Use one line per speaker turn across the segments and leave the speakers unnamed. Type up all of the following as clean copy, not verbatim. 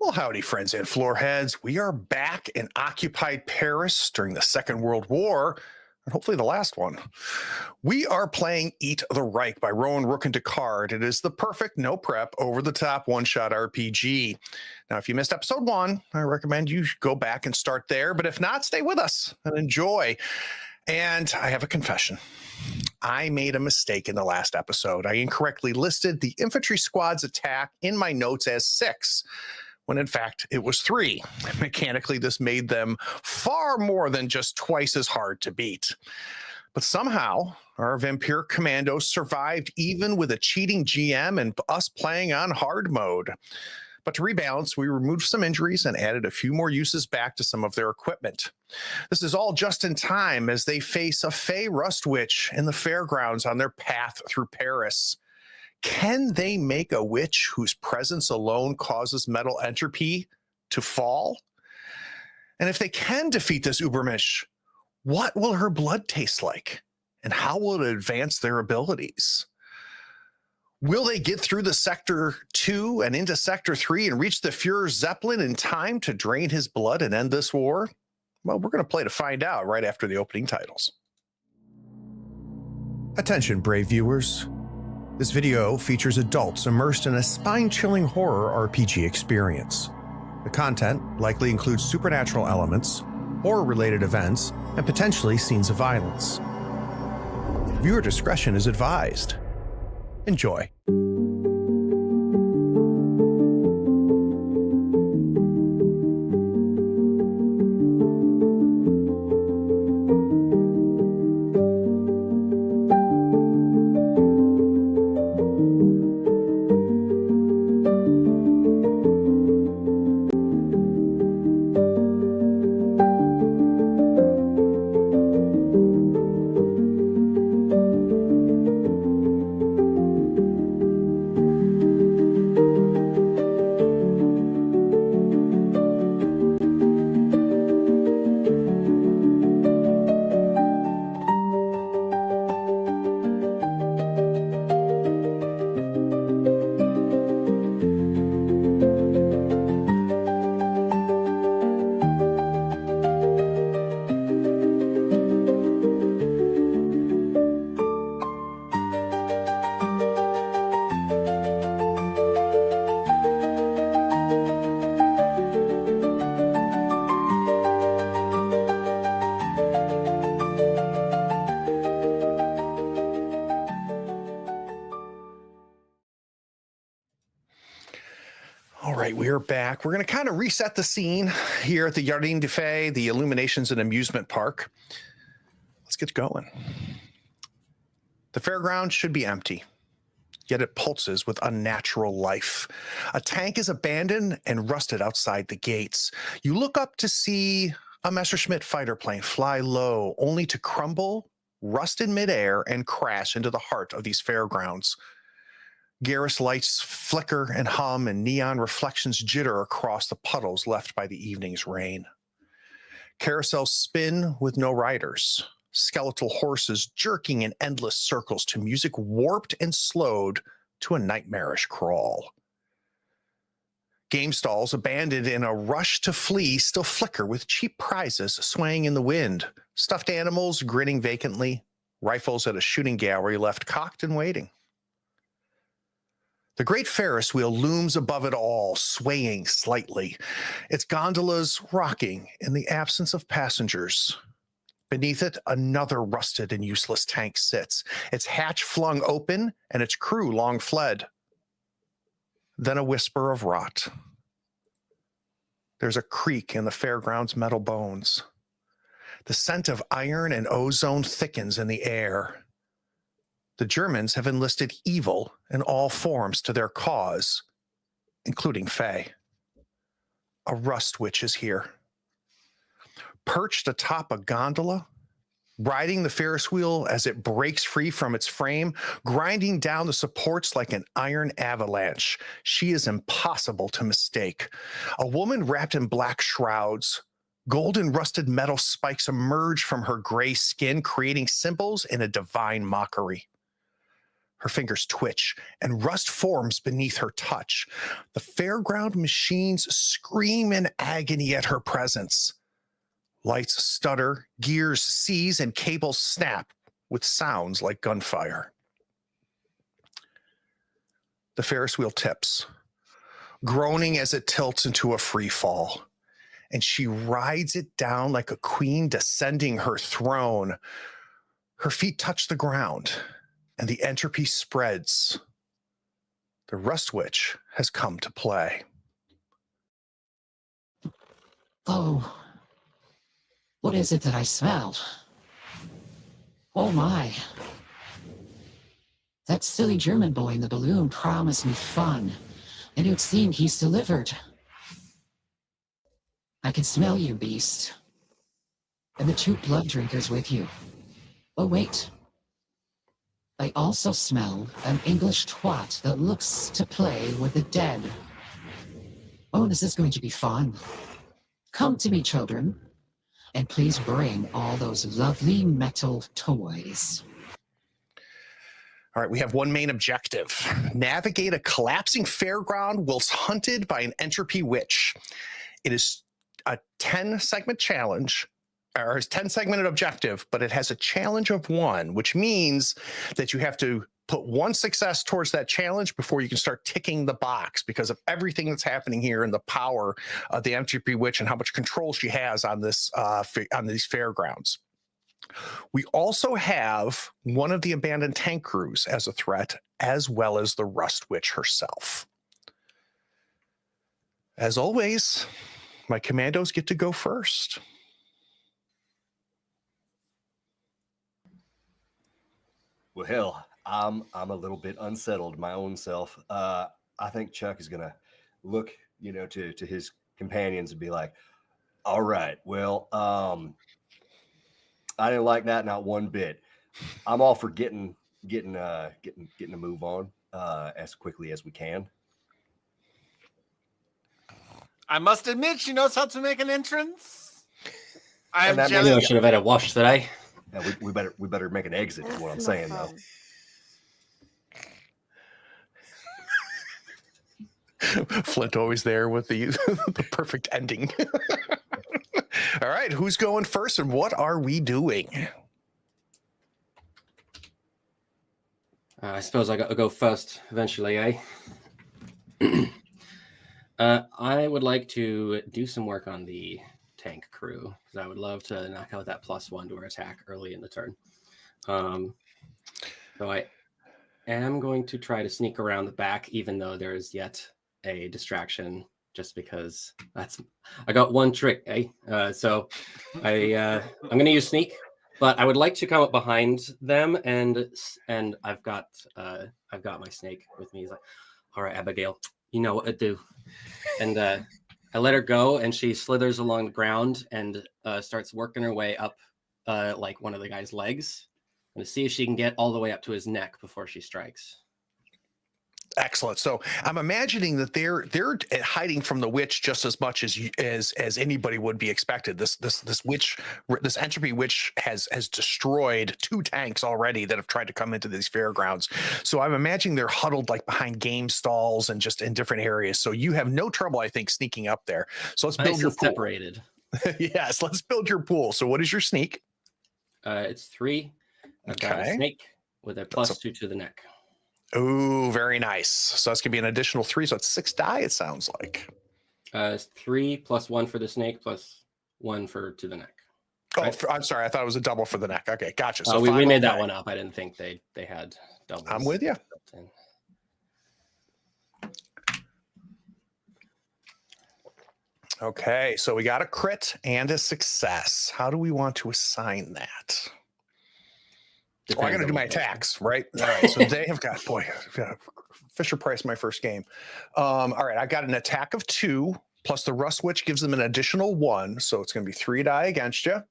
Well, howdy, friends and floorheads. We are back in occupied Paris during the Second World War, and hopefully the last one. We are playing Eat the Reich by Rowan Rook and Descartes. It is the perfect, no prep, over-the-top one-shot RPG. Now, if you missed episode 1, I recommend you go back and start there, but if not, stay with us and enjoy. And I have a confession. I made a mistake in the last episode. I incorrectly listed the infantry squad's attack in my notes as 6. When in fact it was 3. Mechanically, this made them far more than just twice as hard to beat. But somehow, our vampiric commandos survived even with a cheating GM and us playing on hard mode. But to rebalance, we removed some injuries and added a few more uses back to some of their equipment. This is all just in time as they face a Fey Rust Witch in the fairgrounds on their path through Paris. Can they make a witch whose presence alone causes metal entropy to fall? And if they can defeat this Ubermensch, what will her blood taste like? And how will it advance their abilities? Will they get through the Sector 2 and into Sector 3 and reach the Führer's Zeppelin in time to drain his blood and end this war? Well, we're going to play to find out right after the opening titles. Attention, brave viewers. This video features adults immersed in a spine-chilling horror RPG experience. The content likely includes supernatural elements, horror-related events, and potentially scenes of violence. Viewer discretion is advised. Enjoy. We're back. We're going to kind of reset the scene here at the Jardin des Fées, the Illuminations and Amusement Park. Let's get going. The fairground should be empty, yet it pulses with unnatural life. A tank is abandoned and rusted outside the gates. You look up to see a Messerschmitt fighter plane fly low, only to crumble, rust in midair, and crash into the heart of these fairgrounds. Garrus lights flicker and hum, and neon reflections jitter across the puddles left by the evening's rain. Carousels spin with no riders, skeletal horses jerking in endless circles to music warped and slowed to a nightmarish crawl. Game stalls, abandoned in a rush to flee, still flicker with cheap prizes swaying in the wind, stuffed animals grinning vacantly, rifles at a shooting gallery left cocked and waiting. The great Ferris wheel looms above it all, swaying slightly, its gondolas rocking in the absence of passengers. Beneath it, another rusted and useless tank sits, its hatch flung open and its crew long fled. Then a whisper of rot. There's a creak in the fairground's metal bones. The scent of iron and ozone thickens in the air. The Germans have enlisted evil in all forms to their cause, including Fey. A rust witch is here. Perched atop a gondola, riding the Ferris wheel as it breaks free from its frame, grinding down the supports like an iron avalanche. She is impossible to mistake. A woman wrapped in black shrouds. Golden rusted metal spikes emerge from her gray skin, creating symbols in a divine mockery. Her fingers twitch, and rust forms beneath her touch. The fairground machines scream in agony at her presence. Lights stutter, gears seize, and cables snap with sounds like gunfire. The Ferris wheel tips, groaning as it tilts into a free fall, and she rides it down like a queen descending her throne. Her feet touch the ground, and the entropy spreads. The Rust Witch has come to play.
Oh, what is it that I smell? Oh my. That silly German boy in the balloon promised me fun, and it would seem he's delivered. I can smell you, beast. And the two blood drinkers with you. Oh wait. I also smell an English twat that looks to play with the dead. Oh, this is going to be fun. Come to me, children, and please bring all those lovely metal toys.
All right, we have one main objective. Navigate a collapsing fairground whilst hunted by an entropy witch. It is a 10-segment challenge, or a 10-segmented objective, but it has a challenge of 1, which means that you have to put 1 success towards that challenge before you can start ticking the box because of everything that's happening here and the power of the entropy witch and how much control she has on this on these fairgrounds. We also have one of the abandoned tank crews as a threat, as well as the Rust Witch herself. As always, my commandos get to go first.
Well, I'm a little bit unsettled my own self. I think Chuck is gonna look, to his companions and be like, "All right, well, I didn't like that, not one bit. I'm all for getting a move on as quickly as we can."
I must admit, she knows how to make an entrance.
And
I'm
that
jealous.
I should have had a wash today.
Yeah, we better make an exit. Is what I'm saying, though.
Flint always there with the the perfect ending. All right, who's going first and what are we doing?
I suppose I got to go first eventually, eh? I would like to do some work on the tank crew because I would love to knock out that +1 to our attack early in the turn. So I am going to try to sneak around the back, even though there is yet a distraction, just because I got one trick, eh? So I'm going to use sneak, but I would like to come up behind them, and I've got my snake with me. He's like, "All right, Abigail, you know what to do." And I let her go, and she slithers along the ground and starts working her way up like one of the guy's legs, and to see if she can get all the way up to his neck before she strikes.
Excellent. So I'm imagining that they're hiding from the witch just as much as anybody would be expected. This entropy witch has destroyed 2 tanks already that have tried to come into these fairgrounds. So I'm imagining they're huddled like behind game stalls and just in different areas. So you have no trouble, I think, sneaking up there. So let's build your pool.
Separated.
Yes, let's build your pool. So what is your sneak?
It's 3. I've got a snake with a +2 to the neck.
Oh, very nice. So that's going to be an additional 3. So it's 6 die, it sounds like.
3 +1 for the snake, +1 to the neck.
Right? Oh, I'm sorry. I thought it was a double for the neck. Okay, gotcha. So
we made that one up. I didn't think they had doubles.
I'm with you. Okay, so we got a crit and a success. How do we want to assign that? Oh, I got to do my attacks, right? All right, so they have got, Fisher Price, my first game. All right, I got an attack of 2, plus the Rust Witch gives them an additional 1, so it's going to be 3 die against you.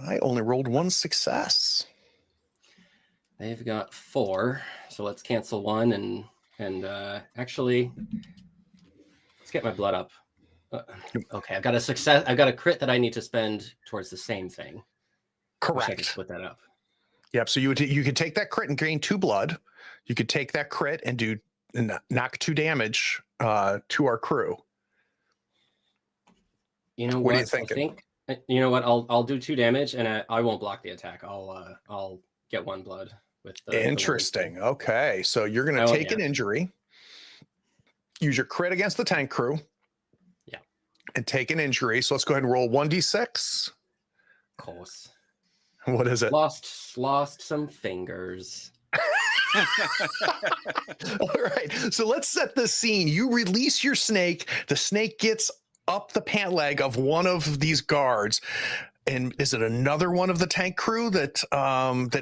I only rolled 1 success.
They've got 4, so let's cancel 1 and actually, let's get my blood up. Okay, I've got a success. I've got a crit that I need to spend towards the same thing.
Correct.
I can split that up.
Yep. So you could take that crit and gain 2 blood. You could take that crit and knock 2 damage to our crew.
You know
What
what?
are you thinking?
You know what? I'll do 2 damage, and I won't block the attack. I'll get 1 blood with the
Interesting. Okay, so you're going to take an injury. Use your crit against the tank crew.
Yeah.
And take an injury. So let's go ahead and roll 1d6.
Of course.
What is it?
Lost some fingers.
All right. So let's set the scene. You release your snake. The snake gets up the pant leg of one of these guards. And is it another one of the tank crew that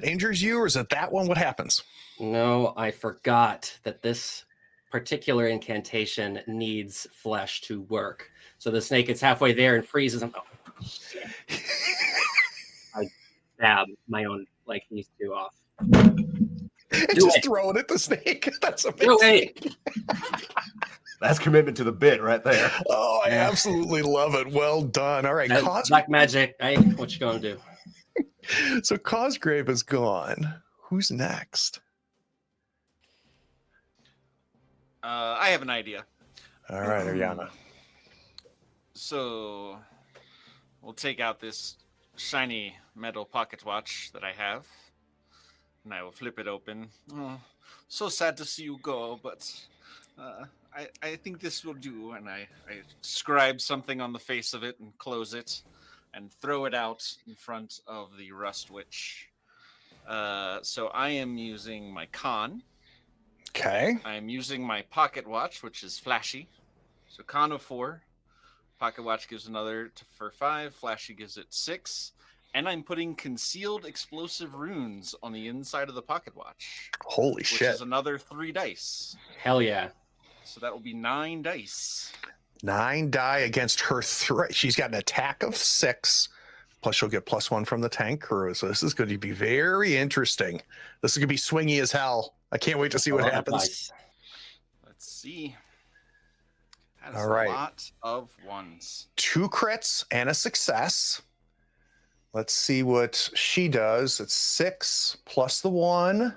injures you, or is it that one? What happens?
No, I forgot that this particular incantation needs flesh to work. So the snake gets halfway there and freezes. Oh, shit. I stab my own these 2 off.
Just throw it at the snake. That's amazing.
No way.
That's commitment to the bit right there.
Oh, I absolutely love it. Well done. All right,
black magic. What you gonna do?
So Cosgrave is gone. Who's next?
I have an idea.
All right, Ariana.
So we'll take out this shiny metal pocket watch that I have, and I will flip it open. Oh, so sad to see you go, but I think this will do. And I scribe something on the face of it and close it and throw it out in front of the Rust Witch. So I am using my con.
Okay.
I'm using my pocket watch, which is flashy. So con of 4. Pocket watch gives another for 5. Flashy gives it 6. And I'm putting concealed explosive runes on the inside of the pocket watch.
Holy shit.
Which is another 3 dice.
Hell yeah.
So that will be 9 dice.
9 die against her 3. She's got an attack of 6. Plus she'll get +1 from the tank crew. So this is going to be very interesting. This is going to be swingy as hell. I can't wait to see what happens.
Let's see. That is
All right.
a lot of 1s.
2 crits and a success. Let's see what she does. It's 6 plus the 1.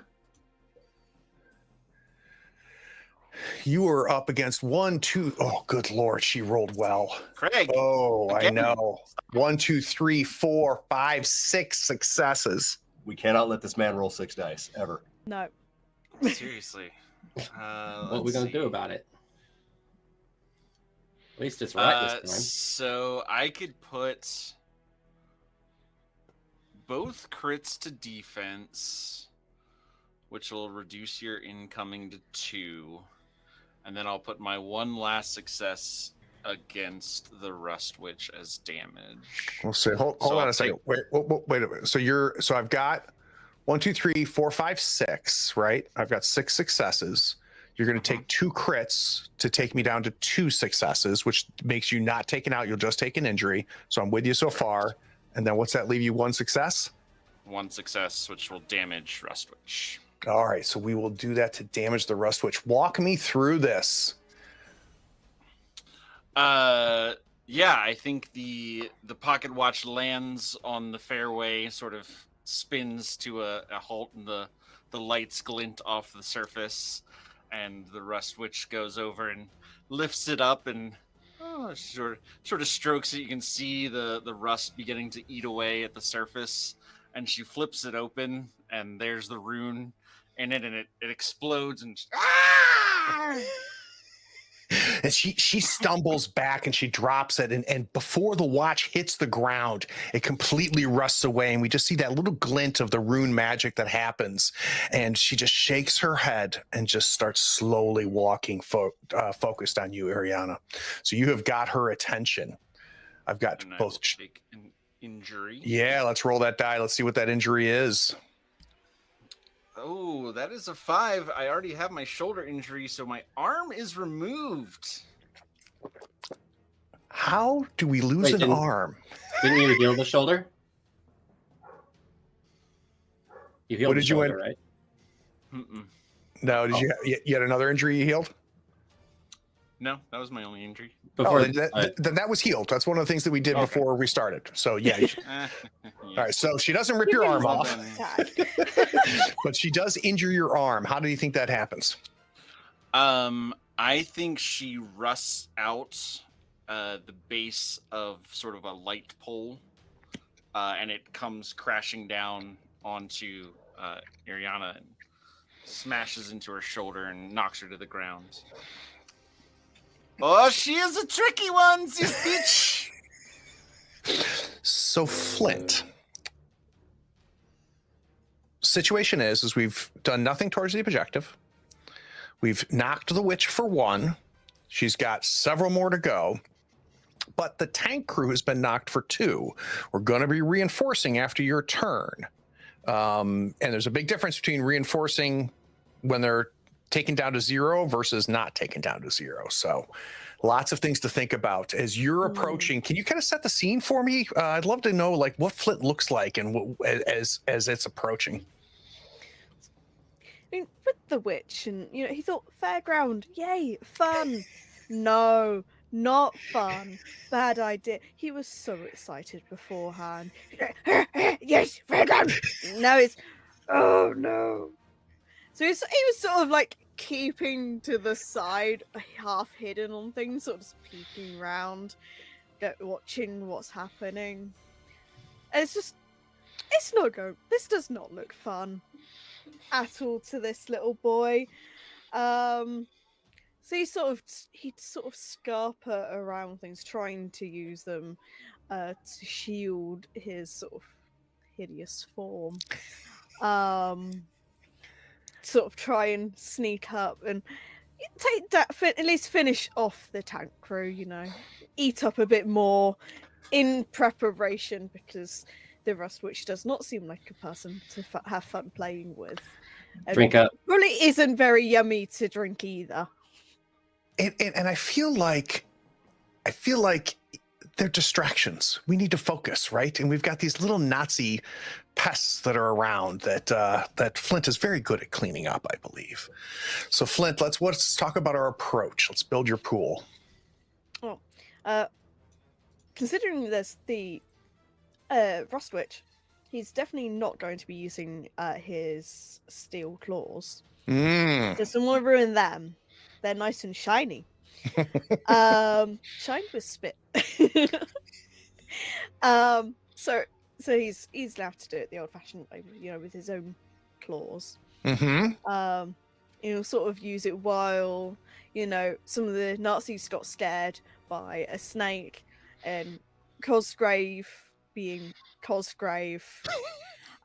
You are up against 1, 2. Oh, good Lord. She rolled well.
Craig.
Oh,
again.
I know. 1, 2, 3, 4, 5, 6 successes.
We cannot let this man roll 6 dice ever.
No.
Seriously.
What are we going to do about it? At least it's right this time.
So I could put both crits to defense, which will reduce your incoming to 2. And then I'll put my 1 last success against the Rust Witch as damage.
We'll see. Hold on a second. Wait a minute. So I've got 1, 2, 3, 4, 5, 6, right? I've got 6 successes. You're going to take 2 crits to take me down to 2 successes, which makes you not taken out. You'll just take an injury. So I'm with you so far. And then what's that leave you? 1 success?
1 success, which will damage Rust Witch.
All right. So we will do that to damage the Rust Witch. Walk me through this.
Yeah, I think the pocket watch lands on the fairway, sort of spins to a halt, and the lights glint off the surface, and the Rust Witch goes over and lifts it up and sort of strokes it. You can see the rust beginning to eat away at the surface, and she flips it open, and there's the rune in it, and it explodes and
And she stumbles back and she drops it. And before the watch hits the ground, it completely rusts away. And we just see that little glint of the rune magic that happens. And she just shakes her head and just starts slowly walking focused on you, Ariana. So you have got her attention. I've got
and
both.
Take an injury.
Yeah, let's roll that die. Let's see what that injury is.
Oh, that is a 5. I already have my shoulder injury, so my arm is removed.
How do we lose an arm?
Didn't you heal the shoulder? You healed
What
the
did you
shoulder, right?
Mm-mm.
No, did you had another injury you healed?
No, that was my only injury.
Before
then that was healed. That's one of the things that we did
Okay.
before we started. So yeah.
Yeah.
All right. So she doesn't rip
You
your
really
arm
want
off,
that attack.
but she does injure your arm. How do you think that happens?
I think she rusts out the base of sort of a light pole, and it comes crashing down onto Ariana and smashes into her shoulder and knocks her to the ground. Oh, she is a tricky one, this bitch!
So Flint. Situation is we've done nothing towards the objective. We've knocked the witch for one. She's got several more to go. But the tank crew has been knocked for two. We're going to be reinforcing after your turn. And there's a big difference between reinforcing when they're taken down to 0 versus not taken down to 0. So lots of things to think about as you're approaching. Can you kind of set the scene for me? I'd love to know like what Flint looks like and as it's approaching.
I mean, with the witch, and he thought fairground, yay, fun. No, not fun. Bad idea. He was so excited beforehand. Yes, fairground. Now it's, oh no. So he was sort of like keeping to the side, half hidden on things, sort of just peeking around, watching what's happening. And it's not good. This does not look fun at all to this little boy. So he'd sort of scarper around things, trying to use them to shield his sort of hideous form. Sort of try and sneak up and take that, at least finish off the tank crew, eat up a bit more in preparation, because the Rust Witch does not seem like a person to have fun playing with. And
Drink up.
Probably isn't very yummy to drink either.
And I feel like they're distractions. We need to focus, right? And we've got these little Nazi pests that are around that Flint is very good at cleaning up, I believe. So Flint, let's talk about our approach. Let's build your pool.
Considering there's the Rust Witch, he's definitely not going to be using his steel claws. Doesn't want to ruin them. They're nice and shiny. Shine with spit. So he's allowed to do it the old-fashioned way, with his own claws. Sort of use it while some of the Nazis got scared by a snake, and Cosgrave being Cosgrave,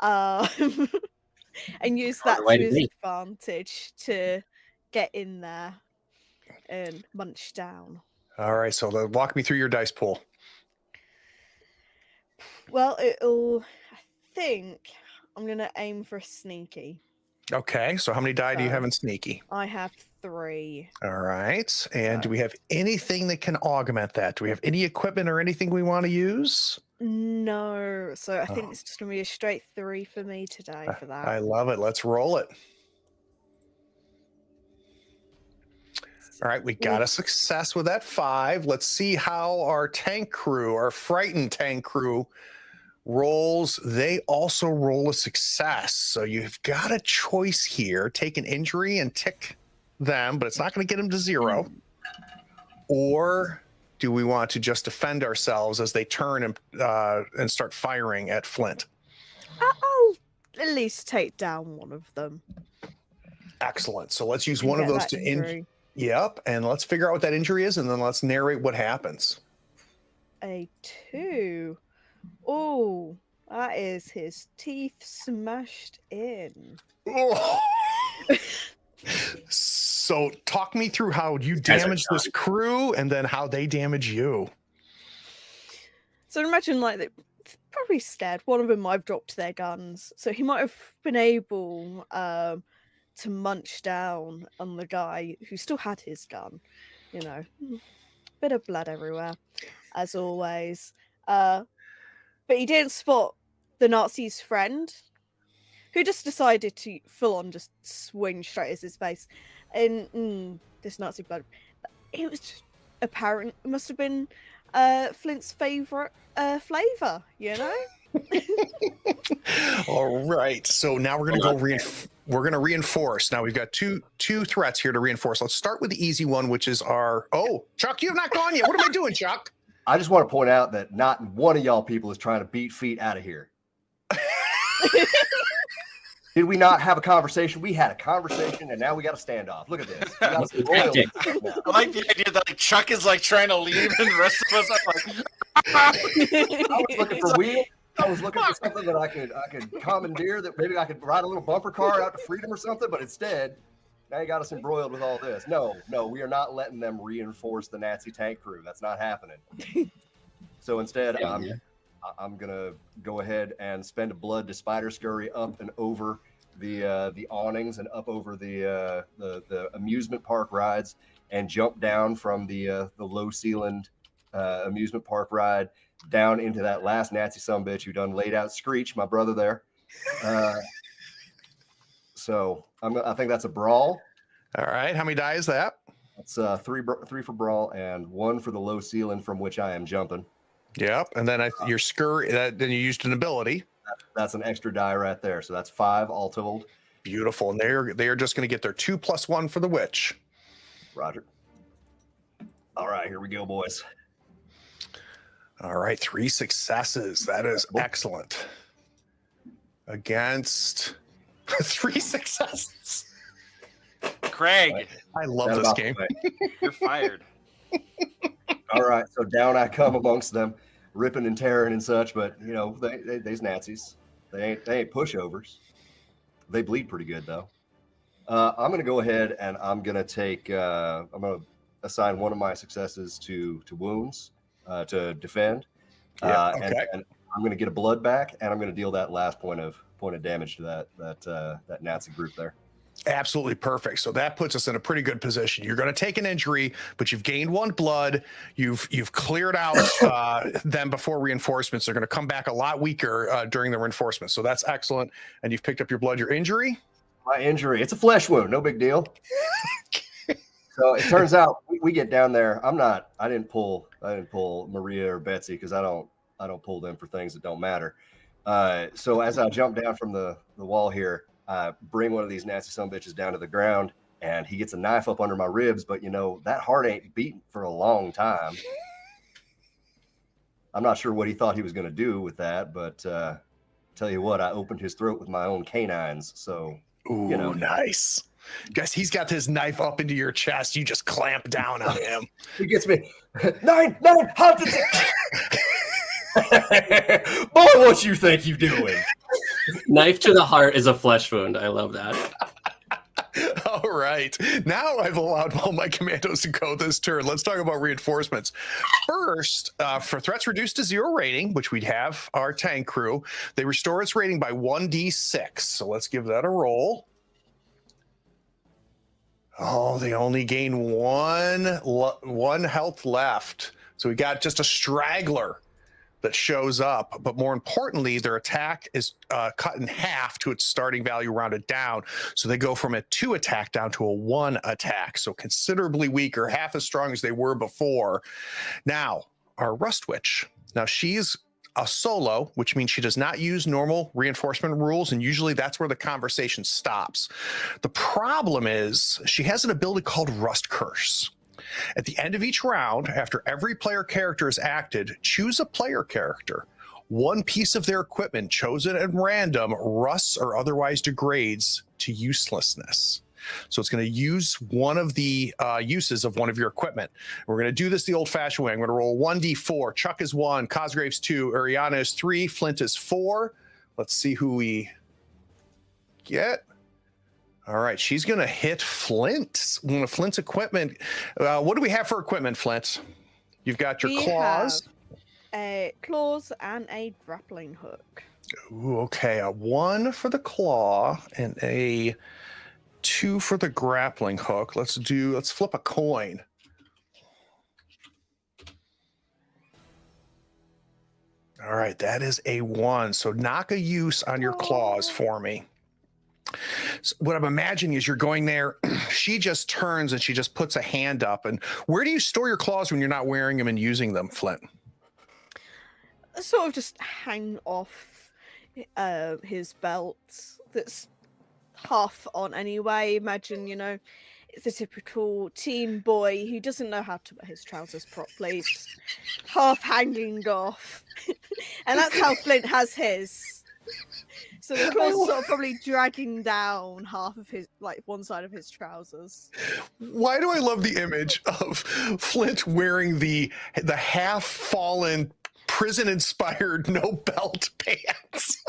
and use that to his advantage to get in there and munch down.
All right, so walk me through your dice pool.
Well, I think I'm going to aim for a sneaky.
Okay, so how many die do you have in sneaky?
I have 3.
All right, and do we have anything that can augment that? Do we have any equipment or anything we want to use?
No, so I think it's just going to be a straight 3 for me today for that.
I love it. Let's roll it. All right, we got a success with that 5. Let's see how our tank crew, our frightened tank crew, rolls. They also roll a success. So you've got a choice here. Take an injury and tick them, but it's not going to get them to 0. Or do we want to just defend ourselves as they turn and start firing at Flint?
I'll at least take down one of them.
Excellent. So let's use one of those to injure. Yep, and let's figure out what that injury is, and then let's narrate what happens.
A 2. Oh, that is his teeth smashed in.
Oh. So talk me through how you damage this crew, and then how they damage you.
So imagine they probably scared. One of them might have dropped their guns, so he might have been able to munch down on the guy who still had his gun. Bit of blood everywhere, as always. But he didn't spot the Nazi's friend, who just decided to full on just swing straight at his face. And this Nazi blood, It was just apparent. It must have been Flint's favorite flavor, you know?
All right. So now we're going to go we're going to reinforce. Now we've got two threats here to reinforce. Let's start with the easy one, which is our Chuck, you've not gone yet. What am I doing, Chuck?
I just want to point out that not one of y'all people is trying to beat feet out of here. Did we not have a conversation? We had a conversation, and now we got a standoff. Look at this. We got some royalty now.
I like the idea that like Chuck is like trying to leave, and the rest of us are like.
I was looking for wheels. I was looking for something that I could commandeer. That maybe I could ride a little bumper car out to freedom or something. But instead, now you got us embroiled with all this. No, we are not letting them reinforce the Nazi tank crew. That's not happening. So instead, I'm gonna go ahead and spend a blood to spider scurry up and over the awnings and up over the amusement park rides and jump down from the low ceilinged amusement park ride down into that last Nazi sumbitch who done laid out Screech, my brother there. So I think that's a brawl.
All right. How many die is that?
That's three for brawl and 1 for the low ceiling from which I am jumping.
Yep. And then your scurry, then you used an ability.
That's an extra die right there. So that's 5 all told.
Beautiful. And they are just going to get their 2+1 for the witch.
Roger. All right, here we go, boys.
All right, 3 successes. That is excellent. Against 3 successes.
Craig,
I love this game.
you're fired.
All right, so down I come amongst them, ripping and tearing and such. But you know, they's Nazis. They ain't pushovers. They bleed pretty good though. I'm gonna go ahead and I'm gonna take. I'm gonna assign one of my successes to wounds to defend. And I'm gonna get a blood back, and I'm gonna deal that last point of damage to that Nazi group there.
Absolutely perfect. So that puts us in a pretty good position. You're going to take an injury, but you've gained 1 blood. You've cleared out them before reinforcements. They're going to come back a lot weaker during the reinforcements. So that's excellent. And you've picked up your blood. Your injury?
My injury. It's a flesh wound. No big deal. So it turns out we get down there. I didn't pull Maria or Betsy because I don't pull them for things that don't matter. So as I jump down from the wall here, bring one of these nasty sumbitches down to the ground, and he gets a knife up under my ribs. But you know, that heart ain't beating for a long time. I'm not sure what he thought he was going to do with that, but tell you what, I opened his throat with my own canines. So,
you know, nice. Guys, he's got his knife up into your chest. You just clamp down on him.
He gets me. Nine, how did boy, what you think you doing?
Knife to the heart is a flesh wound. I love that.
All right. Now I've allowed all my commandos to go this turn. Let's talk about reinforcements. First, for threats reduced to 0 rating, which we'd have our tank crew, they restore its rating by 1d6. So let's give that a roll. Oh, they only gain one health left. So we got just a straggler that shows up, but more importantly, their attack is cut in half to its starting value rounded down. So they go from a 2 attack down to a 1 attack. So considerably weaker, half as strong as they were before. Now, our Rust Witch. Now she's a solo, which means she does not use normal reinforcement rules, and usually that's where the conversation stops. The problem is she has an ability called Rust Curse. At the end of each round, after every player character is acted, choose a player character. One piece of their equipment chosen at random rusts or otherwise degrades to uselessness. So it's going to use one of the uses of one of your equipment. We're going to do this the old-fashioned way. I'm going to roll 1d4. Chuck is 1, Cosgrave's 2, Ariana is 3, Flint is 4. Let's see who we get. All right, she's going to hit Flint. One of Flint's equipment. What do we have for equipment, Flint? You've got your claws.
A claws and a grappling hook.
Ooh, okay, a 1 for the claw and a 2 for the grappling hook. Let's flip a coin. All right, that is a 1. So knock a use on your claws for me. So what I'm imagining is you're going there. She just turns and she just puts a hand up. And where do you store your claws when you're not wearing them and using them, Flint?
Sort of just hang off his belt that's half on anyway. Imagine, it's a typical teen boy who doesn't know how to wear his trousers properly. It's just half hanging off. And that's how Flint has his. So the claws sort of probably dragging down half of his, like one side of his trousers.
Why do I love the image of Flint wearing the half fallen prison inspired no belt pants?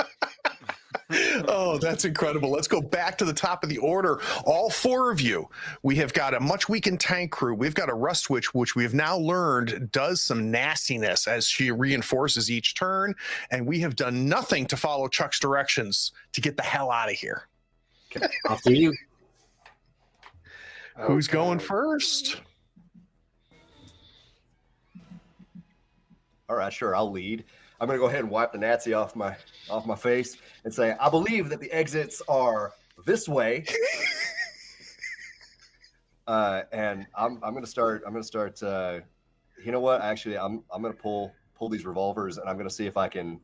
Oh, that's incredible. Let's go back to the top of the order. All four of you, we have got a much weakened tank crew. We've got a rust witch, which we have now learned does some nastiness as she reinforces each turn. And we have done nothing to follow Chuck's directions to get the hell out of here.
After you.
Who's going first?
All right, sure, I'll lead. I'm gonna go ahead and wipe the Nazi off my face and say, I believe that the exits are this way. And I'm gonna start. You know what? Actually, I'm gonna pull these revolvers, and I'm gonna see if I can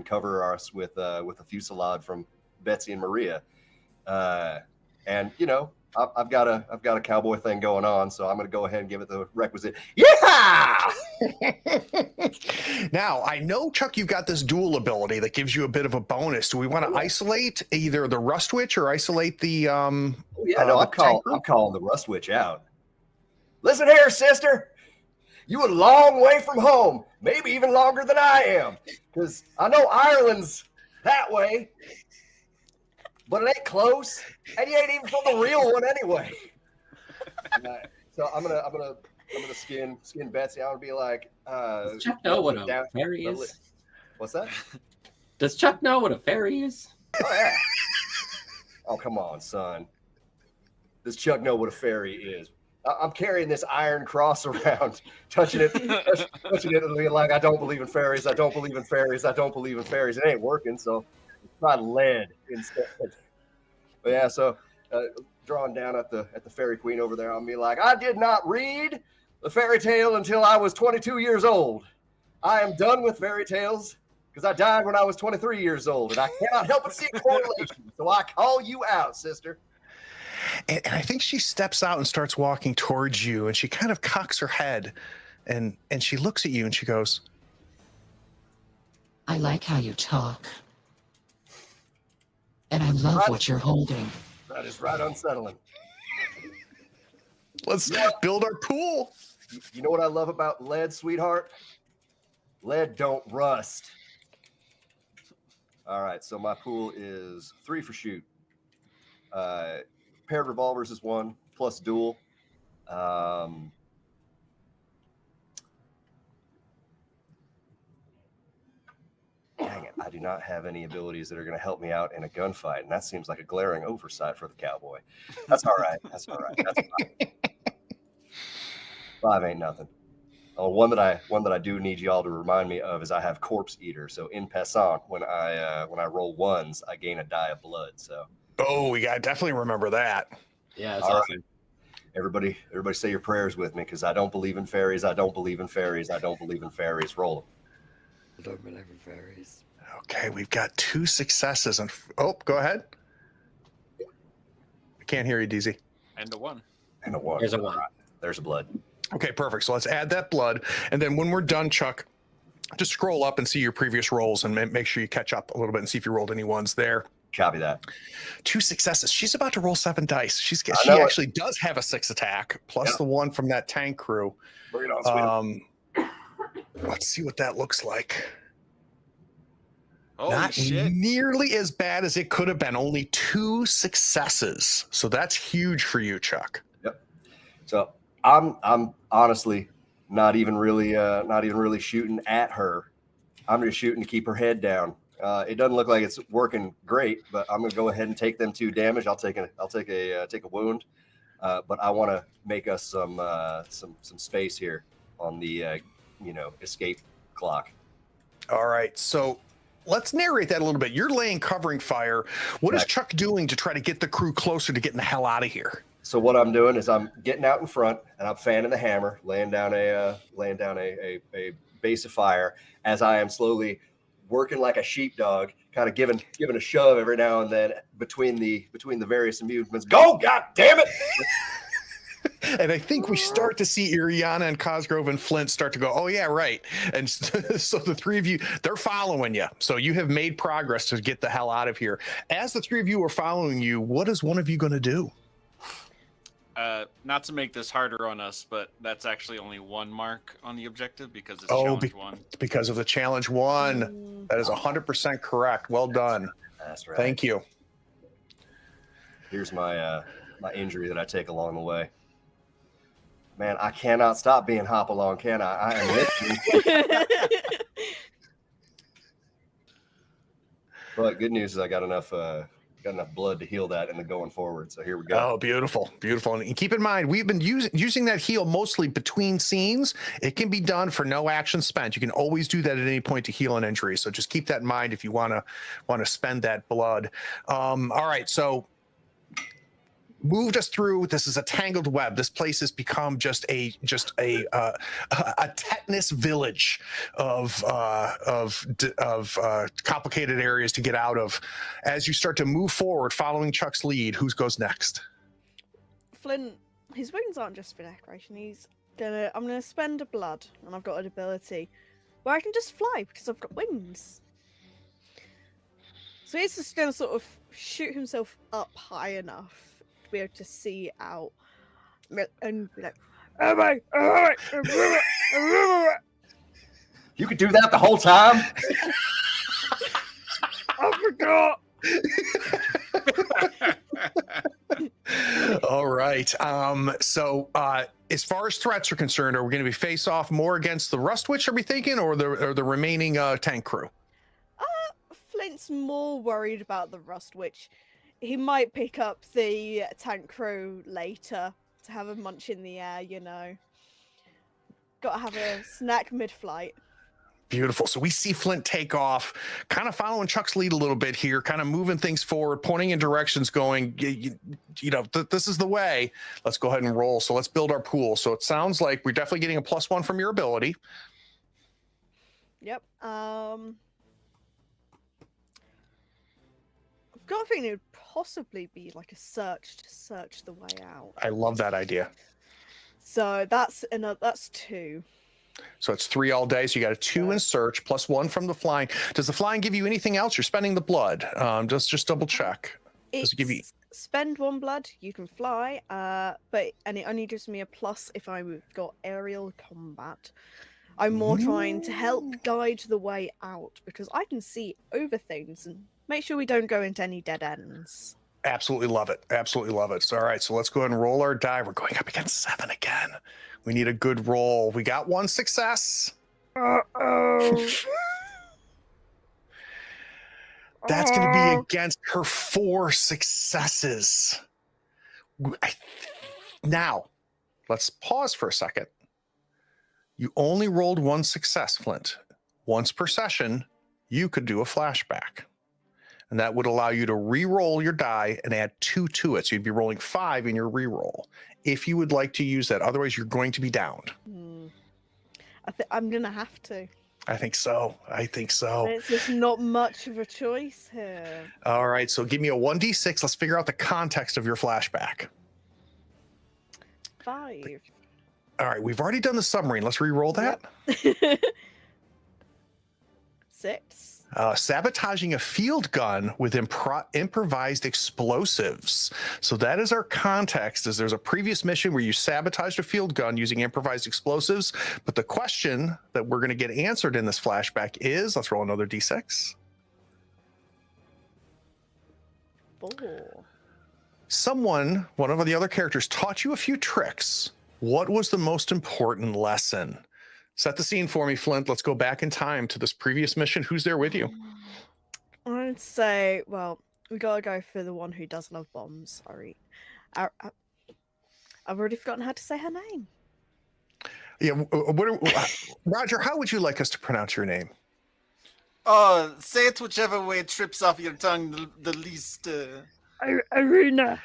cover us with a fusillade from Betsy and Maria. And I've got a cowboy thing going on, so I'm going to go ahead and give it the requisite. Yeah!
Now, I know, Chuck, you've got this dual ability that gives you a bit of a bonus. Do we want to isolate either the Rust Witch or isolate the
I'm calling the Rust Witch out. Listen here, sister. You a long way from home, maybe even longer than I am, because I know Ireland's that way. But it ain't close, and you ain't even from the real one anyway. So I'm gonna skin Betsy. I'm gonna be like,
does Chuck know what a fairy is?
What's that?
Does Chuck know what a fairy is?
Oh yeah. Oh come on, son. Does Chuck know what a fairy is? I'm carrying this iron cross around, touching it, and being like, I don't believe in fairies. I don't believe in fairies. I don't believe in fairies. It ain't working, so. Try lead instead. But yeah, so drawing down at the fairy queen over there, I'll be like, I did not read the fairy tale until I was 22 years old. I am done with fairy tales because I died when I was 23 years old, and I cannot help but see a correlation. So I call you out, sister.
And I think she steps out and starts walking towards you, and she kind of cocks her head, and she looks at you and she goes,
I like how you talk. And I love what you're holding.
That is right unsettling.
Let's build our pool.
You know what I love about lead, sweetheart? Lead don't rust. All right, so my pool is 3 for shoot. Paired revolvers is 1, plus dual. Dang it, I do not have any abilities that are going to help me out in a gunfight, and that seems like a glaring oversight for the cowboy. That's all right. That's fine. 5 ain't nothing. Oh, one that I do need y'all to remind me of is I have Corpse Eater. So in passant, when I roll 1s, I gain a die of blood. So
we got definitely remember that.
Yeah, that's awesome.
Right. Everybody say your prayers with me because I don't believe in fairies. I don't believe in fairies. I don't believe in fairies. Roll them.
I don't believe in fairies.
Okay, we've got 2 successes. And go ahead. I can't hear you, DZ.
And a 1.
And a 1.
There's a 1.
Right. There's a blood.
Okay, perfect. So let's add that blood. And then when we're done, Chuck, just scroll up and see your previous rolls and make sure you catch up a little bit and see if you rolled any 1s there.
Copy that.
2 successes. She's about to roll 7 dice. She actually does have a 6 attack, plus the 1 from that tank crew.
Bring it on, sweetie.
Let's see what that looks like.
Holy
Not
shit.
nearly as bad as it could have been. Only 2 successes. So that's huge for you, Chuck.
Yep. So I'm honestly not even really shooting at her. I'm just shooting to keep her head down. It doesn't look like it's working great, but I'm gonna go ahead and take them 2 damage. I'll take a wound, but I want to make us some space here on the escape clock.
All right. So let's narrate that a little bit. You're laying covering fire. What is
Right.
Chuck doing to try to get the crew closer to getting the hell out of here?
So what I'm doing is I'm getting out in front and I'm fanning the hammer, laying down a base of fire as I am slowly working like a sheepdog, kind of giving a shove every now and then between the various movements. Go, God damn it!
And I think we start to see Iriana and Cosgrove and Flint start to go, oh, yeah, right. And so the three of you, they're following you. So you have made progress to get the hell out of here. As the three of you are following you, what is one of you going to do?
Not to make this harder on us, but that's actually only 1 mark on the objective because it's
Oh,
challenge 1.
Because of the challenge 1. That is 100% correct. Well done.
That's right.
Thank you.
Here's my my injury that I take along the way. Man, I cannot stop being hop along, can I? I am with you. But good news is I got enough blood to heal that in the going forward. So here we go.
Oh, beautiful, beautiful. And keep in mind, we've been using that heal mostly between scenes. It can be done for no action spent. You can always do that at any point to heal an injury. So just keep that in mind if you want to spend that blood. All right, so moved us through. This is a tangled web. This place has become just a tetanus village of complicated areas to get out of. As you start to move forward, following Chuck's lead, who goes next?
Flint, his wounds aren't just for decoration. I'm gonna spend a blood, and I've got an ability where I can just fly because I've got wings. So he's just gonna sort of shoot himself up high enough to be able to see out and be like,
You could do that the whole time?
I forgot.
All right. So as far as threats are concerned, are we going to be face off more against the Rust Witch, are we thinking, or the remaining tank crew?
Flint's more worried about the Rust Witch. He might pick up the tank crew later to have a munch in the air, you know. Gotta have a snack mid-flight.
Beautiful. So we see Flint take off, kind of following Chuck's lead a little bit here, kind of moving things forward, pointing in directions, going, this is the way. Let's go ahead and roll. So let's build our pool. So it sounds like we're definitely getting a +1 from your ability.
Yep. I've got a feeling it would possibly be like a search to search the way out.
I love that idea.
So that's 2.
So it's 3 all day. So you got a 2 in search, +1 from the flying. Does the flying give you anything else? You're spending the blood. Just double check. Does it give you?
Spend 1 blood, you can fly, and it only gives me a plus if I've got aerial combat. I'm more trying to help guide the way out because I can see over things and make sure we don't go into any dead ends.
Absolutely love it. Absolutely love it. So, all right, so let's go ahead and roll our die. We're going up against 7 again. We need a good roll. We got 1 success.
Uh-oh.
That's going to be against her 4 successes. Now, let's pause for a second. You only rolled 1 success, Flint. Once per session, you could do a flashback. And that would allow you to re-roll your die and add 2 to it. So you'd be rolling 5 in your re-roll if you would like to use that. Otherwise, you're going to be downed.
I'm going to have to.
I think so.
It's just not much of a choice here.
All right, so give me a 1d6. Let's figure out the context of your flashback.
5.
All right, we've already done the submarine. Let's re-roll that.
Yep. 6.
Sabotaging a field gun with improvised explosives. So that is our context. Is there's a previous mission where you sabotaged a field gun using improvised explosives. But the question that we're going to get answered in this flashback is, let's roll another d6.
4.
One of the other characters taught you a few tricks. What was the most important lesson? Set the scene for me, Flint. Let's go back in time to this previous mission. Who's there with you?
I'd say, well, we gotta go for the one who does love bombs. Sorry. I've already forgotten how to say her name.
Yeah, Roger, how would you like us to pronounce your name?
Oh, say it whichever way it trips off your tongue the least.
Arena.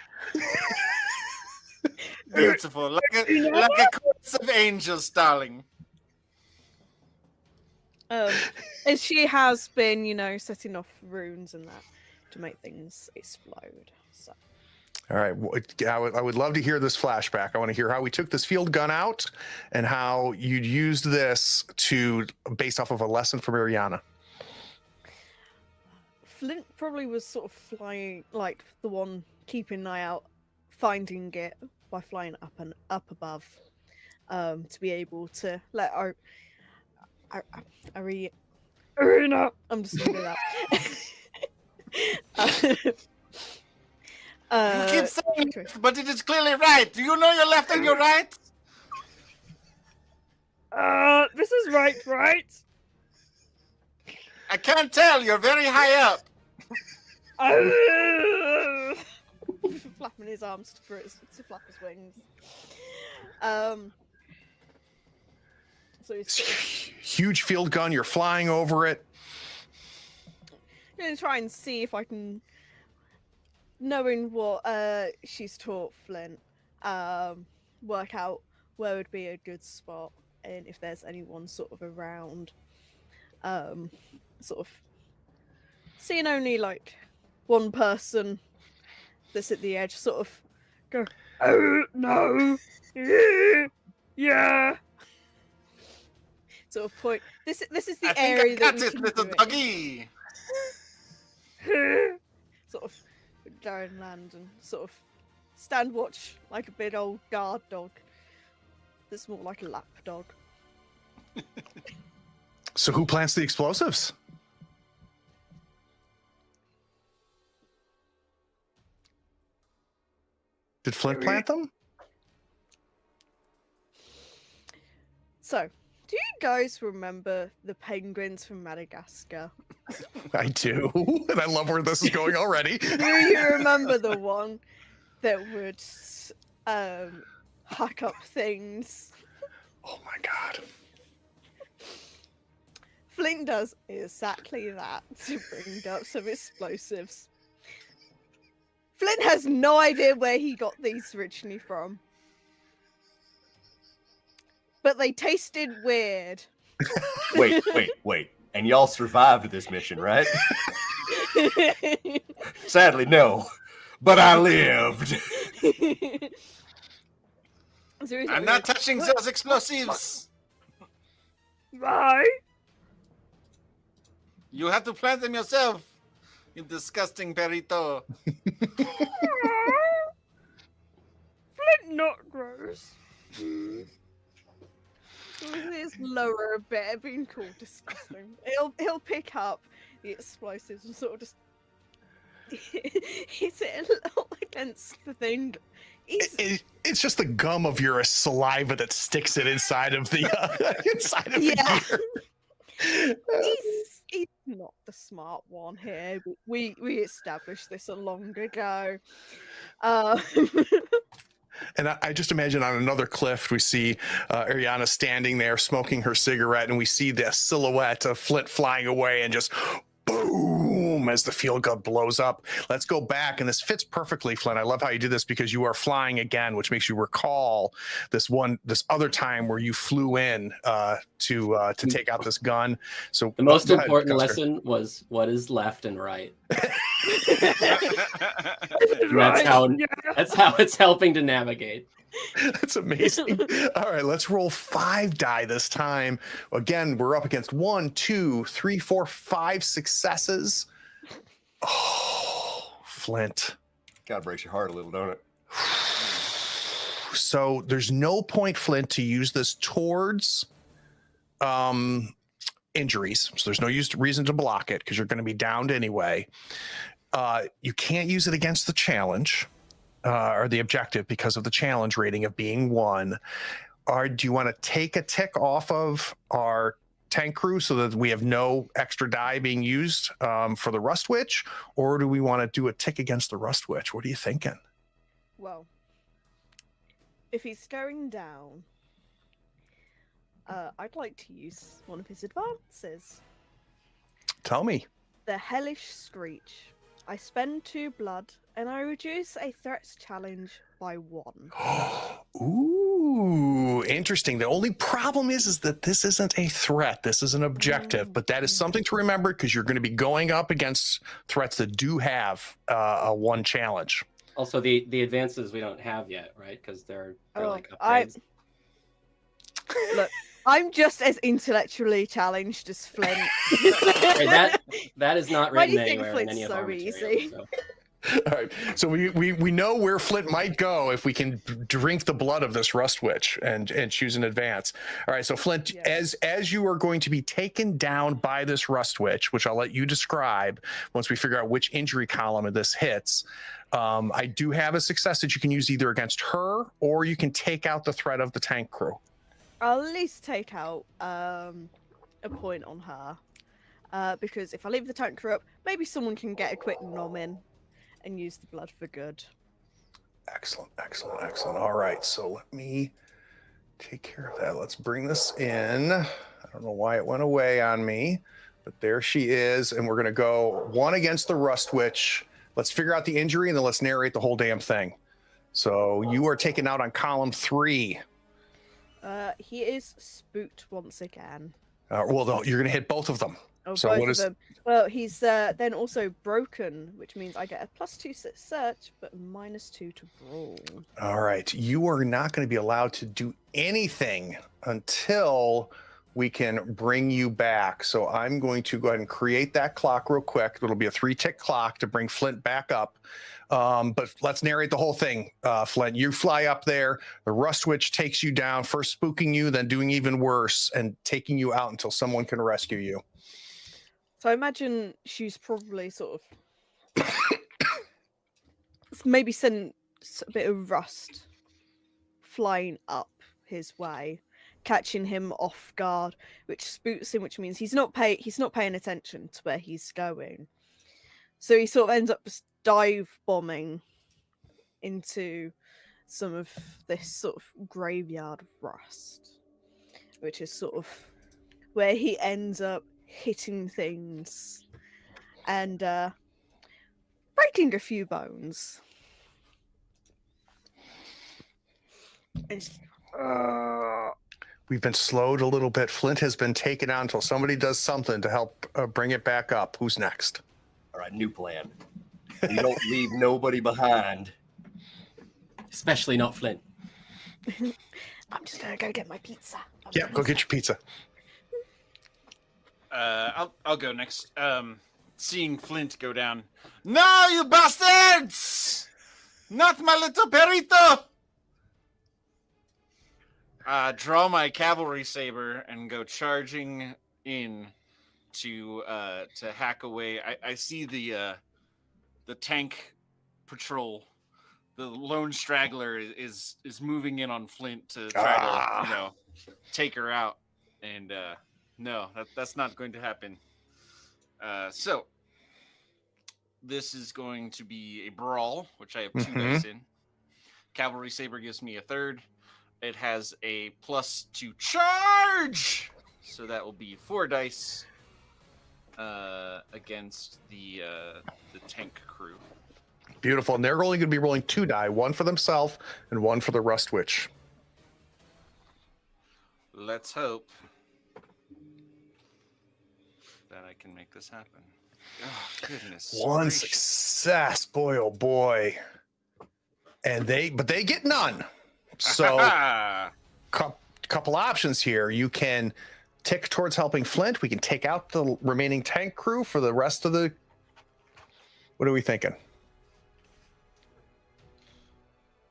Beautiful, like a chorus of angels, darling.
As she has been, setting off runes and that to make things explode. So.
All right. I would love to hear this flashback. I want to hear how we took this field gun out and how you'd used this based off of a lesson from Ariana.
Flint probably was sort of flying, like the one keeping an eye out, finding it by flying up and up above, to be able to let Arena. I'm just gonna do that.
You keep saying it, but it is clearly right. Do you know your left and your right?
This is right?
I can't tell. You're very high up.
Flapping his arms to flap his wings. So he's sort of
Huge field gun. You're flying over it.
gonna try and see if I can, knowing what she's taught Flint, work out where would be a good spot and if there's anyone sort of around. Sort of seeing only like one person that's at the edge, sort of go, oh no, yeah. Sort of point. This is the area
I got
that you
it,
can
little
do it.
doggy.
Sort of go and land and sort of stand watch like a big old guard dog. That's more like a lap dog.
So who plants the explosives? Did Flint plant them?
So, do you guys remember the penguins from Madagascar?
I do. And I love where this is going already.
Do you remember the one that would hack up things?
Oh my God.
Flint does exactly that to bring up some explosives. Flint has no idea where he got these originally from. But they tasted weird.
Wait. And y'all survived this mission, right? Sadly, no. But I lived.
I'm not touching those explosives.
Why?
You have to plant them yourself, you disgusting perito.
Flint not gross. His lower a bit, being called disgusting. He'll pick up the explosives and sort of just hit it a little against the thing.
It's just the gum of your saliva that sticks it inside of the the gear.
He's not the smart one here. We established this a long ago.
And I just imagine on another cliff, we see Ariana standing there smoking her cigarette, and we see the silhouette of Flint flying away and just boom as the field gun blows up. Let's go back, and this fits perfectly, Flint. I love how you did this because you are flying again, which makes you recall this other time where you flew in to take out this gun. So
the most important
Custer.
lesson was what is left and right.
Right,
That's how it's helping to navigate.
That's amazing. All right, let's roll 5 die this time. Again, we're up against 1, 2, 3, 4, 5 successes. Oh, Flint.
God, breaks your heart a little, don't it?
So there's no point, Flint, to use this towards injuries. So there's no reason to block it because you're going to be downed anyway. You can't use it against the challenge. Or the objective because of the challenge rating of being 1. Do you want to take a tick off of our tank crew so that we have no extra die being used for the Rust Witch? Or do we want to do a tick against the Rust Witch? What are you thinking?
Well, if he's going down, I'd like to use one of his advances.
Tell me.
The hellish screech. I spend 2 blood, and I reduce a threat's challenge by 1.
Ooh, interesting. The only problem is that this isn't a threat. This is an objective, but that is something to remember because you're going to be going up against threats that do have a 1 challenge.
Also, the advances we don't have yet, right? Because they're like
I
upgrades.
look. I'm just as intellectually challenged as Flint.
Right, that is not
Why do
written
you think
anywhere in
Flint's
any of
so
our
easy?
materials.
All right. So we know where Flint might go if we can drink the blood of this rust witch and choose an advance. All right. So Flint,
Yeah.
as you are going to be taken down by this rust witch, which I'll let you describe once we figure out which injury column this hits. I do have a success that you can use either against her or you can take out the threat of the tank crew.
I'll at least take out a point on her. Because if I leave the tank crew up, maybe someone can get a quick nom in and use the blood for good.
Excellent, excellent, excellent. All right, so let me take care of that. Let's bring this in. I don't know why it went away on me, but there she is. And we're going to go 1 against the rust witch. Let's figure out the injury and then let's narrate the whole damn thing. So you are taken out on column 3.
He is spooked once again.
Well, no, you're going to hit both of them.
Oh,
So
both
what
of
is-
them. Well, he's then also broken, which means I get a +2 search, but -2 to brawl.
All right. You are not going to be allowed to do anything until we can bring you back. So I'm going to go ahead and create that clock real quick. It'll be a 3-tick clock to bring Flint back up. But let's narrate the whole thing. Flint, you fly up there. The rust witch takes you down, first spooking you, then doing even worse and taking you out until someone can rescue you.
So I imagine she's probably sort of maybe sent a bit of rust flying up his way, catching him off guard, which spooks him, which means he's not paying attention to where he's going. So he sort of ends up just dive bombing into some of this sort of graveyard rust, which is sort of where he ends up hitting things and breaking a few bones.
We've been slowed a little bit. Flint has been taken out until somebody does something to help bring it back up. Who's next?
All right, new plan. We don't leave nobody behind.
Especially not Flint.
I'm just gonna go get my pizza.
Yeah, go get your pizza.
I'll go next. Seeing Flint go down. No, you bastards! Not my little perrito! Draw my cavalry saber and go charging in to hack away. I see the tank patrol. The lone straggler is moving in on Flint to try to take her out, and no, that's not going to happen. So this is going to be a brawl, which I have 2 dice in. Cavalry saber gives me a 3rd. It has a +2 charge, so that will be 4 dice against the tank crew.
Beautiful. And they're only going to be rolling 2 die, 1 for themselves and 1 for the rust witch.
Let's hope that I can make this happen. Oh, goodness.
1
gracious.
success, boy, oh boy. And they get none. So couple options here. You can tick towards helping Flint. We can take out the remaining tank crew for the rest of the. What are we thinking?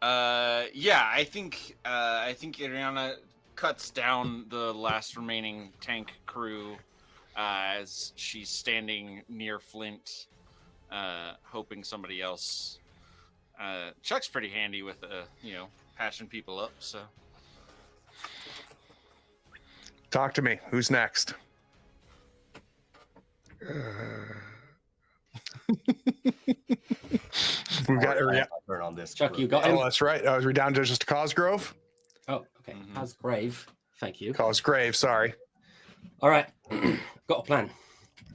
Yeah, I think Ariana cuts down the last remaining tank crew as she's standing near Flint, hoping somebody else. Chuck's pretty handy with patching people up. So
Talk to me. Who's next? We've got
Turn on this.
Chuck,
group.
you got him?
Oh, that's right. Are we down to just Cosgrove?
Oh, okay. How's Grave? Thank you.
Cosgrave, sorry.
All right. Got a plan.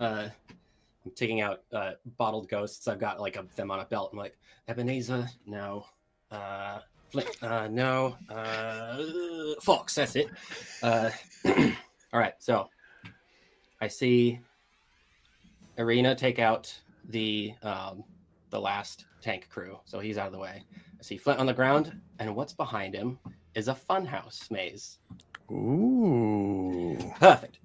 I'm taking out bottled ghosts. I've got like them on a belt. I'm like, Ebenezer, no. Flint, no. Fox, that's it. All right, so I see Arena take out the last tank crew, so he's out of the way. I see Flint on the ground, and what's behind him is a funhouse maze.
Ooh.
Perfect.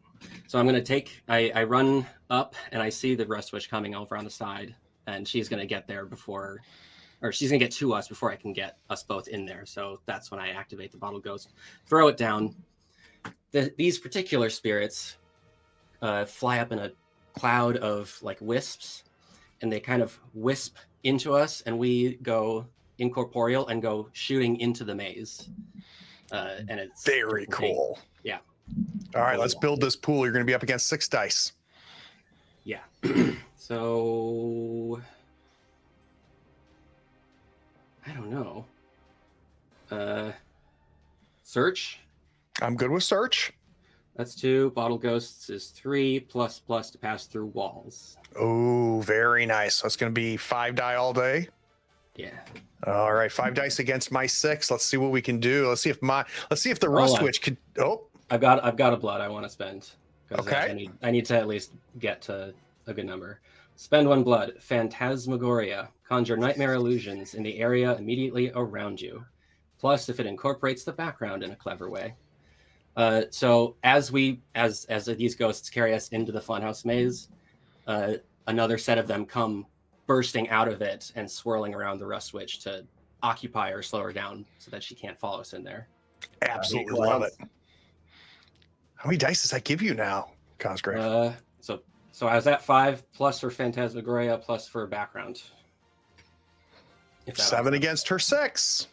So I'm going to take, I run up and I see the rust witch coming over on the side, and she's going to get there before, or she's going to get to us before I can get us both in there. So that's when I activate the bottle ghost, throw it down. These particular spirits fly up in a cloud of like wisps, and they kind of wisp into us, and we go incorporeal and go shooting into the maze. And it's
Very cool.
Yeah.
All right, let's build this pool. You're going to be up against 6 dice.
Yeah. So I don't know. Search.
I'm good with search.
That's 2. Bottle ghosts is 3 plus to pass through walls.
Oh, very nice. So it's going to be 5 die all day.
Yeah.
All right, 5 dice against my 6. Let's see what we can do. Let's see if the rust witch could. Oh,
I've got a blood I want to spend.
Okay.
I need to at least get to a good number. Spend 1 blood. Phantasmagoria. Conjure nightmare illusions in the area immediately around you. Plus, if it incorporates the background in a clever way. So as these ghosts carry us into the funhouse maze, another set of them come bursting out of it and swirling around the rust witch to occupy or slow her down so that she can't follow us in there.
absolutely love it. How many dice does that give you now, Cosgrave?
So I was at 5 plus for Phantasmagoria plus for background.
7 against her 6.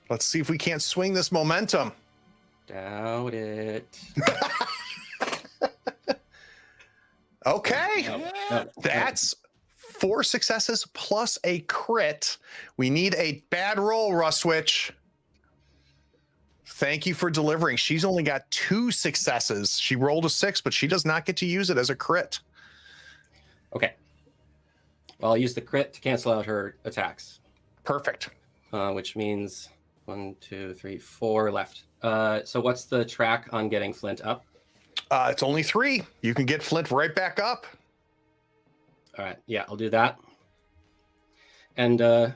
Let's see if we can't swing this momentum.
Doubt it.
Okay.
No.
That's 4 successes plus a crit. We need a bad roll, Rustwitch. Thank you for delivering. She's only got 2 successes. She rolled a 6, but she does not get to use it as a crit.
Okay. Well, I'll use the crit to cancel out her attacks.
Perfect.
Which means 1, 2, 3, 4 left. So what's the track on getting Flint up?
It's only 3. You can get Flint right back up.
All right. Yeah, I'll do that. And oh,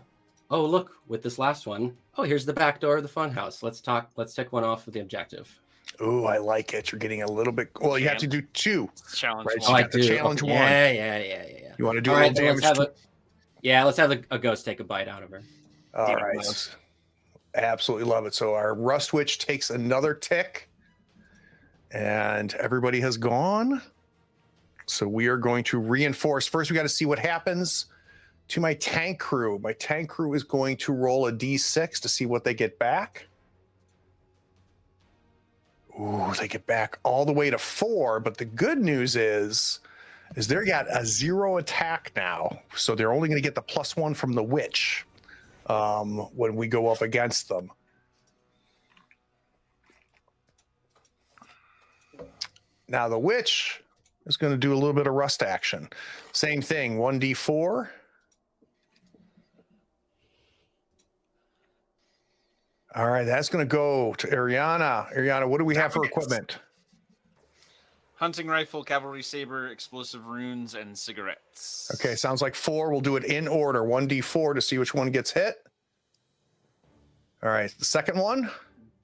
look, with this last one. Oh, here's the back door of the funhouse. Let's take one off of the objective.
Ooh, I like it. You're getting a little bit. Well, you have to do 2.
Challenge
Right,
one.
so you got the challenge 1.
Yeah.
You want to do
All
a
right,
little
so
damage?
let's have a ghost take a bite out of her.
All
Damn it,
right.
Miles.
Absolutely love it. So our Rust Witch takes another tick, and everybody has gone. So we are going to reinforce. First, we got to see what happens to my tank crew. My tank crew is going to roll a d6 to see what they get back. Ooh, they get back all the way to 4. But the good news is they got a 0 attack now. So they're only going to get the +1 from the witch when we go up against them. Now the witch is going to do a little bit of rust action. Same thing, 1d4. All right, that's going to go to Ariana. Ariana, what do we have for equipment?
Hunting rifle, cavalry saber, explosive runes, and cigarettes.
Okay, sounds like 4. We'll do it in order. 1d4 to see which one gets hit. All right, the second one.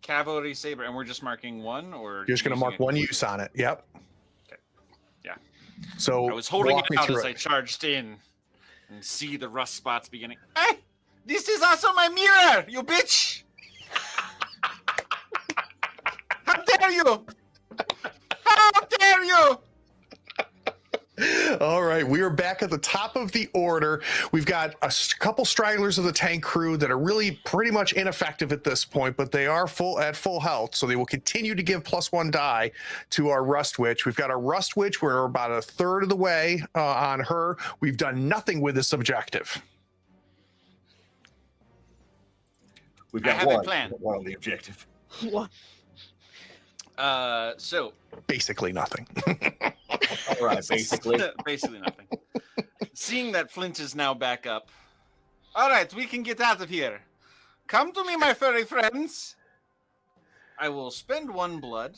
Cavalry saber, and we're just marking 1, or
You're just going to
using
mark
it
1
completely?
use on it. Yep.
Okay. Yeah.
So
I was holding
walk
it
me
out
through
as
it.
I charged in, and see the rust spots beginning. Hey, this is also my mirror, you bitch! How dare you! How dare you!
All right, we are back at the top of the order. We've got a couple stragglers of the tank crew that are really pretty much ineffective at this point, but they are at full health, so they will continue to give +1 die to our Rust Witch. We've got our Rust Witch. We're about a third of the way on her. We've done nothing with this objective.
We've
I
got
have a
one.
plan.
One on the objective.
What?
So
Basically nothing.
All right, basically.
basically nothing. Seeing that Flint is now back up. All right, we can get out of here. Come to me, my furry friends. I will spend 1 blood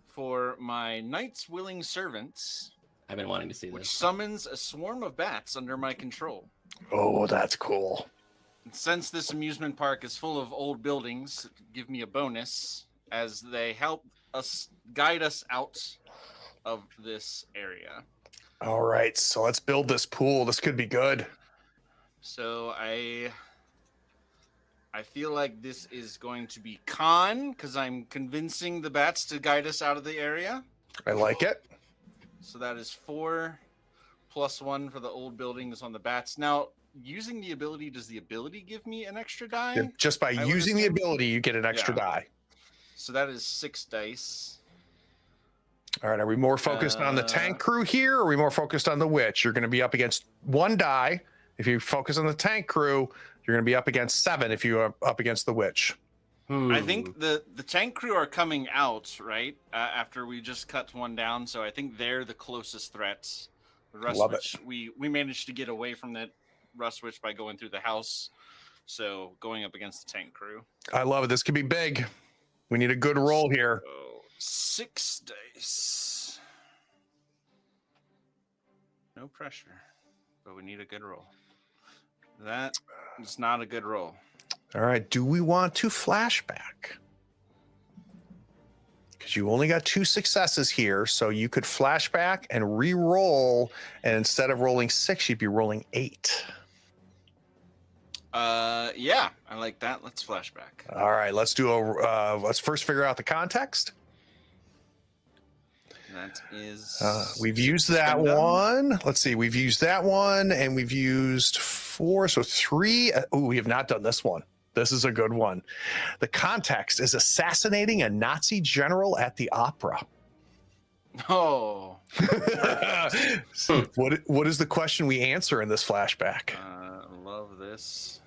for my Knight's Willing Servants,
I've been wanting to see
which
this.
summons a swarm of bats under my control.
Oh, that's cool.
And since this amusement park is full of old buildings, give me a bonus as they help us guide us out of this area.
All right, so let's build this pool. This could be good.
So I feel like this is going to be con because I'm convincing the bats to guide us out of the area.
I like it.
So that is 4 plus 1 for the old buildings on the bats. Now, using the ability, does the ability give me an extra die?
Just by
I would
using the
assume.
ability, you get an extra
Yeah.
die.
So that is 6 dice.
All right, are we more focused on the tank crew here, or are we more focused on the witch? You're going to be up against 1 die. If you focus on the tank crew, you're going to be up against 7 if you are up against the witch.
I think the tank crew are coming out, right? After we just cut 1 down. So I think they're the closest threats. The rust
Love it.
witch, we managed to get away from that rust witch by going through the house. So going up against the tank crew.
I love it. This could be big. We need a good roll here.
So 6 dice. No pressure, but we need a good roll. That is not a good roll.
All right, do we want to flashback? Because you only got 2 successes here, so you could flashback and re-roll, and instead of rolling 6, you'd be rolling 8.
Yeah, I like that. Let's flashback.
All right, let's do let's first figure out the context.
That is.
We've used that one. Let's see, we've used that one, and we've used 4, so 3. We have not done this one. This is a good one. The context is assassinating a Nazi general at the opera.
Oh.
What is the question we answer in this flashback?
Love this.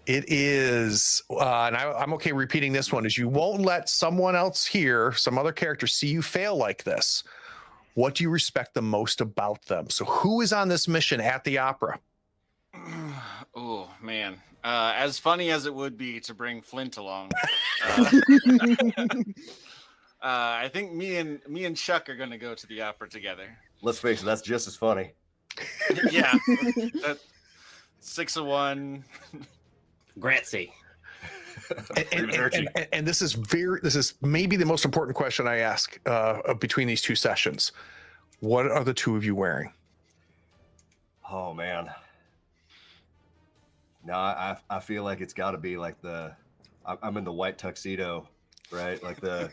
It is, and I'm okay repeating this one, is you won't let someone else here, some other character, see you fail like this. What do you respect the most about them? So who is on this mission at the opera?
Oh, man. As funny as it would be to bring Flint along, I think me and Chuck are going to go to the opera together.
Let's face it, that's just as funny.
Yeah. 6 of 1.
Grazie.
And this is maybe the most important question I ask between these 2 sessions. What are the 2 of you wearing?
Oh man. No, I feel like it's got to be like I'm in the white tuxedo, right? Like the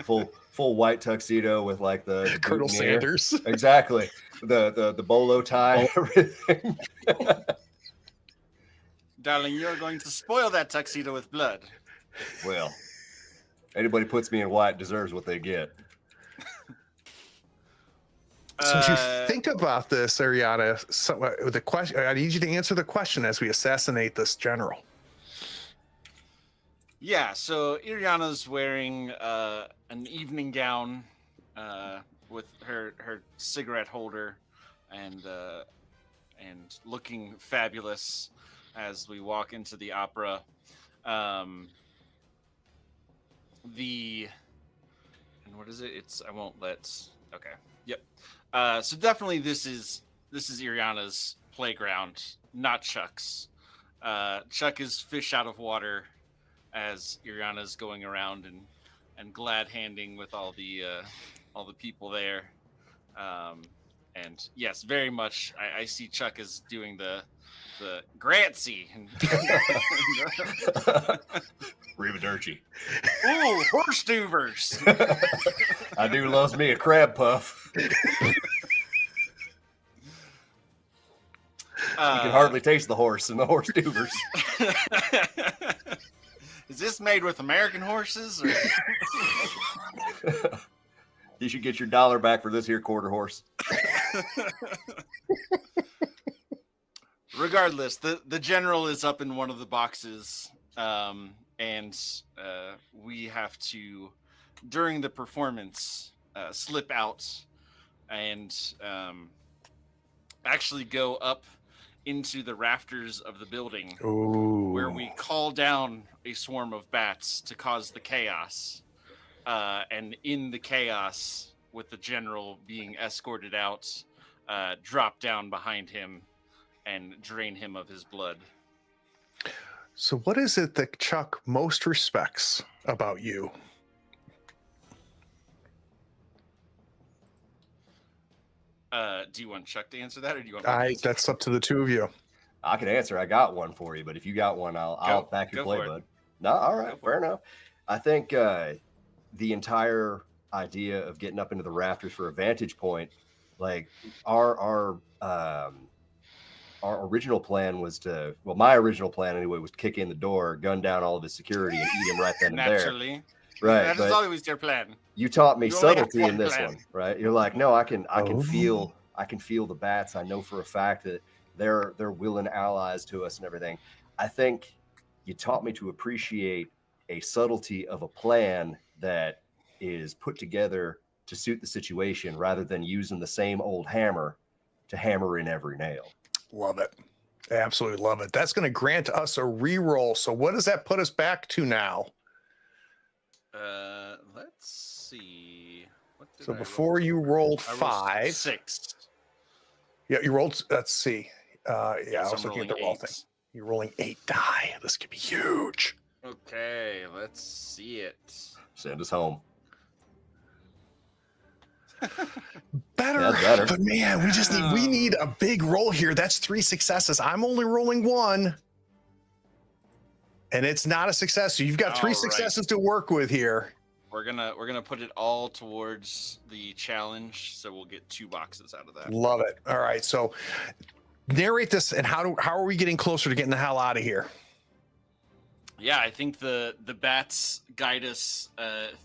full white tuxedo with like the
Colonel
boutonniere.
Sanders.
Exactly. The bolo tie, everything.
Darling, you're going to spoil that tuxedo with blood.
Well, anybody puts me in white deserves what they get.
So as you think about this, Ariana, the question, I need you to answer the question as we assassinate this general.
Yeah, so Iriana's wearing an evening gown with her cigarette holder and looking fabulous as we walk into the opera. And what is it? I won't let. Okay. Yep. So definitely this is Iriana's playground, not Chuck's. Chuck is fish out of water as Iriana's going around and glad handing with all the people there. And yes, very much I see Chuck as doing the Grazie.
Arrivederci.
Ooh, horse duvers.
I do loves me a crab puff. You can hardly taste the horse in the horse duvers.
Is this made with American horses? Or...
You should get your $1 back for this here quarter horse.
Regardless, the general is up in one of the boxes, and we have to, during the performance, slip out and actually go up into the rafters of the building, where we call down a swarm of bats to cause the chaos. And in the chaos, with the general being escorted out, drop down behind him and drain him of his blood.
So what is it that Chuck most respects about you?
Do you want Chuck to answer that, or do you want me to answer?
That's up to the two of you.
I can answer. I got one for you, but if you got one, I'll back your play, bud. No, all right, fair enough. I think the entire idea of getting up into the rafters for a vantage point, like our original plan was to, well, my original plan anyway was to kick in the door, gun down all of his security, and eat him right then and there.
Naturally,
right?
That is always your plan.
You taught me
You only have
subtlety
one
in this
plan.
one, right? You're like, no, I can feel the bats. I know for a fact that they're willing allies to us and everything. I think you taught me to appreciate a subtlety of a plan that is put together to suit the situation, rather than using the same old hammer to hammer in every nail.
Love it. Absolutely love it. That's going to grant us a reroll. So what does that put us back to now?
Let's see. What did
So
I
before
roll?
you rolled
I rolled
5.
6.
Yeah, you rolled, let's see. Yeah, I
So
was
I'm
looking at the
rolling
roll
8.
thing. You're rolling 8 die. This could be huge.
Okay, let's see it.
Send us home.
Better,
Yeah, better.
but man, we need a big roll here. That's 3 successes. I'm only rolling 1. And it's not a success. So you've got 3
All right.
successes to work with here.
We're gonna put it all towards the challenge, so we'll get 2 boxes out of that.
Love it. All right. So narrate this, and how are we getting closer to getting the hell out of here?
Yeah, I think the bats guide us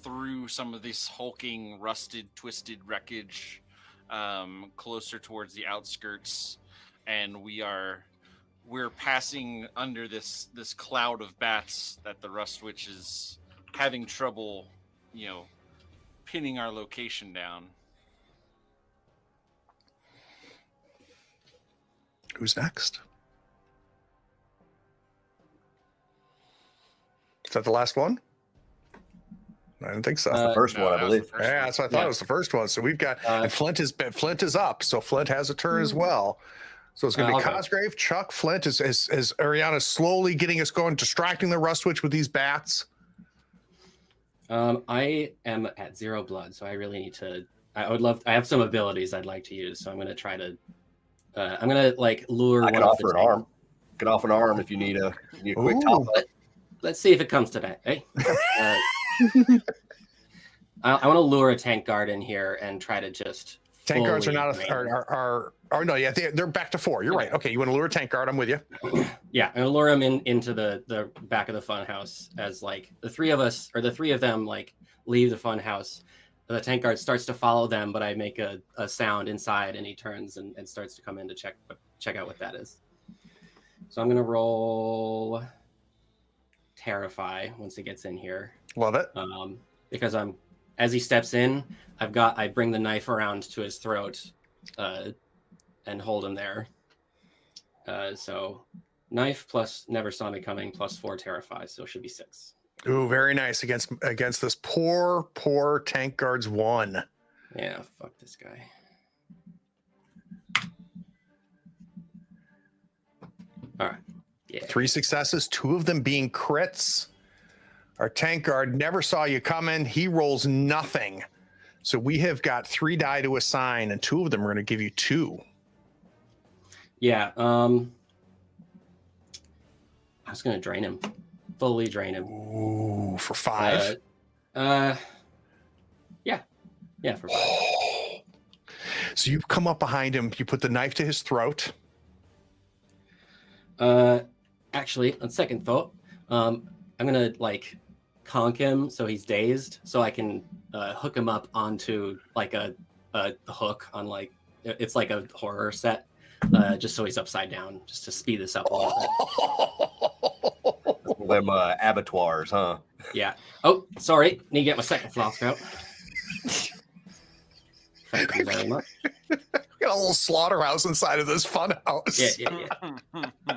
through some of this hulking, rusted, twisted wreckage, closer towards the outskirts, and we're passing under this cloud of bats that the Rust Witch is having trouble, pinning our location down.
Who's next? Is that the last one? I didn't think so.
The first
No,
one, I
that was the
believe.
first
Yeah,
one.
that's what I thought.
Yeah.
It was the first one. So we've got, and Flint is up. So Flint has a turn as well. So it's going to be
I'll go.
Cosgrave, Chuck, Flint. Is Ariana slowly getting us going, distracting the Rust Witch with these bats?
I am at 0 blood, so I really need to. I have some abilities I'd like to use, so I'm going to try to. I'm going to lure
I
one
can
of
offer
the
an arm. Can offer an arm if you need a quick top
Ooh.
up.
Let's see if it comes to that. Hey. I want to lure a tank guard in here and try to just.
Tank guards are
fully
not
drain.
no, yeah, they're back to 4. You're right. Okay, you want to lure a tank guard? I'm with you.
Yeah, I'm gonna lure him into the back of the fun house as the 3 of us, or the 3 of them, leave the fun house. The tank guard starts to follow them, but I make a sound inside, and he turns and starts to come in to check out what that is. So I'm gonna roll Terrify once he gets in here,
Love it.
because as he steps in, I bring the knife around to his throat, and hold him there. So knife plus never saw me coming plus 4 Terrify, so it should be 6.
Ooh, very nice against this poor tank guard's 1.
Yeah, fuck this guy. All right. Yeah.
3 successes, 2 of them being crits. Our tank guard never saw you coming. He rolls nothing. So we have got 3 die to assign, and 2 of them are going to give you 2.
Yeah. I was gonna drain him, fully drain him.
Ooh, for 5.
Yeah, for 5.
So you come up behind him, you put the knife to his throat.
Actually, on second thought, I'm gonna conk him so he's dazed, so I can hook him up onto a hook on it's like a horror set, just so he's upside down, just to speed this up a little bit.
Them abattoirs, huh?
Yeah. Oh, sorry. Need to get my second flask out. Thank you very much.
We got a little slaughterhouse inside of this fun house.
Yeah.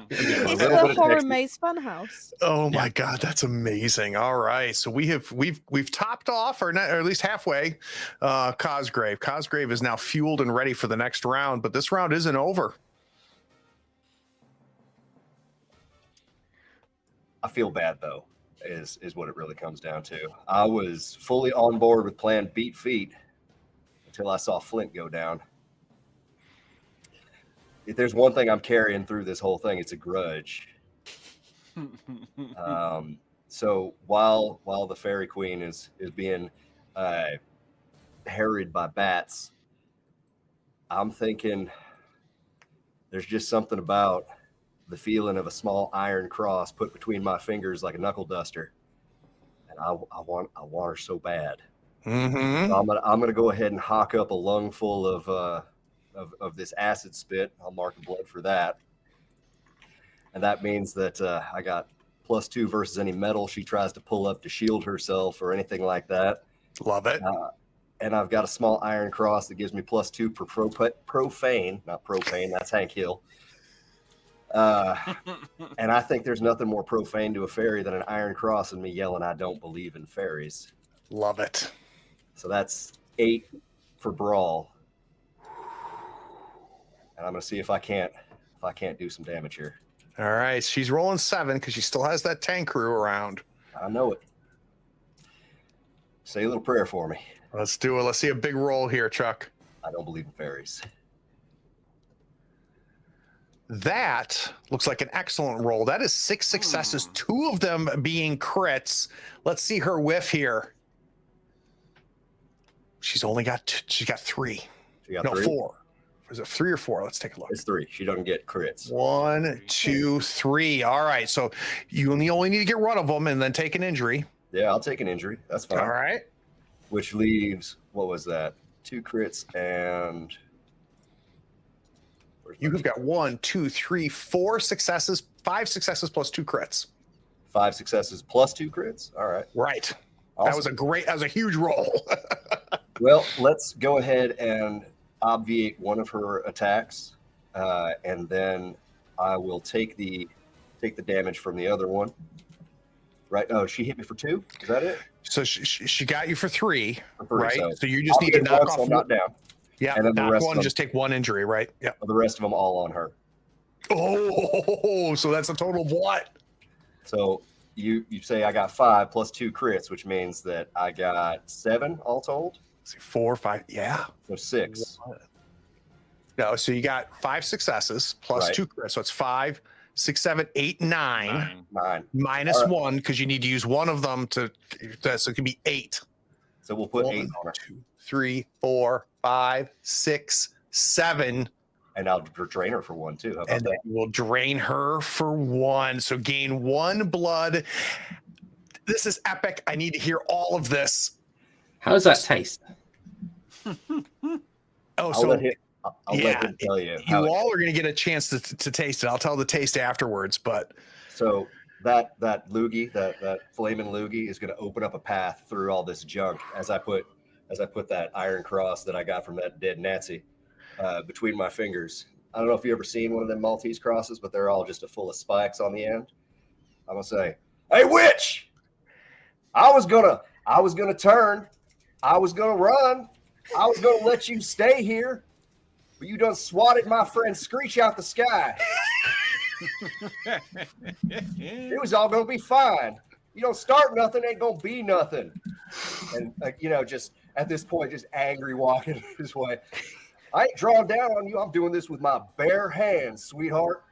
It's
little bit
the
of
horror
Texas.
maze funhouse.
Oh my God, that's amazing! All right, so we've topped off, or at least halfway. Cosgrave. Cosgrave is now fueled and ready for the next round, but this round isn't over.
I feel bad though, is what it really comes down to. I was fully on board with Plan Beat Feet until I saw Flint go down. If there's one thing I'm carrying through this whole thing, it's a grudge. So while the Fairy Queen is being harried by bats, I'm thinking there's just something about the feeling of a small iron cross put between my fingers like a knuckle duster, and I want her so bad.
Mm-hmm.
So I'm gonna go ahead and hawk up a lung full of this acid spit. I'll mark the blood for that, and that means that I got +2 versus any metal she tries to pull up to shield herself or anything like that.
Love it.
And I've got a small iron cross that gives me +2 for profane, not propane. That's Hank Hill. And I think there's nothing more profane to a fairy than an iron cross and me yelling, "I don't believe in fairies."
Love it.
So that's 8 for brawl. And I'm gonna see if I can't do some damage here.
All right, she's rolling 7 because she still has that tank crew around.
I know it. Say a little prayer for me.
Let's do it. Let's see a big roll here, Chuck.
I don't believe in fairies.
That looks like an excellent roll. That is 6 successes, 2 of them being crits. Let's see her whiff here. She's got 3.
She got
No,
3?
4. Is it 3 or 4? Let's take a look.
It's 3. She doesn't get crits.
1, 2, 3. All right. So you only need to get rid of them and then take an injury.
Yeah, I'll take an injury. That's fine.
All right.
Which leaves, what was that? 2 crits and...
You have got 1, 2, 3, 4 successes, 5 successes plus 2 crits.
5 successes plus 2 crits? All right.
Right.
Awesome.
That was a huge roll.
Well, let's go ahead and obviate one of her attacks, and then I will take the damage from the other one. Right? Oh, she hit me for 2? Is that it?
So she got you for 3,
For 3,
right?
so
So you just
I'll
need to
get
knock
one,
off
so I'm not down.
Yeah,
and then the
knock
rest of
one,
them-
just take 1 injury, right? Yeah.
The rest of them all on her.
Oh, so that's a total of what?
So you say I got 5 plus 2 crits, which means that I got 7 all told.
Let's see, 4, 5. Yeah.
So 6.
No, so you got 5 successes plus
Right.
2 crits. So it's 5, 6, 7, 8, 9.
9.
Minus
All right.
1 because you need to use one of them so it can be 8.
So we'll put 8
1,
on her.
2, 3, 4, 5, 6, 7.
And I'll drain her for 1 too. How about
And then
that?
we'll drain her for 1. So gain 1 blood. This is epic. I need to hear all of this.
How does that taste?
Oh,
I'll
so
let him tell you.
you
how it-
all are going to get a chance to taste it. I'll tell the taste afterwards, but
So that loogie, that flaming loogie, is going to open up a path through all this junk as I put that iron cross that I got from that dead Nazi between my fingers. I don't know if you ever seen one of them Maltese crosses, but they're all just full of spikes on the end. I'm gonna say, "Hey, witch! I was gonna turn. I was gonna run. I was gonna let you stay here, but you done swatted my friend Screech out the sky. It was all gonna be fine. You don't start nothing, ain't gonna be nothing." And just at this point, just angry walking his way. "I ain't drawing down on you. I'm doing this with my bare hands, sweetheart."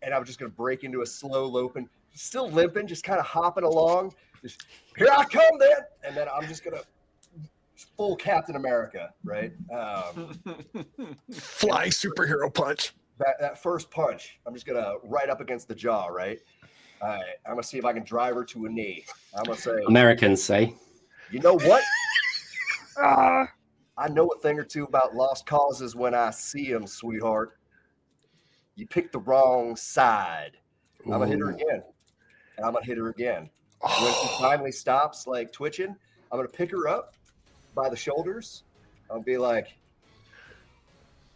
And I'm just gonna break into a slow loping, still limping, just kind of hopping along. Just, "Here I come, then," and then I'm just gonna full Captain America, right?
flying superhero punch.
That first punch, I'm just gonna right up against the jaw, right? All right, I'm gonna see if I can drive her to a knee. I'm gonna say,
Americans say.
"You know what? I know a thing or two about lost causes when I see them, sweetheart. You picked the wrong side." I'm gonna hit her again, and I'm gonna hit her again. And when she finally stops like twitching, I'm gonna pick her up by the shoulders. I'll be like,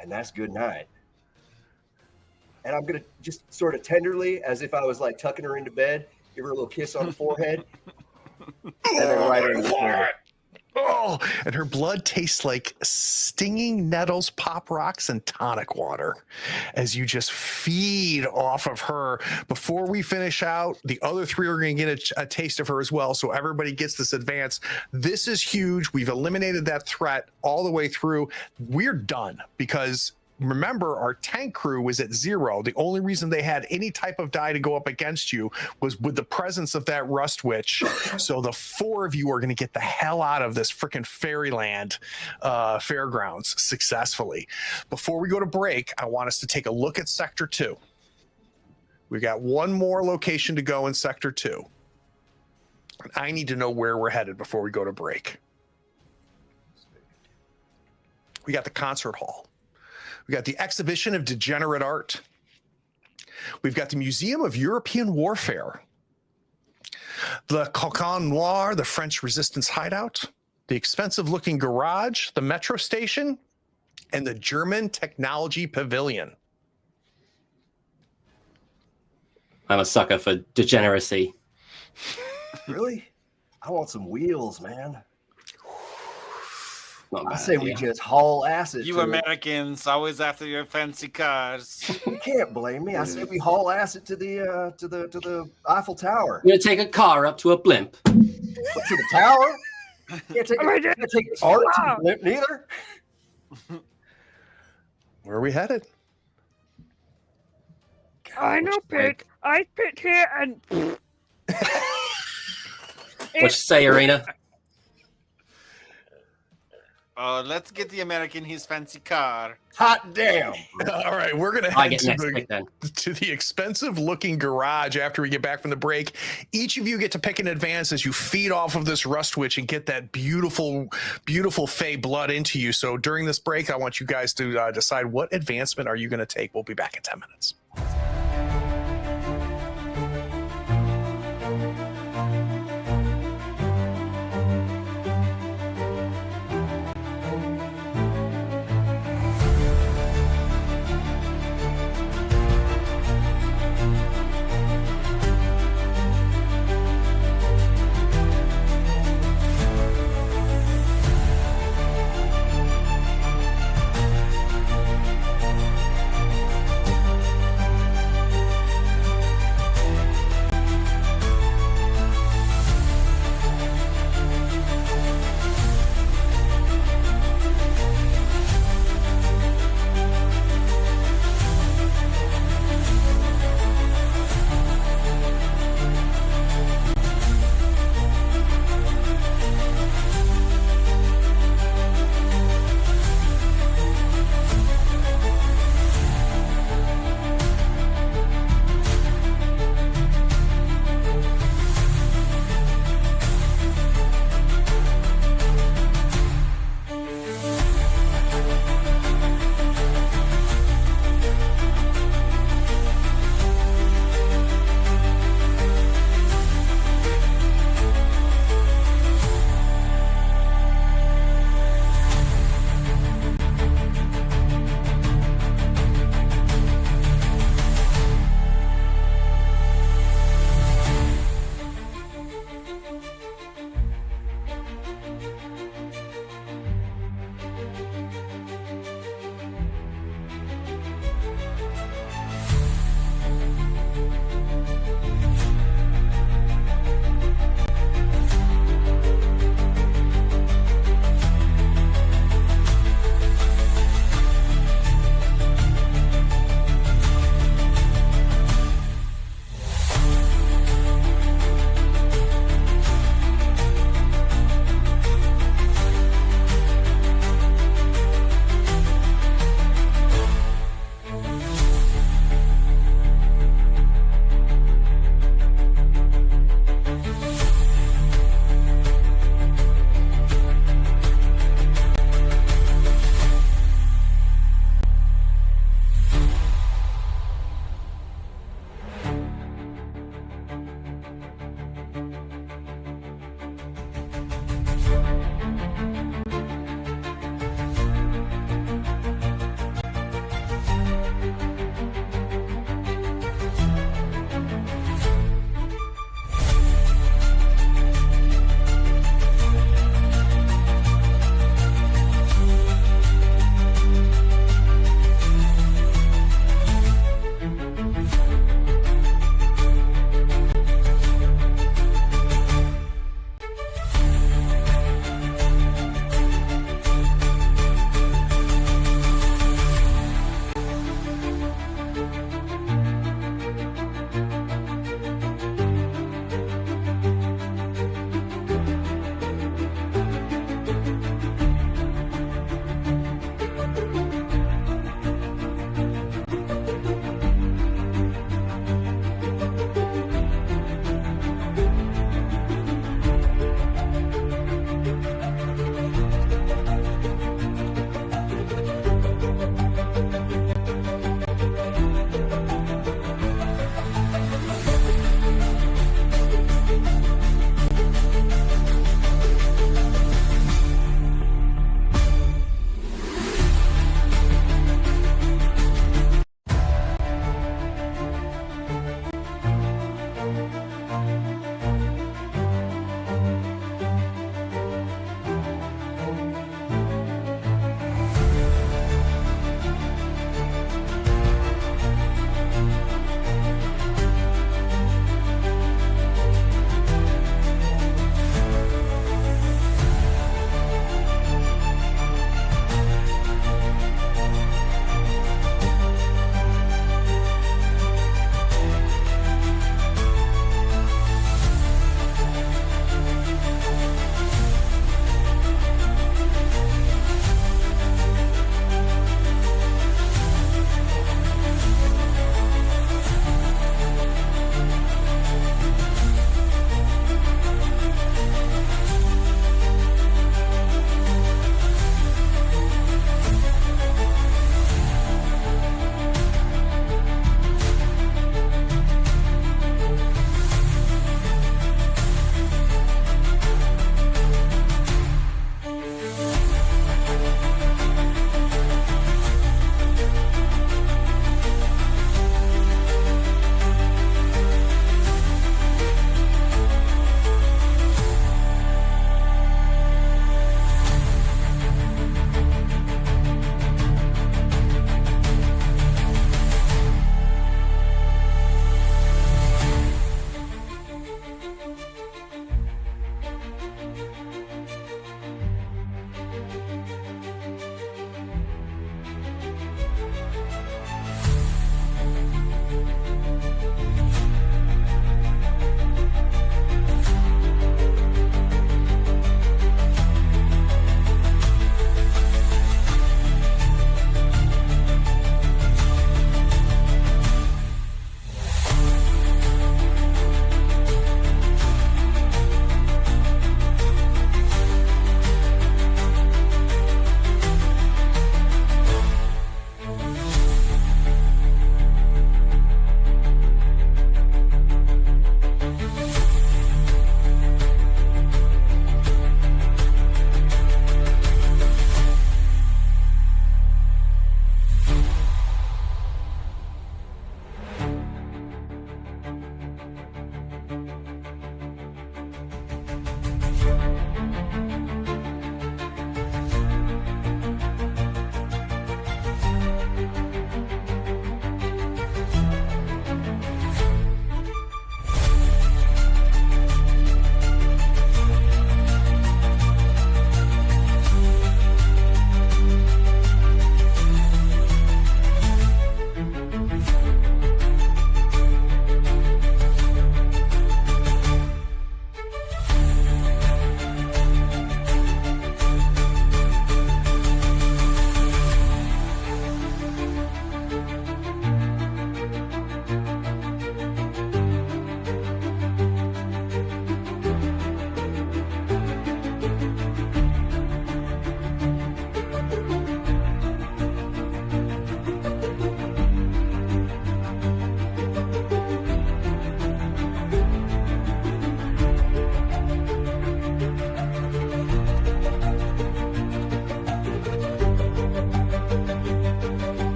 and that's good night. And I'm gonna just sort of tenderly, as if I was like tucking her into bed, give her a little kiss on the forehead, and then right her in the square.
Oh, and her blood tastes like stinging nettles, pop rocks, and tonic water as you just feed off of her. Before we finish out, the other three are going to get a taste of her as well. So everybody gets this advance. This is huge. We've eliminated that threat all the way through. We're done because remember, our tank crew was at 0. The only reason they had any type of die to go up against you was with the presence of that rust witch. So the 4 of you are going to get the hell out of this freaking fairyland fairgrounds successfully. Before we go to break, I want us to take a look at Sector 2. We got one more location to go in Sector 2. And I need to know where we're headed before we go to break. We got the concert hall. We got the exhibition of degenerate art. We've got the Museum of European Warfare. The Cocon Noir, the French resistance hideout. The expensive-looking garage, the metro station, and the German technology pavilion.
I'm a sucker for degeneracy.
Really? I want some wheels, man.
Not
I
bad,
say we
yeah.
just haul ass it.
You
to
Americans always after your fancy cars.
You can't blame me. I say we haul ass it to the Eiffel Tower.
I'm gonna take a car up to a blimp.
To the tower? Can't take art to the blimp neither.
Where are we headed?
I know, pick. I pick here and.
What you say, Arena?
Let's get the American his fancy car.
Hot damn.
All right, we're going to
I
head
get
to
next pick then.
to the expensive-looking garage after we get back from the break. Each of you get to pick an advance as you feed off of this rust witch and get that beautiful, beautiful fey blood into you. So during this break, I want you guys to decide what advancement are you going to take. We'll be back in 10 minutes.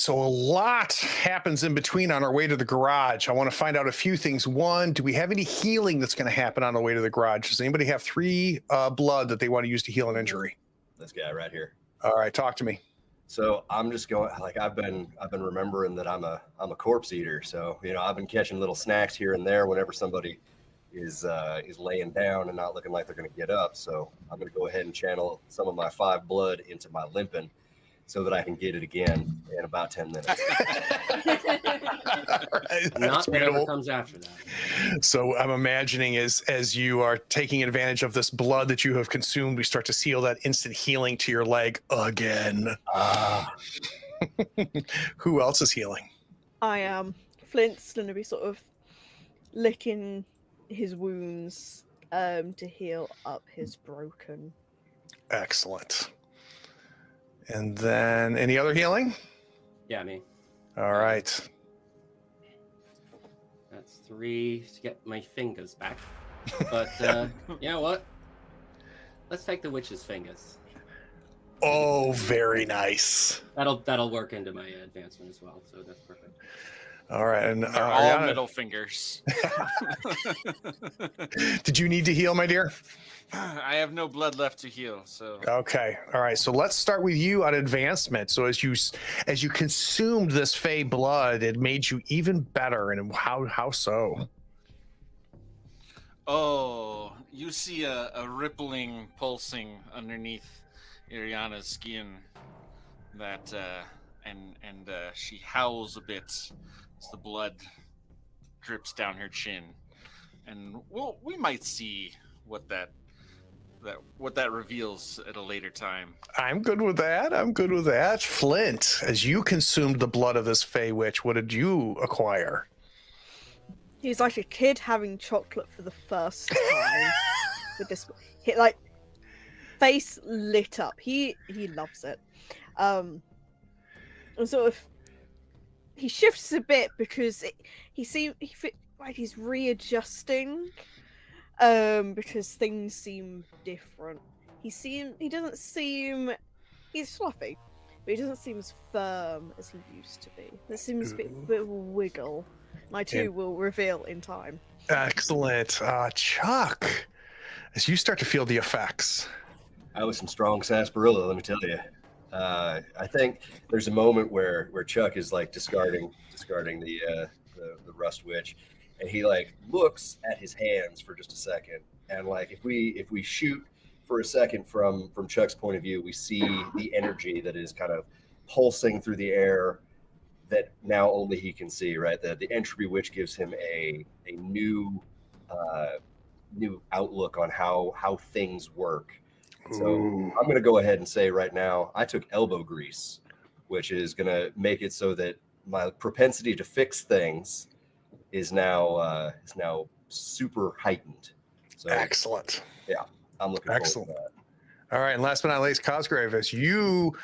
so a lot happens in between on our way to the garage. I want to find out a few things. One, do we have any healing that's going to happen on the way to the garage? Does anybody have 3 blood that they want to use to heal an injury?
This guy right here.
All right, talk to me.
So I'm just going like I've been remembering that I'm a corpse eater. So I've been catching little snacks here and there whenever somebody is laying down and not looking like they're going to get up. So I'm going to go ahead and channel some of my 5 blood into my limping so that I can get it again in about 10 minutes.
Right,
Not whatever
beautiful.
comes after that.
So I'm imagining as you are taking advantage of this blood that you have consumed, we start to seal that instant healing to your leg again. Who else is healing?
I am. Flint's going to be sort of licking his wounds to heal up his broken.
Excellent. And then any other healing?
Yeah, me.
All right.
That's 3 to get my fingers back. But you know what? Let's take the witch's fingers.
Oh, very nice.
That'll work into my advancement as well. So that's perfect.
All right. And
They're all
Ariana,
middle fingers.
did you need to heal, my dear?
I have no blood left to heal, so
Okay. All right. So let's start with you on advancement. So as you consumed this fey blood, it made you even better. And how so?
Oh, you see a rippling, pulsing underneath Iriana's skin that and she howls a bit as the blood drips down her chin. And we might see what that reveals at a later time.
I'm good with that. Flint, as you consumed the blood of this fey witch, what did you acquire?
He's like a kid having chocolate for the first time. With this, like face lit up. He loves it. And sort of he shifts a bit because he feels like he's readjusting. Because things seem different. He's fluffy, but he doesn't seem as firm as he used to be. There seems a bit of a wiggle. My two will reveal in time.
Excellent. Chuck, as you start to feel the effects.
That was some strong sarsaparilla, let me tell you. I think there's a moment where Chuck is like discarding the rust witch, and he like looks at his hands for just a second, and like if we shoot for a second from Chuck's point of view, we see the energy that is kind of pulsing through the air that now only he can see. Right, the entropy witch gives him a new outlook on how things work. So I'm going to go ahead and say right now, I took elbow grease, which is going to make it so that my propensity to fix things is now super heightened. So
Excellent.
yeah, I'm looking forward to that.
All right, and last but not least, Cosgrave, as you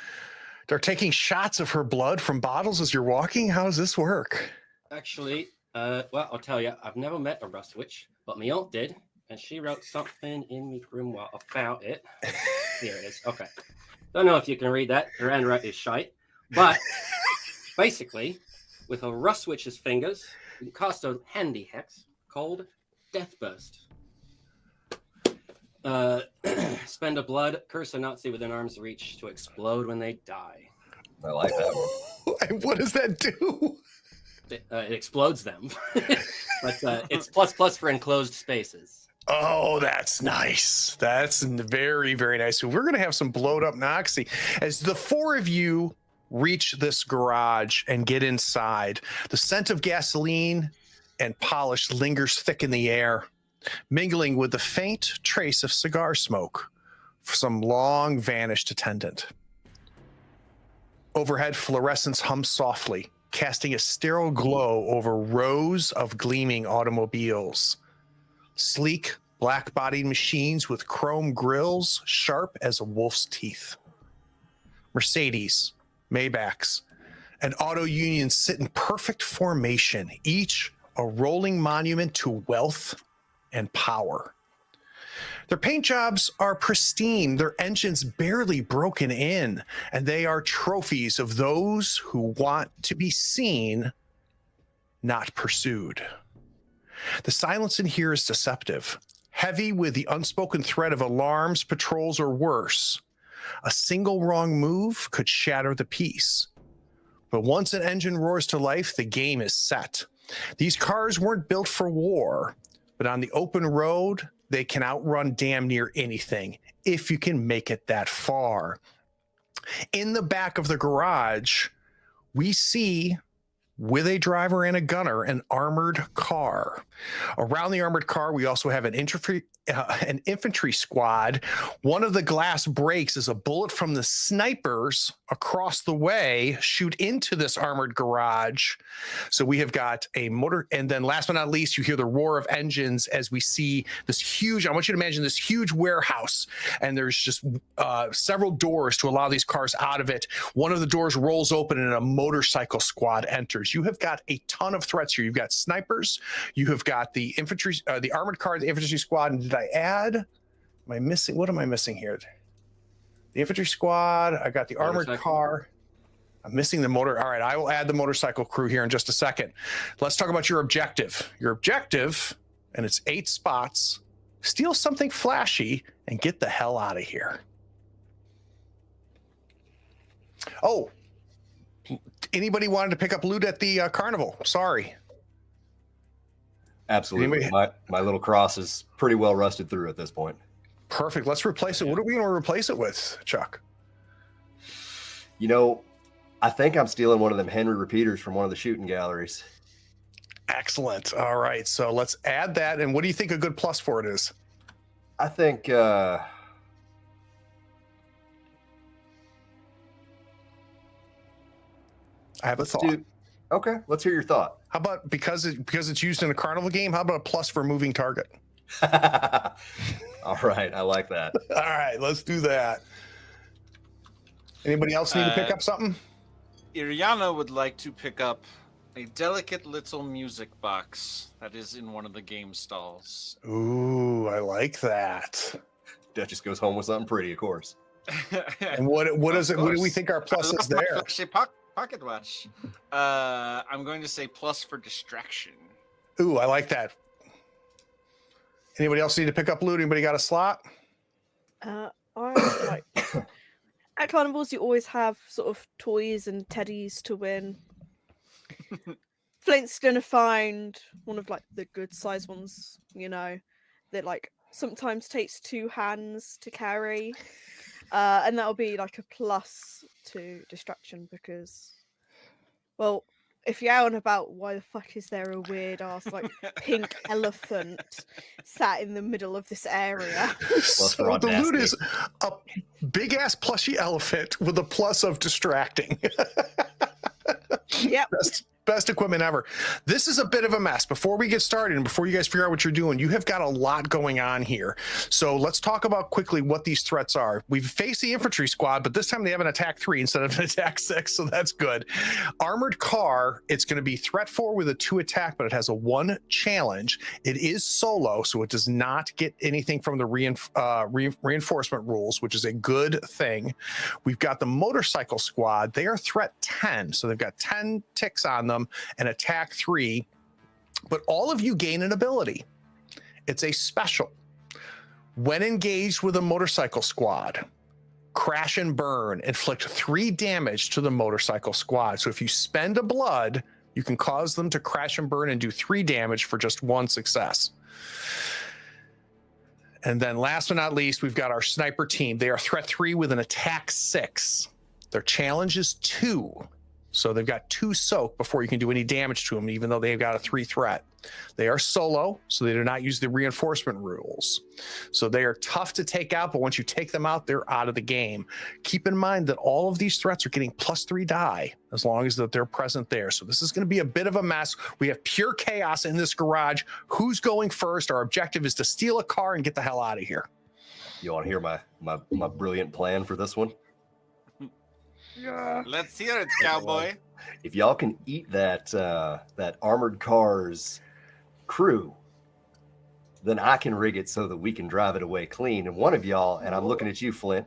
are taking shots of her blood from bottles as you're walking, how does this work?
Actually, well, I'll tell you, I've never met a rust witch, but my aunt did, and she wrote something in my grimoire about it. Here it is. Okay. Don't know if you can read that. Her handwriting is shite. But basically, with a rust witch's fingers, you can cast a handy hex called Death Burst. Spend a blood, curse a Nazi within arm's reach to explode when they die.
I like that one.
And what does that do?
It explodes them. But it's ++ for enclosed spaces.
Oh, that's nice. That's very, very nice. So we're going to have some blowed up Noxie. As the 4 of you reach this garage and get inside, the scent of gasoline and polish lingers thick in the air, mingling with the faint trace of cigar smoke for some long vanished attendant. Overhead, fluorescence hums softly, casting a sterile glow over rows of gleaming automobiles. Sleek, black-bodied machines with chrome grills sharp as a wolf's teeth. Mercedes, Maybachs, and auto unions sit in perfect formation, each a rolling monument to wealth and power. Their paint jobs are pristine, their engines barely broken in, and they are trophies of those who want to be seen, not pursued. The silence in here is deceptive, heavy with the unspoken threat of alarms, patrols, or worse. A single wrong move could shatter the peace. But once an engine roars to life, the game is set. These cars weren't built for war, but on the open road, they can outrun damn near anything if you can make it that far. In the back of the garage, we see, with a driver and a gunner, an armored car. Around the armored car, we also have an infantry squad. One of the glass breaks as a bullet from the snipers across the way shoot into this armored garage. So we have got a motor, and then last but not least, you hear the roar of engines as we see this huge, I want you to imagine this huge warehouse, and there's just several doors to allow these cars out of it. One of the doors rolls open and a motorcycle squad enters. You have got a ton of threats here. You've got snipers, you have got the infantry, the armored car, the infantry squad, and did I add? Am I missing? What am I missing here? The infantry squad. I got the armored car. I'm missing the motor. All right, I will add the motorcycle crew here in just a second. Let's talk about your objective. Your objective, and it's 8 spots. Steal something flashy and get the hell out of here. Oh, anybody wanted to pick up loot at the carnival? Sorry.
Absolutely. My little cross is pretty well rusted through at this point.
Perfect. Let's replace it. What are we going to replace it with, Chuck?
You know, I think I'm stealing one of them Henry repeaters from one of the shooting galleries.
Excellent. All right. So let's add that. And what do you think a good plus for it is?
I think
I have a thought.
Okay, let's hear your thought.
How about because it's used in a carnival game, how about a plus for moving target?
All right, I like that.
All right, let's do that. Anybody else need to pick up something?
Iriana would like to pick up a delicate little music box that is in one of the game stalls.
Ooh, I like that.
Duchess goes home with something pretty, of course.
And what is it? What do we think our plus is there?
Flashy pocket watch. I'm going to say plus for distraction.
Ooh, I like that. Anybody else need to pick up loot? Anybody got a slot?
I like at carnivals you always have sort of toys and teddies to win. Flint's gonna find one of like the good size ones, you know, that like sometimes takes 2 hands to carry. And that'll be like a plus to distraction because, well, if you're out and about, why the fuck is there a weird ass like pink elephant sat in the middle of this area?
So the loot is a big ass plushy elephant with a plus of distracting.
Yep.
Best equipment ever. This is a bit of a mess. Before we get started and before you guys figure out what you're doing, you have got a lot going on here. So let's talk about quickly what these threats are. We've faced the infantry squad, but this time they have an attack 3 instead of an attack 6, so that's good. Armored car, it's going to be threat 4 with a 2 attack, but it has a 1 challenge. It is solo, so it does not get anything from the reinforcement rules, which is a good thing. We've got the motorcycle squad. They are threat 10, so they've got 10 ticks on them and attack 3, but all of you gain an ability. It's a special. When engaged with a motorcycle squad, crash and burn, inflict 3 damage to the motorcycle squad. So if you spend a blood, you can cause them to crash and burn and do 3 damage for just 1 success. And then last but not least, we've got our sniper team. They are threat 3 with an attack 6. Their challenge is 2. So they've got 2 soak before you can do any damage to them, even though they've got a 3 threat. They are solo, so they do not use the reinforcement rules. So they are tough to take out, but once you take them out, they're out of the game. Keep in mind that all of these threats are getting +3 die as long as that they're present there. So this is going to be a bit of a mess. We have pure chaos in this garage. Who's going first? Our objective is to steal a car and get the hell out of here.
You want to hear my brilliant plan for this one?
Let's hear it, cowboy.
If y'all can eat that armored car's crew, then I can rig it so that we can drive it away clean. And one of y'all, and I'm looking at you, Flint,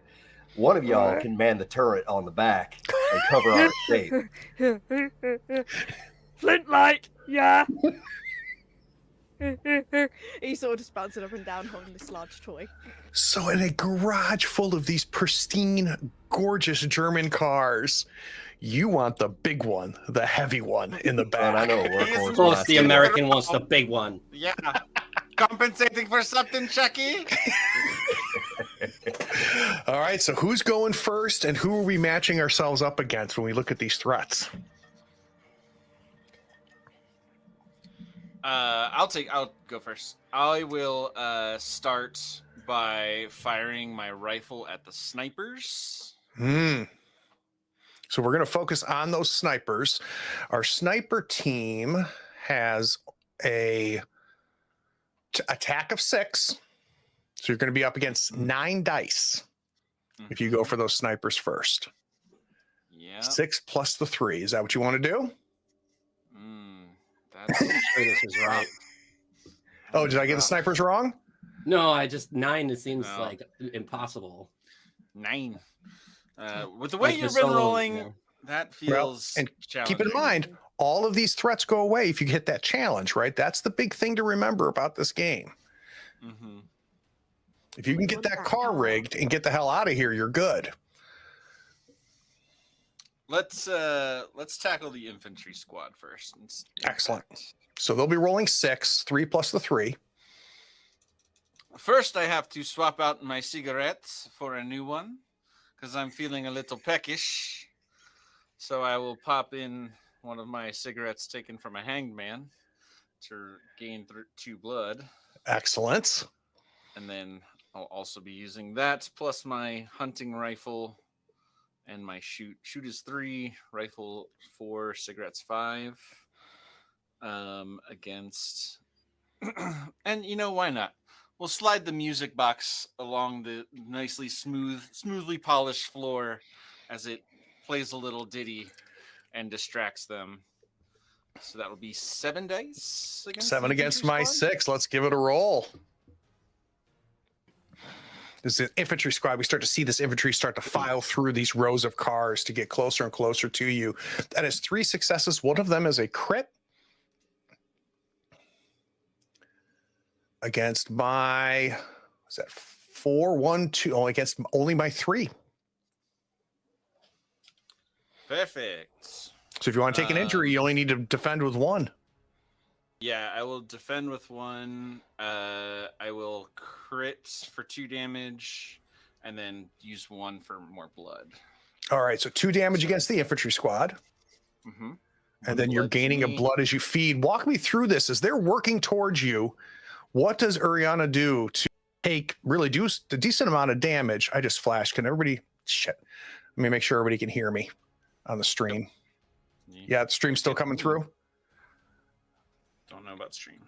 one of y'all can man the turret on the back and cover our escape.
Flintlight, yeah. He's sort of just bouncing up and down holding this large toy.
So in a garage full of these pristine, gorgeous German cars, you want the big one, the heavy one in the back.
And I know a
He's
workhorse.
Of course,
last
the
year.
American wants the big one.
Yeah. Compensating for something, Chucky?
All right, so who's going first, and who are we matching ourselves up against when we look at these threats?
I'll go first. I will start by firing my rifle at the snipers.
So we're going to focus on those snipers. Our sniper team has a attack of 6. So you're going to be up against 9 dice if you go for those snipers first.
Yeah.
6 plus the 3. Is that what you want to do?
That's
I'm sure this is right.
Oh, did I get the snipers wrong?
No, 9. It seems
No.
like impossible.
9. With the way
Like the
you've been
solo,
rolling,
yeah.
that feels
and
challenging.
Keep in mind, all of these threats go away if you hit that challenge, right? That's the big thing to remember about this game.
Mm-hmm.
If you can get that car rigged and get the hell out of here, you're good.
Let's tackle the infantry squad first.
Excellent. So they'll be rolling 6, 3 plus the 3.
First, I have to swap out my cigarettes for a new one because I'm feeling a little peckish. So I will pop in one of my cigarettes taken from a hanged man to gain 2 blood.
Excellent.
And then I'll also be using that plus my hunting rifle and my shoot. Shoot is 3, rifle 4, cigarettes 5. Against, and why not? We'll slide the music box along the nicely smoothly polished floor as it plays a little ditty and distracts them. So that will be 7 dice against
7
the
against
infantry
my
squad?
6. Let's give it a roll. This is an infantry squad. We start to see this infantry start to file through these rows of cars to get closer and closer to you. That is 3 successes. One of them is a crit. Against my, was that 4, 1, 2? Oh, against only my 3.
Perfect.
So if you want to take an injury, you only need to defend with 1.
Yeah, I will defend with 1. I will crit for 2 damage, and then use 1 for more blood.
All right, so 2 damage against the infantry squad.
Mm-hmm.
And then you're gaining a blood as you feed. Walk me through this. As they're working towards you, what does Uriana do to really do a decent amount of damage? I just flashed. Can everybody, shit. Let me make sure everybody can hear me on the stream. Yeah, the stream's still coming through.
Don't know about stream.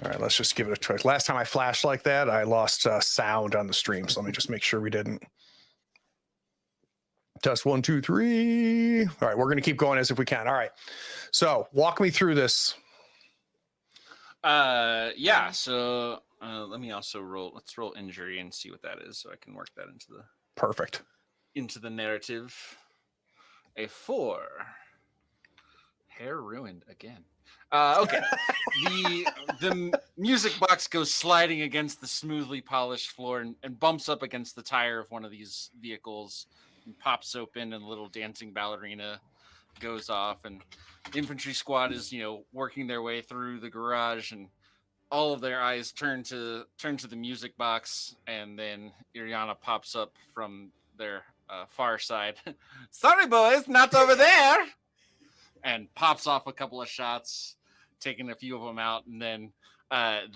All right, let's just give it a try. Last time I flashed like that, I lost sound on the stream. So let me just make sure we didn't. Test 1, 2, 3. All right, we're going to keep going as if we can. All right. So walk me through this.
Yeah, so let me also let's roll injury and see what that is so I can work that
Perfect.
into the narrative. A 4. Hair ruined again. Okay. The music box goes sliding against the smoothly polished floor and bumps up against the tire of one of these vehicles and pops open, and a little dancing ballerina goes off, and the infantry squad is working their way through the garage, and all of their eyes turn to the music box, and then Iriana pops up from their far side. Sorry, boys, not over there. And pops off a couple of shots, taking a few of them out, and then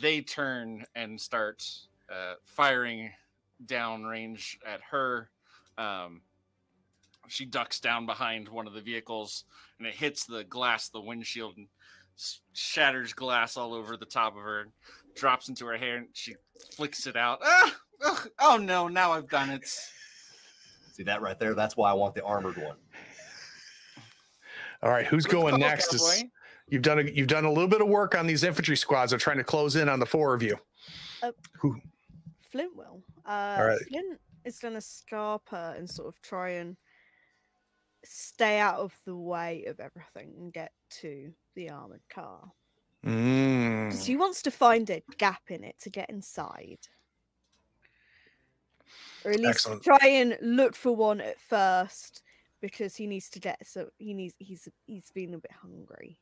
they turn and start firing downrange at her. She ducks down behind one of the vehicles, and it hits the windshield, and shatters glass all over the top of her, drops into her hair, and she flicks it out. Oh no, now I've done it.
See that right there? That's why I want the armored one.
All right, who's going next? You've done a little bit of work on these infantry squads. They're trying to close in on the 4 of you. Who?
Flint will.
All right.
Flint is going to scarper and sort of try and stay out of the way of everything and get to the armored car. Because he wants to find a gap in it to get inside. Or at least
Excellent.
try and look for one at first, because he needs to get, so he's been a bit hungry.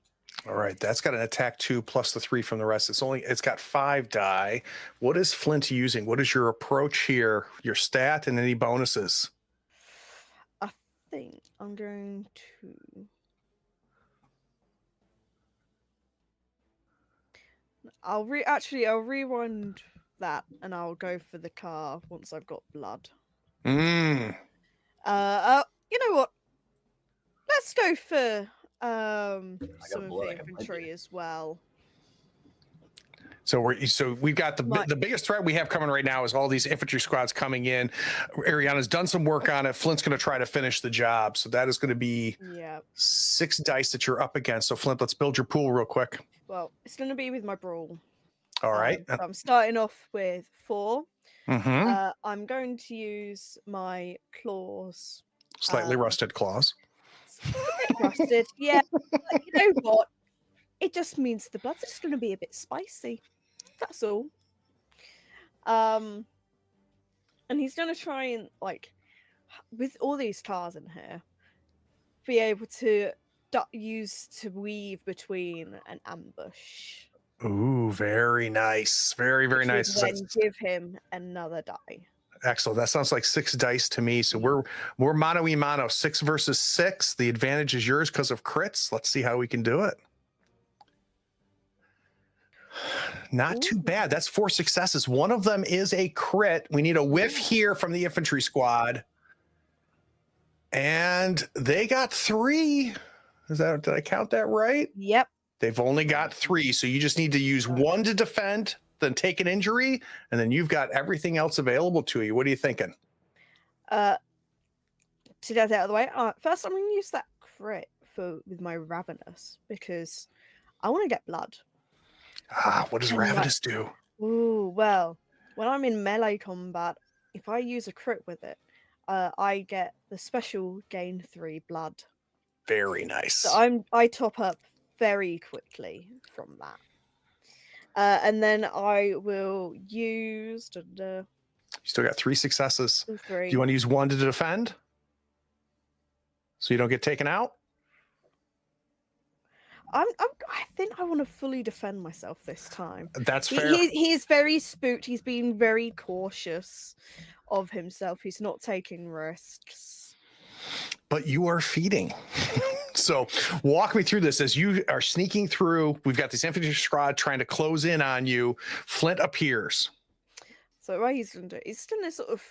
All right, that's got an attack 2 plus the 3 from the rest. It's got 5 die. What is Flint using? What is your approach here? Your stat and any bonuses?
I think I'm going to. I'll rewind that and I'll go for the car once I've got blood. You know what? Let's go for some of the infantry as well.
So we've got the biggest threat we have coming right now is all these infantry squads coming in. Ariana's done some work on it. Flint's going to try to finish the job. So that is going to be 6 dice that you're up against. So Flint, let's build your pool real quick.
Well, it's going to be with my brawl.
All right.
So I'm starting off with 4.
Mm-hmm.
I'm going to use my claws.
Slightly rusted claws.
A bit rusted, yeah. But you know what? It just means the blood's just going to be a bit spicy. That's all. And he's going to try and, like, with all these cars in here, be able to use to weave between an ambush.
Ooh, very nice. Very, very nice.
Then give him another die.
Excellent. That sounds like 6 dice to me. So we're mano-y-mano, 6 versus 6. The advantage is yours because of crits. Let's see how we can do it. Not too bad. That's 4 successes. One of them is a crit. We need a whiff here from the infantry squad. And they got 3. Did I count that right?
Yep.
They've only got 3. So you just need to use 1 to defend, then take an injury, and then you've got everything else available to you. What are you thinking?
To get that out of the way, first I'm going to use that crit with my Ravenous, because I want to get blood.
What does Ravenous do?
Ooh, well, when I'm in melee combat, if I use a crit with it, I get the special gain 3 blood.
Very nice.
So I top up very quickly from that. And then I will use.
You still got 3 successes.
3.
Do you want to use 1 to defend? So you don't get taken out?
I think I want to fully defend myself this time.
That's fair.
He's very spooked. He's being very cautious of himself. He's not taking risks.
But you are feeding. So walk me through this as you are sneaking through. We've got this infantry squad trying to close in on you. Flint appears.
So what he's going to do, he's going to sort of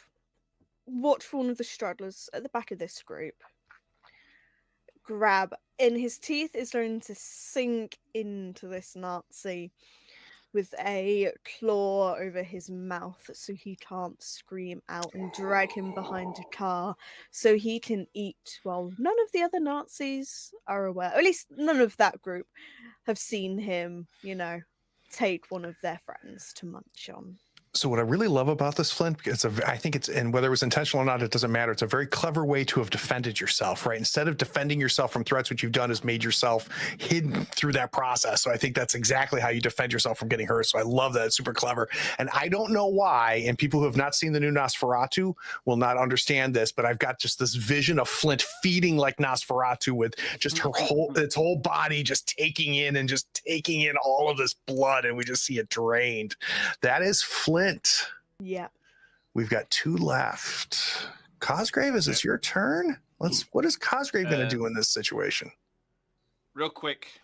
watch for one of the stragglers at the back of this group. Grab, and his teeth is going to sink into this Nazi with a claw over his mouth so he can't scream out, and drag him behind a car so he can eat while none of the other Nazis are aware. Or at least none of that group have seen him, take one of their friends to munch on.
So what I really love about this, Flint, I think it's, and whether it was intentional or not, it doesn't matter. It's a very clever way to have defended yourself, right? Instead of defending yourself from threats, what you've done is made yourself hidden through that process. So I think that's exactly how you defend yourself from getting hurt. So I love that. It's super clever. And I don't know why, and people who have not seen the new Nosferatu will not understand this, but I've got just this vision of Flint feeding like Nosferatu with just its whole body just taking in all of this blood, and we just see it drained. That is Flint.
Yeah.
We've got 2 left. Cosgrave, is this your turn? What is Cosgrave going to do in this situation?
Real quick,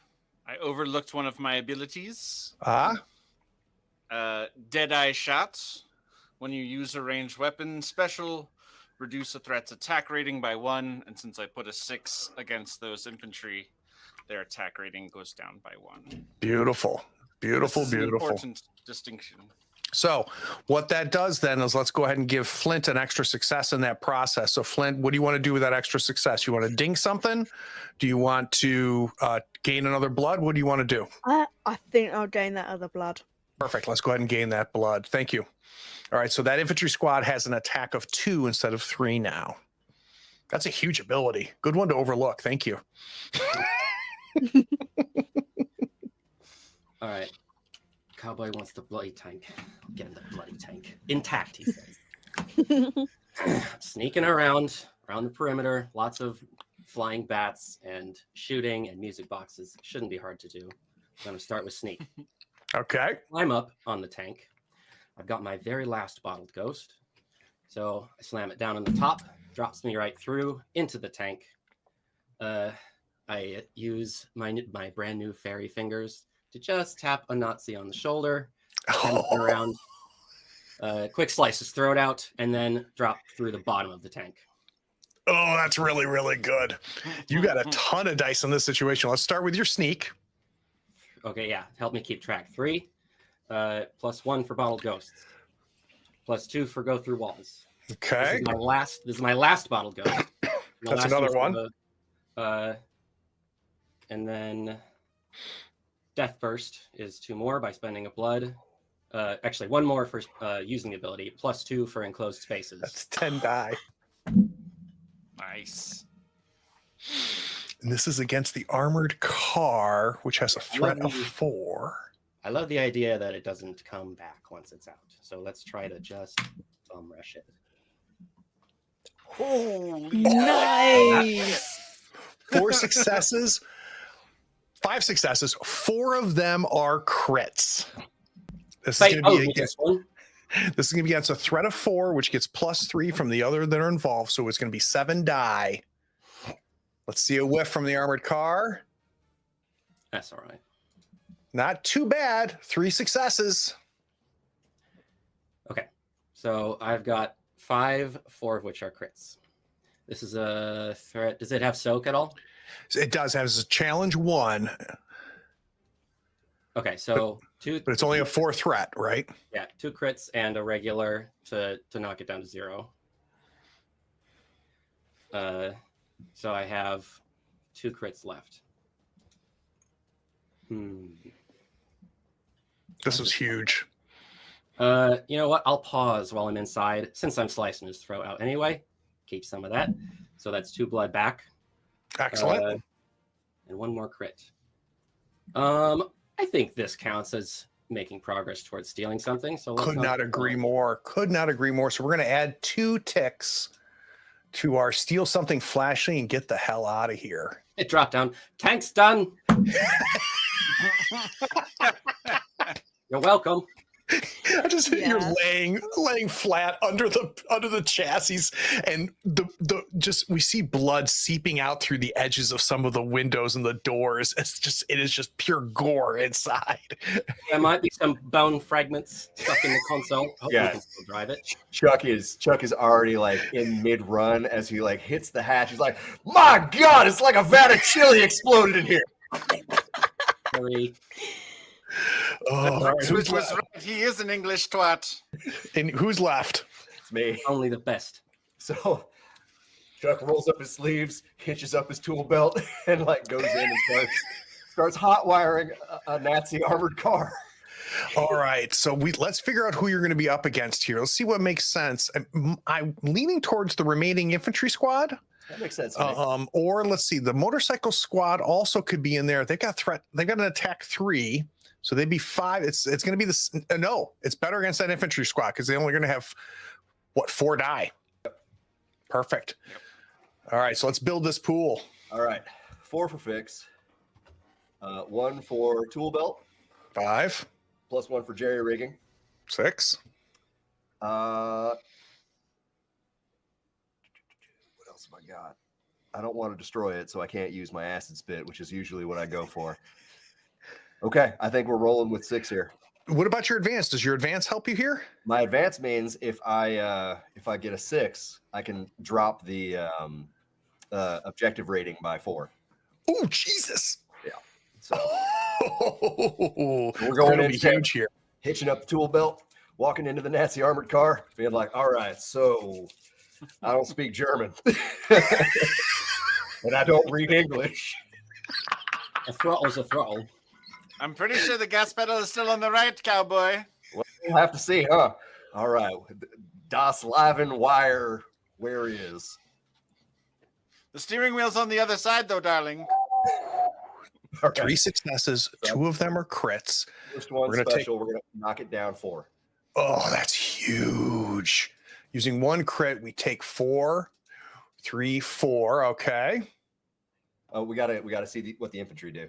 I overlooked one of my abilities. Deadeye Shot. When you use a ranged weapon special, reduce a threat's attack rating by 1. And since I put a 6 against those infantry, their attack rating goes down by 1.
Beautiful. Beautiful.
This is an important distinction.
So what that does then is let's go ahead and give Flint an extra success in that process. So Flint, what do you want to do with that extra success? You want to ding something? Do you want to gain another blood? What do you want to do?
I think I'll gain that other blood.
Perfect. Let's go ahead and gain that blood. Thank you. All right. So that infantry squad has an attack of 2 instead of 3 now. That's a huge ability. Good one to overlook. Thank you.
All right. Cowboy wants the bloody tank. Get him the bloody tank. Intact, he says. Sneaking around the perimeter. Lots of flying bats and shooting and music boxes. Shouldn't be hard to do. I'm going to start with sneak.
Okay.
Climb up on the tank. I've got my very last bottled ghost. So I slam it down on the top. Drops me right through into the tank. I use my brand new fairy fingers to just tap a Nazi on the shoulder, turn around, quick slice his throat out, and then drop through the bottom of the tank.
Oh, that's really, really good. You got a ton of dice in this situation. Let's start with your sneak.
Okay, yeah, help me keep track. 3, +1 for bottled ghosts, +2 for go through walls.
Okay.
This is my last bottled ghost.
That's another one.
And then Death Burst is 2 more by spending a blood. Actually, 1 more for using the ability, +2 for enclosed spaces.
That's 10 die.
Nice.
And this is against the armored car, which has a threat of 4.
I love the idea that it doesn't come back once it's out. So let's try to just bum rush it.
Holy
Nice.
4 successes. 5 successes. 4 of them are crits. This is going to be against a threat of 4, which gets +3 from the other that are involved. So it's going to be 7 die. Let's see a whiff from the armored car.
That's all right.
Not too bad. 3 successes.
Okay. So I've got 5, 4 of which are crits. This is a threat. Does it have soak at all?
It does have a challenge 1.
Okay, so 2.
But it's only a 4 threat, right?
Yeah, 2 crits and a regular to knock it down to 0. So I have 2 crits left.
This is huge.
You know what? I'll pause while I'm inside, since I'm slicing his throat out anyway. Keep some of that. So that's 2 blood back.
Excellent.
And 1 more crit. I think this counts as making progress towards stealing something. So
Could not agree more. Could not agree more. So we're going to add 2 ticks to our steal something flashing and get the hell out of here.
It dropped down. Tank's done. You're welcome.
I just you're laying flat under the chassis, and the just we see blood seeping out through the edges of some of the windows and the doors. It is just pure gore inside.
There might be some bone fragments stuck in the console. Hopefully
Yeah.
we can still drive it.
Chuck is already like in mid run as he like hits the hatch. He's like, "My God, it's like a vat of chili exploded in here."
Very
Oh,
Which was right. He is an English twat.
and who's left?
It's me.
only the best.
So Chuck rolls up his sleeves, hitches up his tool belt, and like goes in and starts hot wiring a Nazi armored car.
All right, so let's figure out who you're going to be up against here. Let's see what makes sense. I'm leaning towards the remaining infantry squad.
That makes sense. To me.
Or let's see, the motorcycle squad also could be in there. They got an attack 3, so they'd be 5. It's going to be this. No, it's better against that infantry squad because they're only going to have 4 die. Perfect.
Yep.
All right, so let's build this pool.
All right, 4 for fix, 1 for tool belt,
5,
+1 for jerry rigging.
6.
What else have I got? I don't want to destroy it, so I can't use my acid spit, which is usually what I go for. Okay, I think we're rolling with 6 here.
What about your advance? Does your advance help you here?
My advance means if I get a 6, I can drop the objective rating by 4.
Oh, Jesus.
Yeah. So
We're
going
to
in
be huge here.
hitching up the tool belt, walking into the Nazi armored car, being like, all right, so I don't speak German. And I don't read English.
A throttle's a throttle.
I'm pretty sure the gas pedal is still on the right, cowboy.
Well, we'll have to see, huh? All right. Das Leben Wire, where is?
The steering wheel's on the other side, though, darling.
All right.
3 successes, 2 of them are crits.
First one
We're gonna
special, we're going to knock it down 4.
Oh, that's huge. Using 1 crit, we take 4, 3, 4. Okay.
Oh, we gotta see what the infantry do.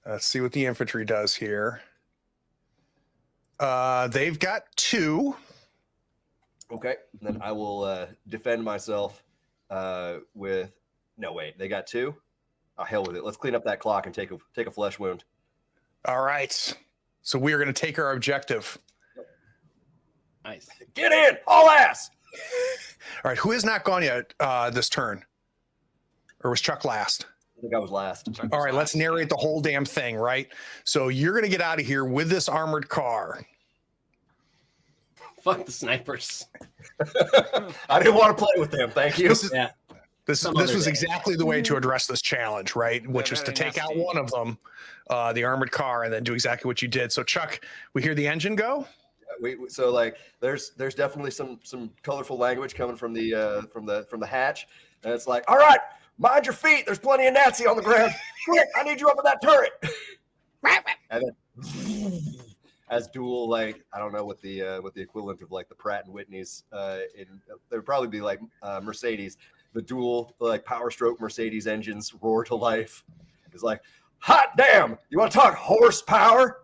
Let's see what the infantry does here. They've got 2.
Okay, then I will defend myself with. No, wait, they got 2. Oh, hell with it. Let's clean up that clock and take a flesh wound.
All right. So we are going to take our objective.
Nice.
Get in, all ass.
All right. Who has not gone yet this turn? Or was Chuck last?
I think I was last.
All right. Let's narrate the whole damn thing, right? So you're going to get out of here with this armored car.
Fuck the snipers.
I didn't want to play with them. Thank you.
Yeah.
This
Some
was
other day.
exactly the way to address this challenge, right? Which was to
very
take out
nasty.
one of them, the armored car, and then do exactly what you did. So Chuck, we hear the engine go.
So like, there's definitely some colorful language coming from the hatch, and it's like, all right, mind your feet. There's plenty of Nazi on the ground. Quick, I need you up in that turret. And then, as dual, like, I don't know what the equivalent of like the Pratt and Whitney's there would probably be like Mercedes. The dual like Power Stroke Mercedes engines roar to life. It's like, hot damn! You want to talk horsepower?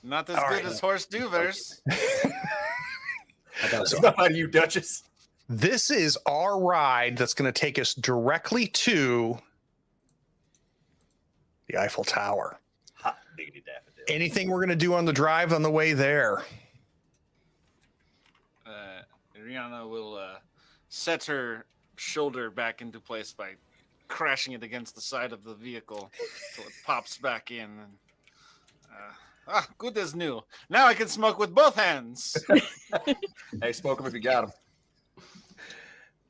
Not as
All
good
right.
as Horst Duvers.
I got
So how do you, Duchess?
This is our ride that's going to take us directly to the Eiffel Tower.
Hot diggity daffodil.
Anything we're going to do on the drive on the way there?
Rihanna will set her shoulder back into place by crashing it against the side of the vehicle so it pops back in. And, good as new. Now I can smoke with both hands.
Hey, smoke 'em if you got 'em.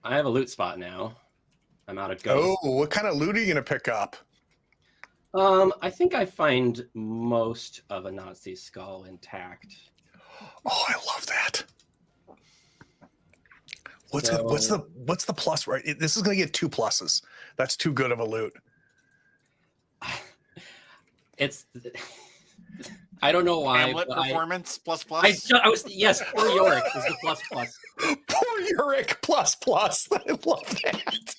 I have a loot spot now. I'm out of ghosts.
Oh, what kind of loot are you going to pick up?
I think I find most of a Nazi skull intact.
Oh, I love that. What's the plus? Right, this is going to get 2 pluses. That's too good of a loot.
It's I don't know why.
Hamlet
but
performance plus plus.
I was yes. Poor Yorick is the plus plus.
Poor Uric plus plus. I love that.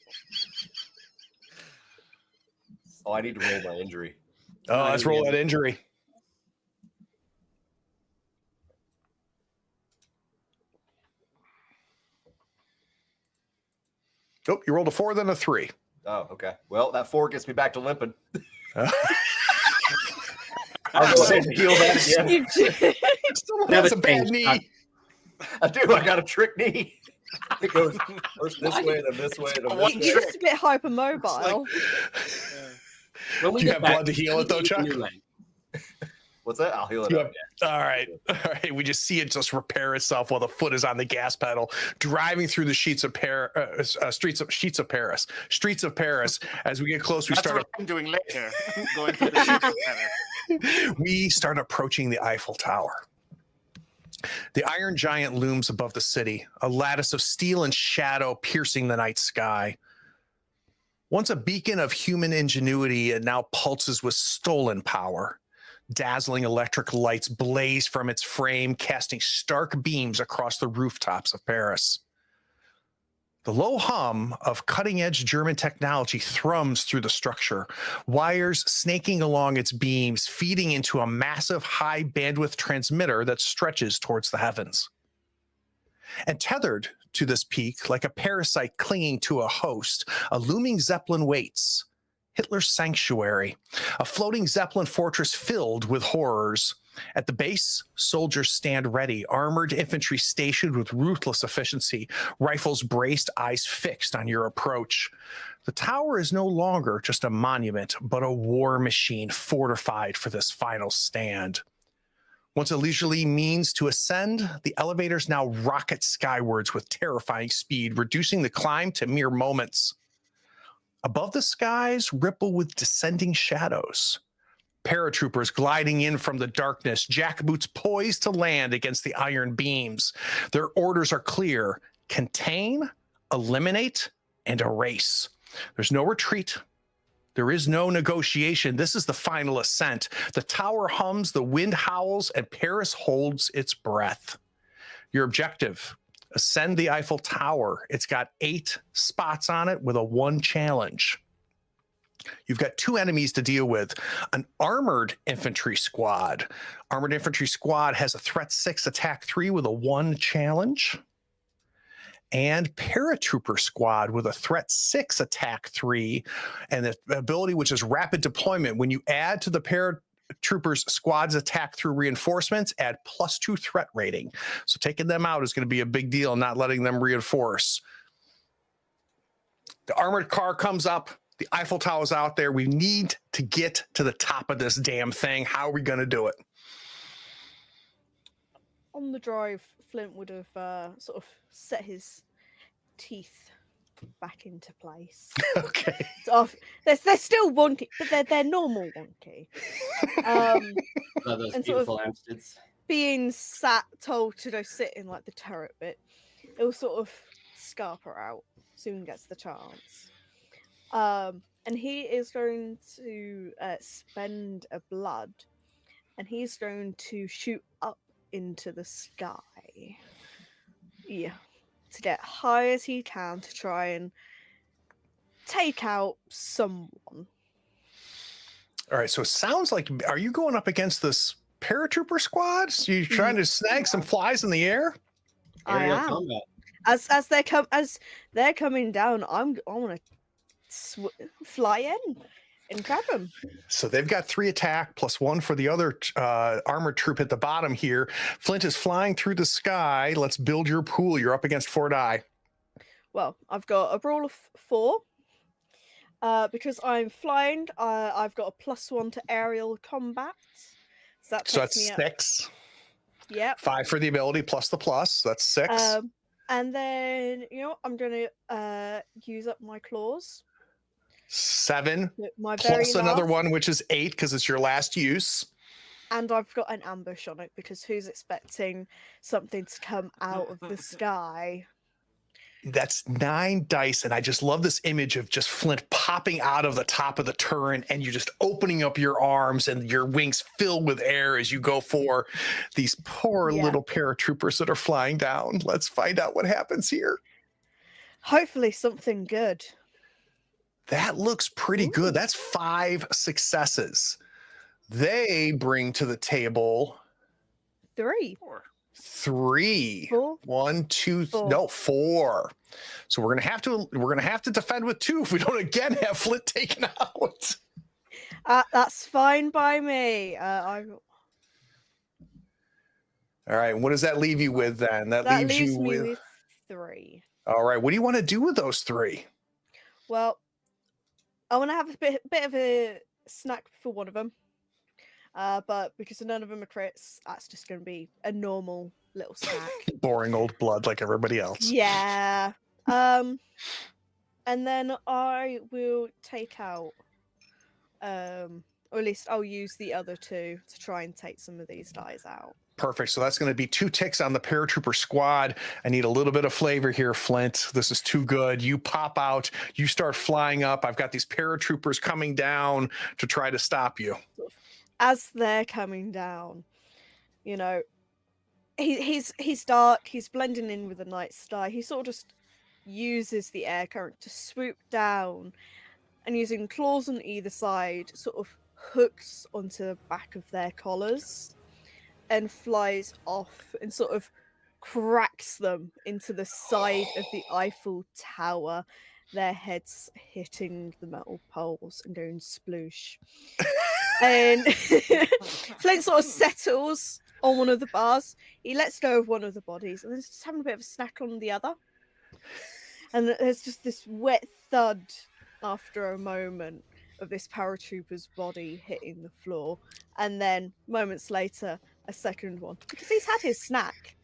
Oh, I need to roll my injury.
Oh, let's roll that injury. Oh, you rolled a 4, then a 3.
Oh, okay. Well, that 4 gets me back to limping. I'll go ahead and heal that again.
You did.
Someone
Have
has
a
a bad
change,
knee.
Chuck.
I do. I got a trick knee. It goes first this way, then this way, then
One
this
You're
way.
just a bit hypermobile.
When we
Do you
get
have
back,
blood to heal it, though,
we need a
Chuck?
new leg.
What's that? I'll heal it
You
up.
All right. We just see it just repair itself while the foot is on the gas pedal, driving through the sheets of Paris. As we get close, we
That's
start.
what I'm doing later. Going through the sheets of Paris.
We start approaching the Eiffel Tower. The Iron Giant looms above the city, a lattice of steel and shadow piercing the night sky. Once a beacon of human ingenuity, it now pulses with stolen power. Dazzling electric lights blaze from its frame, casting stark beams across the rooftops of Paris. The low hum of cutting-edge German technology thrums through the structure, wires snaking along its beams, feeding into a massive high-bandwidth transmitter that stretches towards the heavens. And tethered to this peak, like a parasite clinging to a host, a looming Zeppelin waits. Hitler's sanctuary, a floating Zeppelin fortress filled with horrors. At the base, soldiers stand ready, armored infantry stationed with ruthless efficiency, rifles braced, eyes fixed on your approach. The tower is no longer just a monument, but a war machine fortified for this final stand. Once a leisurely means to ascend, the elevators now rocket skywards with terrifying speed, reducing the climb to mere moments. Above the skies ripple with descending shadows. Paratroopers gliding in from the darkness, jackboots poised to land against the iron beams. Their orders are clear: contain, eliminate, and erase. There's no retreat. There is no negotiation. This is the final ascent. The tower hums, the wind howls, and Paris holds its breath. Your objective: ascend the Eiffel Tower. It's got 8 spots on it with a 1 challenge. You've got 2 enemies to deal with. An armored infantry squad. Armored infantry squad has a threat 6, attack 3 with a 1 challenge. And paratrooper squad with a threat 6, attack 3, and the ability which is rapid deployment. When you add to the paratroopers squad's attack through reinforcements, add +2 threat rating. So taking them out is going to be a big deal, not letting them reinforce. The armored car comes up. The Eiffel Tower's out there. We need to get to the top of this damn thing. How are we going to do it?
On the drive, Flint would have sort of set his teeth back into place.
Okay.
They're still wonky, but they're normal wonky.
Those
and
beautiful Amsteds.
Being told to go sit in like the turret bit, it'll sort of scarper out soon gets the chance. And he is going to spend a blood, and he's going to shoot up into the sky. Yeah, to get high as he can to try and take out someone.
All right, so it sounds like, are you going up against this paratrooper squad? So you trying to snag some flies in the air?
I
Aerial
am.
combat.
As they're coming down, I want to fly in and grab them.
So they've got 3 attack +1 for the other armored troop at the bottom here. Flint is flying through the sky. Let's build your pool. You're up against 4 die.
Well, I've got a brawl of 4. Because I'm flying, I've got a +1 to aerial combat. So
So
takes
that's
me up.
6.
Yep.
5 for the ability plus the plus. That's 6.
And then, I'm going to use up my claws.
7
My very
plus another
last.
one, which is 8 because it's your last use.
And I've got an ambush on it because who's expecting something to come out of the sky?
That's 9 dice, and I just love this image of just Flint popping out of the top of the turret, and you just opening up your arms, and your wings fill with air as you go for these poor little paratroopers that are flying down. Let's find out what happens here.
Hopefully something good.
That looks pretty good. That's 5 successes. They bring to the table
3.
3.
4.
1, 2,
4.
no, 4. So we're gonna have to defend with 2 if we don't again have Flint taken out.
That's fine by me.
All right, what does that leave you with then? That leaves
leaves
you
me
with...
with 3.
All right, what do you want to do with those 3?
Well, I want to have a bit of a snack for one of them. But because none of them are crits, that's just going to be a normal little snack.
Boring old blood like everybody else.
Yeah. And then I will take out, or at least I'll use the other 2 to try and take some of these guys out.
Perfect. So that's going to be 2 ticks on the paratrooper squad. I need a little bit of flavor here, Flint. This is too good. You pop out. You start flying up. I've got these paratroopers coming down to try to stop you.
As they're coming down, he's dark. He's blending in with the night sky. He sort of just uses the air current to swoop down, and using claws on either side, sort of hooks onto the back of their collars and flies off and sort of cracks them into the side of the Eiffel Tower, their heads hitting the metal poles and going sploosh. And Flint sort of settles on one of the bars. He lets go of one of the bodies and then just having a bit of a snack on the other. And there's just this wet thud after a moment of this paratrooper's body hitting the floor. And then moments later, a second one. Because he's had his snack.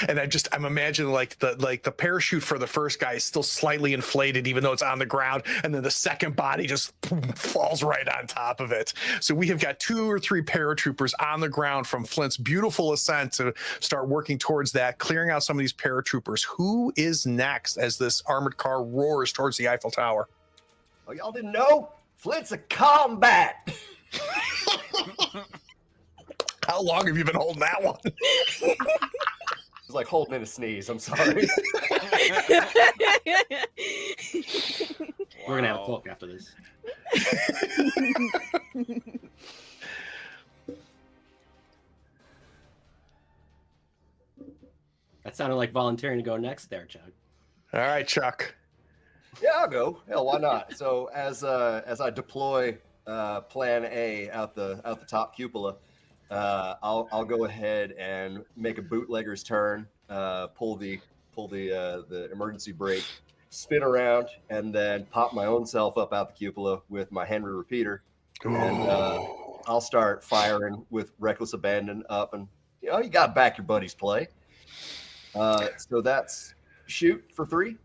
And I'm imagining like the parachute for the first guy is still slightly inflated, even though it's on the ground, and then the second body just falls right on top of it. So we have got 2 or 3 paratroopers on the ground from Flint's beautiful ascent to start working towards that, clearing out some of these paratroopers. Who is next as this armored car roars towards the Eiffel Tower?
Oh, y'all didn't know? Flint's a combat.
How long have you been holding that one?
It's like holding in a sneeze. I'm sorry.
We're gonna have a talk after this. That sounded like volunteering to go next there, Chuck.
All right, Chuck.
Yeah, I'll go. Hell, why not? So as I deploy Plan A out the top cupola, I'll go ahead and make a bootlegger's turn, pull the emergency brake, spin around, and then pop my own self up out the cupola with my Henry repeater, and I'll start firing with reckless abandon up, and you got to back your buddy's play. So that's shoot for 3,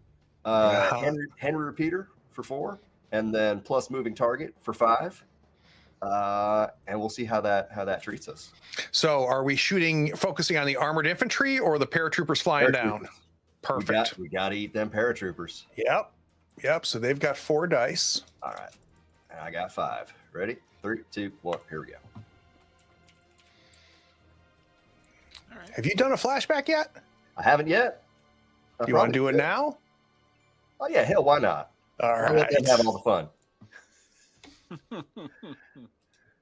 Henry repeater for 4, and then plus moving target for 5. And we'll see how that treats us.
So are we focusing on the armored infantry or the paratroopers flying down? Perfect.
We got to eat them paratroopers.
Yep. So they've got 4 dice.
All right. And I got 5. Ready? 3, 2, 1. Here we go.
All right.
Have you done a flashback yet?
I haven't yet.
You want to do it now?
Oh, yeah. Hell, why not?
All
I'll let them
right.
have all the fun.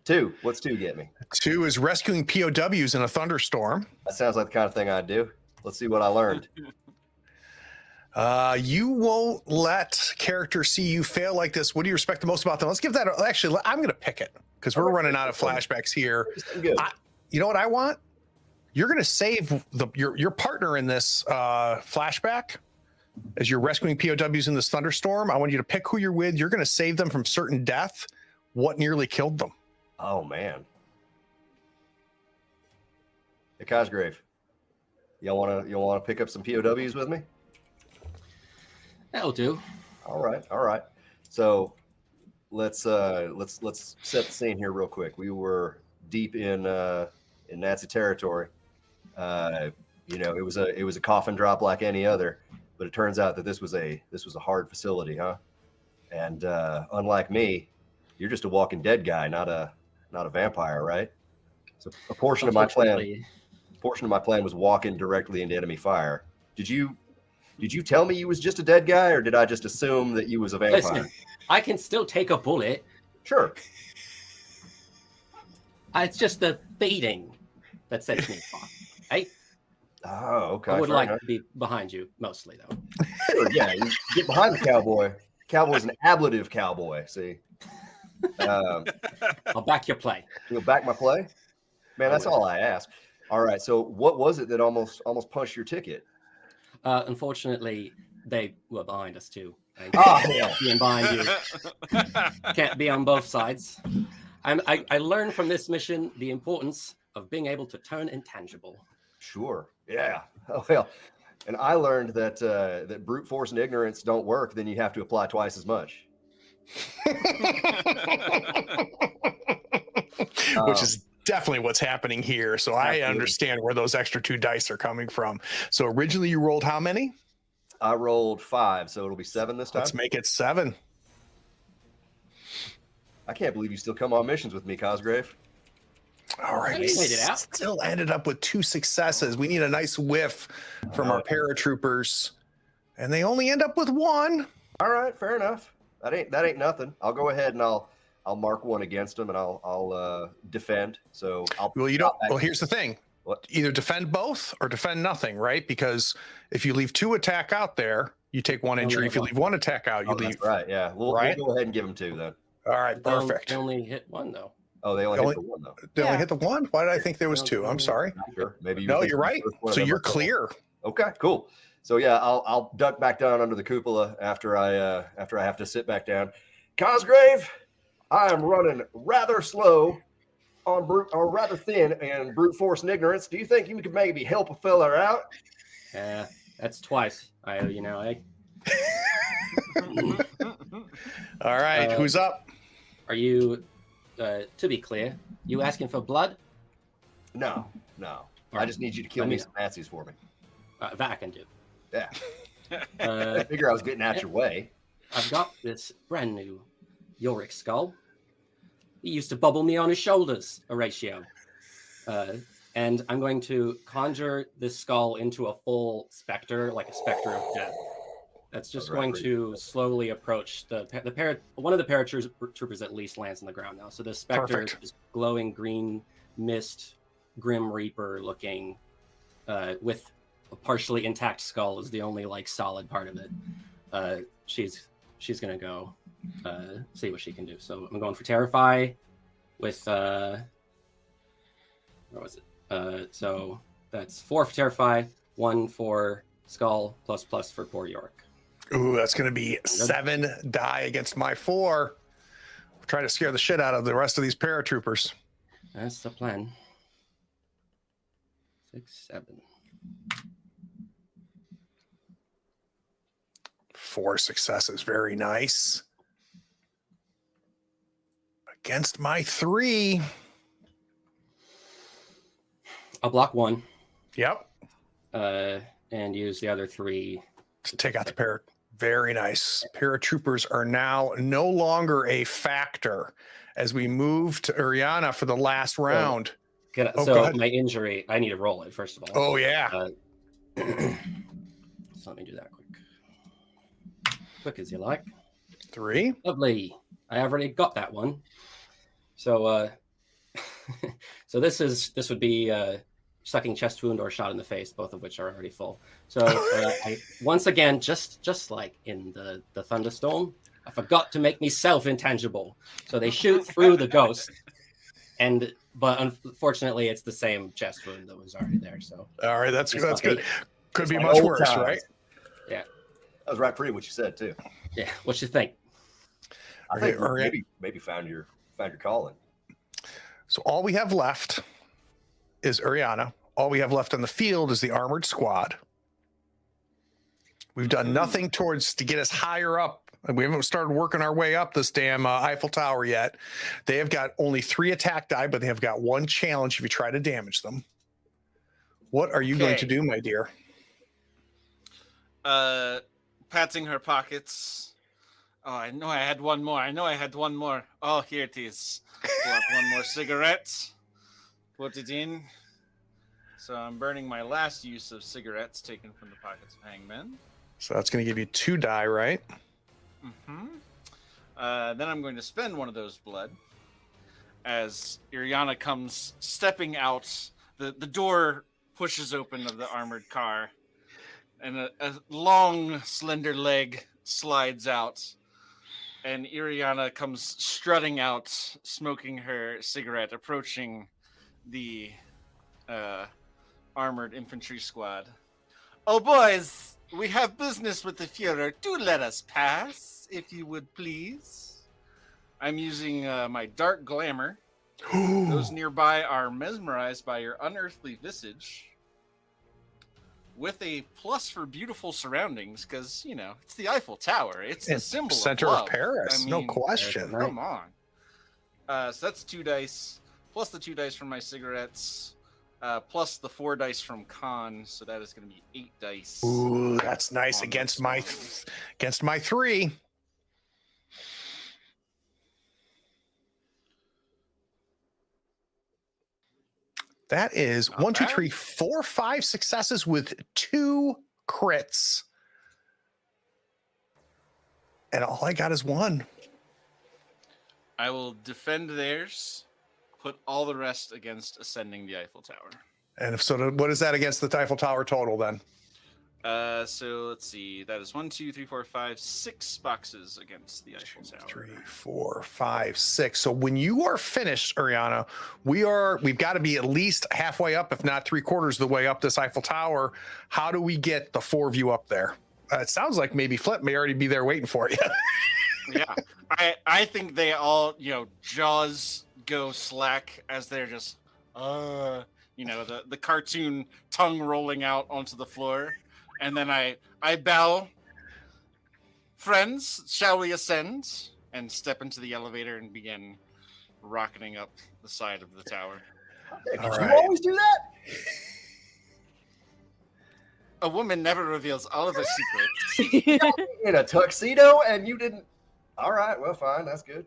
2. What's 2 get me?
2 is rescuing POWs in a thunderstorm.
That sounds like the kind of thing I'd do. Let's see what I learned.
You won't let characters see you fail like this. What do you respect the most about them? Let's give that. Actually, I'm going to pick it because we're running out of flashbacks here.
Good.
You know what I want? You're going to save your partner in this flashback as you're rescuing POWs in this thunderstorm. I want you to pick who you're with. You're going to save them from certain death. What nearly killed them?
Oh, man. Hey, Cosgrave, y'all want to pick up some POWs with me?
That'll do.
All right. So let's set the scene here real quick. We were deep in Nazi territory. It was a coffin drop like any other, but it turns out that this was a hard facility, huh? And unlike me, you're just a Walking Dead guy, not a vampire, right? So a portion of my plan was walking directly into enemy fire. Did you tell me you was just a dead guy, or did I just assume that you was a vampire?
Listen, I can still take a bullet.
Sure.
It's just the fading that sets me off. Right?
Oh, okay.
I would
fair
like
enough.
to be behind you, mostly, though.
Sure, yeah, you get behind the cowboy. Cowboy's an ablative cowboy. See,
I'll back your play.
you'll back my play, man. That's all I ask. All right. So, what was it that almost punched your ticket?
Unfortunately, they were behind us too.
Oh, yeah.
Being behind you can't be on both sides. I learned from this mission the importance of being able to turn intangible.
Sure. Yeah. Oh, well. And I learned that brute force and ignorance don't work. Then you have to apply twice as much.
Which is definitely what's happening here. So
Absolutely.
I understand where those extra 2 dice are coming from. So originally you rolled how many?
I rolled 5, so it'll be 7 this time.
Let's make it 7.
I can't believe you still come on missions with me, Cosgrave.
All right.
You made it out.
Still ended up with 2 successes. We need a nice whiff from our paratroopers, and they only end up with 1.
All right, fair enough. That ain't nothing. I'll go ahead and I'll mark 1 against them, and I'll defend. So I'll.
Well, you don't. Well, here's the thing.
What?
Either defend both or defend nothing, right? Because if you leave 2 attack out there, you take 1 injury. If you leave 1 attack out, you leave.
That's right. Yeah. We'll go ahead and give them 2 then.
All right, perfect.
They only hit one though.
Oh, they only hit the one though.
They only
Yeah.
hit the one? Why did I think there was two? I'm sorry.
Not sure. Maybe you.
No,
were
you're
thinking
right.
the first one of
So
them
you're
was the one.
clear.
Okay, cool. So yeah, I'll duck back down under the cupola after I have to sit back down. Cosgrave, I am running rather slow on brute, or rather thin and brute force and ignorance. Do you think you could maybe help a fella out?
Yeah, that's twice. I owe you now, eh?
All right, who's up?
Are you, to be clear, you asking for blood?
No. I just need you to kill me some Nazis for me.
That I can do.
Yeah. I figure I was getting out your way.
I've got this brand new Yorick skull. He used to bubble me on his shoulders, Horatio. And I'm going to conjure this skull into a full specter, like a specter of death. That's just going to slowly approach one of the paratroopers at least lands on the ground now. So the specter is glowing green mist, Grim Reaper looking, with a partially intact skull is the only like solid part of it. She's gonna go see what she can do. So I'm going for Terrify with where was it? So that's 4 for Terrify, 1 for Skull, ++ for poor York.
Ooh, that's going to be 7 die against my 4. We're trying to scare the shit out of the rest of these paratroopers.
That's the plan. 6, 7.
4 successes, very nice. Against my 3.
I'll block 1.
Yep.
And use the other 3
to take out the parrot. Very nice. Paratroopers are now no longer a factor as we move to Uriana for the last round.
So my injury, I need to roll it first of all.
Oh yeah.
So let me do that quick as you like.
3.
Lovely. I already got that one. So so this would be sucking chest wound or shot in the face, both of which are already full. So I once again, just like in the thunderstorm, I forgot to make myself intangible. So they shoot through the ghost, but unfortunately, it's the same chest wound that was already there. So
all right, that's good. Could be
like
much worse,
times.
right?
Yeah,
that was right pretty what you said too.
Yeah, what you think?
I think maybe found your calling.
So all we have left is Uriana. All we have left on the field is the armored squad. We've done nothing to get us higher up. We haven't started working our way up this damn Eiffel Tower yet. They have got only 3 attack die, but they have got 1 challenge if you try to damage them. What are you going to do, my dear?
Patting her pockets. Oh, I know I had one more. Oh, here it is. Pull out 1 more cigarette. Put it in. So I'm burning my last use of cigarettes taken from the pockets of hangmen.
So that's going to give you 2 die, right?
Mm-hmm. Then I'm going to spend 1 of those blood as Iriana comes stepping out. The door pushes open of the armored car, and a long, slender leg slides out. And Iriana comes strutting out, smoking her cigarette, approaching the armored infantry squad. Oh, boys, we have business with the Führer. Do let us pass, if you would please. I'm using my dark glamour. Those nearby are mesmerized by your unearthly visage, with a plus for beautiful surroundings, because, you know, it's the Eiffel Tower. It's the symbol
center
of love.
of Paris, no question.
Come on. So that's 2 dice, plus the 2 dice from my cigarettes, plus the 4 dice from Con, so that is going to be 8 dice.
Ooh, that's nice against my 3. That is 1, 2, 3, 4, 5 successes with 2 crits. And all I got is 1.
I will defend theirs, put all the rest against ascending the Eiffel Tower.
And if so, what is that against the Eiffel Tower total then?
So let's see. That is 1, 2, 3, 4, 5, 6 boxes against the Eiffel Tower.
3, 4, 5, 6. So when you are finished, Ariana, we've got to be at least halfway up, if not 3/4 of the way up this Eiffel Tower. How do we get the 4 of you up there? It sounds like maybe Flip may already be there waiting for you.
Yeah, I think they all, jaws go slack as they're just, the cartoon tongue rolling out onto the floor. And then I bow. Friends, shall we ascend? And step into the elevator and begin rocketing up the side of the tower.
Did
All
you
right.
always do that?
A woman never reveals all of her secrets.
In a tuxedo, and you didn't. All right, well, fine, that's good.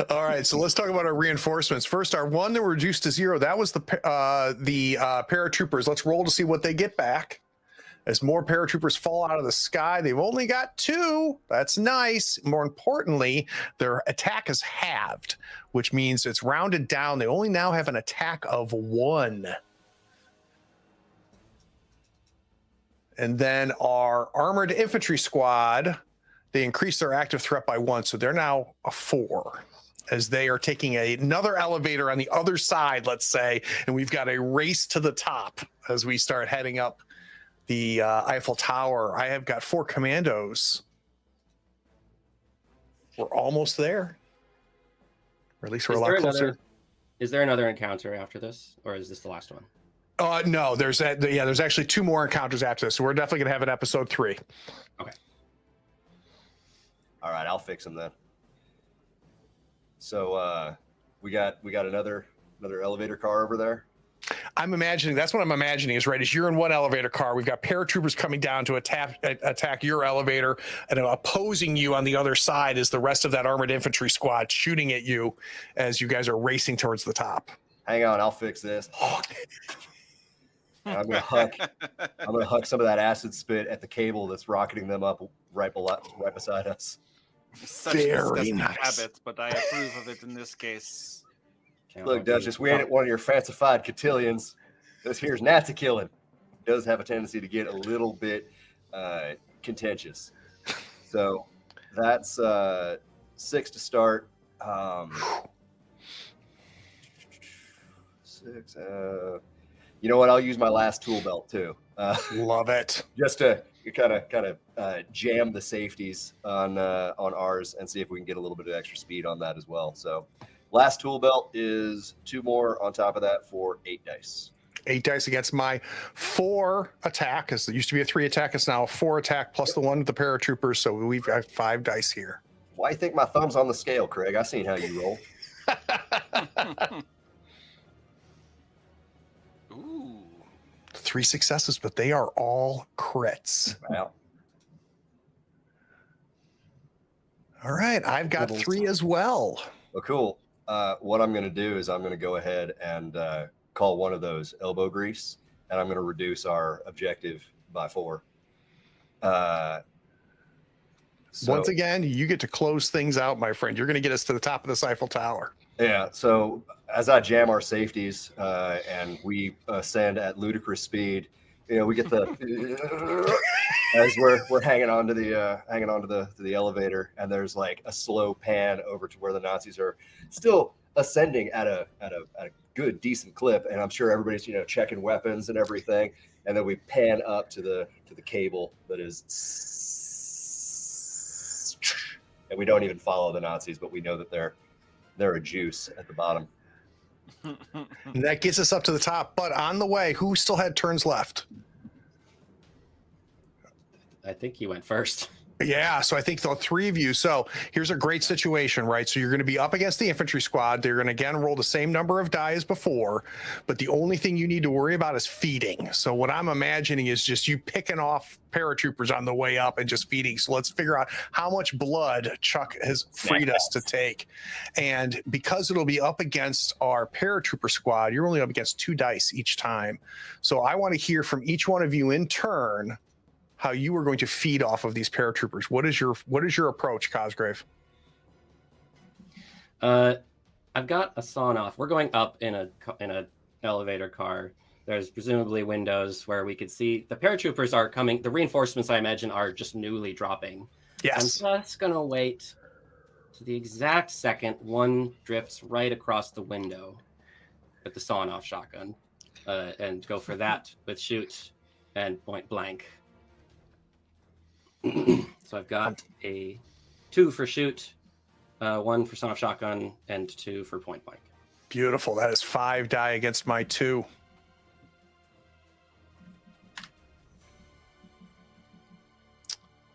All right, so let's talk about our reinforcements. First, our one that were reduced to 0, that was the paratroopers. Let's roll to see what they get back. As more paratroopers fall out of the sky, they've only got 2. That's nice. More importantly, their attack is halved, which means it's rounded down. They only now have an attack of 1. And then our armored infantry squad, they increase their active threat by 1, so they're now a 4. As they are taking another elevator on the other side, let's say, and we've got a race to the top as we start heading up the Eiffel Tower. I have got 4 commandos. We're almost there. Or at least we're a lot closer.
Is there another encounter after this, or is this the last one?
No, there's actually 2 more encounters after this. So we're definitely gonna have an episode 3.
Okay.
All right, I'll fix them then. So we got another elevator car over there.
That's what I'm imagining is right as you're in one elevator car, we've got paratroopers coming down to attack your elevator, and opposing you on the other side is the rest of that armored infantry squad shooting at you as you guys are racing towards the top.
Hang on, I'll fix this. I'm gonna huck some of that acid spit at the cable that's rocketing them up right beside us.
Such a
Very
disgusting
nice.
habit, but I approve of it in this case.
Look, Duchess, we ain't one of your fancified cotillions. This here's Nazi killing. It does have a tendency to get a little bit contentious. So that's 6 to start. 6. You know what? I'll use my last tool belt too.
Love it.
Just to kind of jam the safeties on ours and see if we can get a little bit of extra speed on that as well. So last tool belt is 2 more on top of that for 8 dice.
8 dice against my 4 attack, because it used to be a 3 attack. It's now a 4 attack plus the 1 with the paratroopers. So we've got 5 dice here.
Why do you think my thumb's on the scale, Craig? I seen how you roll.
Ooh.
3 successes, but they are all crits.
Wow.
All right, I've got 3 as well.
Well, cool. What I'm going to do is I'm going to go ahead and call one of those elbow grease, and I'm going to reduce our objective by 4.
Once again, you get to close things out, my friend. You're going to get us to the top of this Eiffel Tower.
Yeah. So as I jam our safeties and we ascend at ludicrous speed, we get the as we're hanging on to the elevator, and there's like a slow pan over to where the Nazis are still ascending at a good decent clip, and I'm sure everybody's checking weapons and everything, and then we pan up to the cable that is, and we don't even follow the Nazis, but we know that they're a juice at the bottom.
And that gets us up to the top. But on the way, who still had turns left?
I think he went first.
Yeah, so I think the 3 of you. So here's a great situation, right? So you're going to be up against the infantry squad. They're going to again roll the same number of die as before, but the only thing you need to worry about is feeding. So what I'm imagining is just you picking off paratroopers on the way up and just feeding. So let's figure out how much blood Chuck has freed us to take. And because it'll be up against our paratrooper squad, you're only up against 2 dice each time. So I want to hear from each one of you in turn how you are going to feed off of these paratroopers. What is your approach, Cosgrave?
I've got a sawn off. We're going up in a elevator car. There's presumably windows where we could see the paratroopers are coming. The reinforcements, I imagine, are just newly dropping.
Yes.
I'm just going to wait to the exact second one drifts right across the window with the sawn-off shotgun and go for that with shoot and point blank. So I've got a 2 for shoot, 1 for sawn-off shotgun, and 2 for point blank.
Beautiful. That is 5 die against my 2.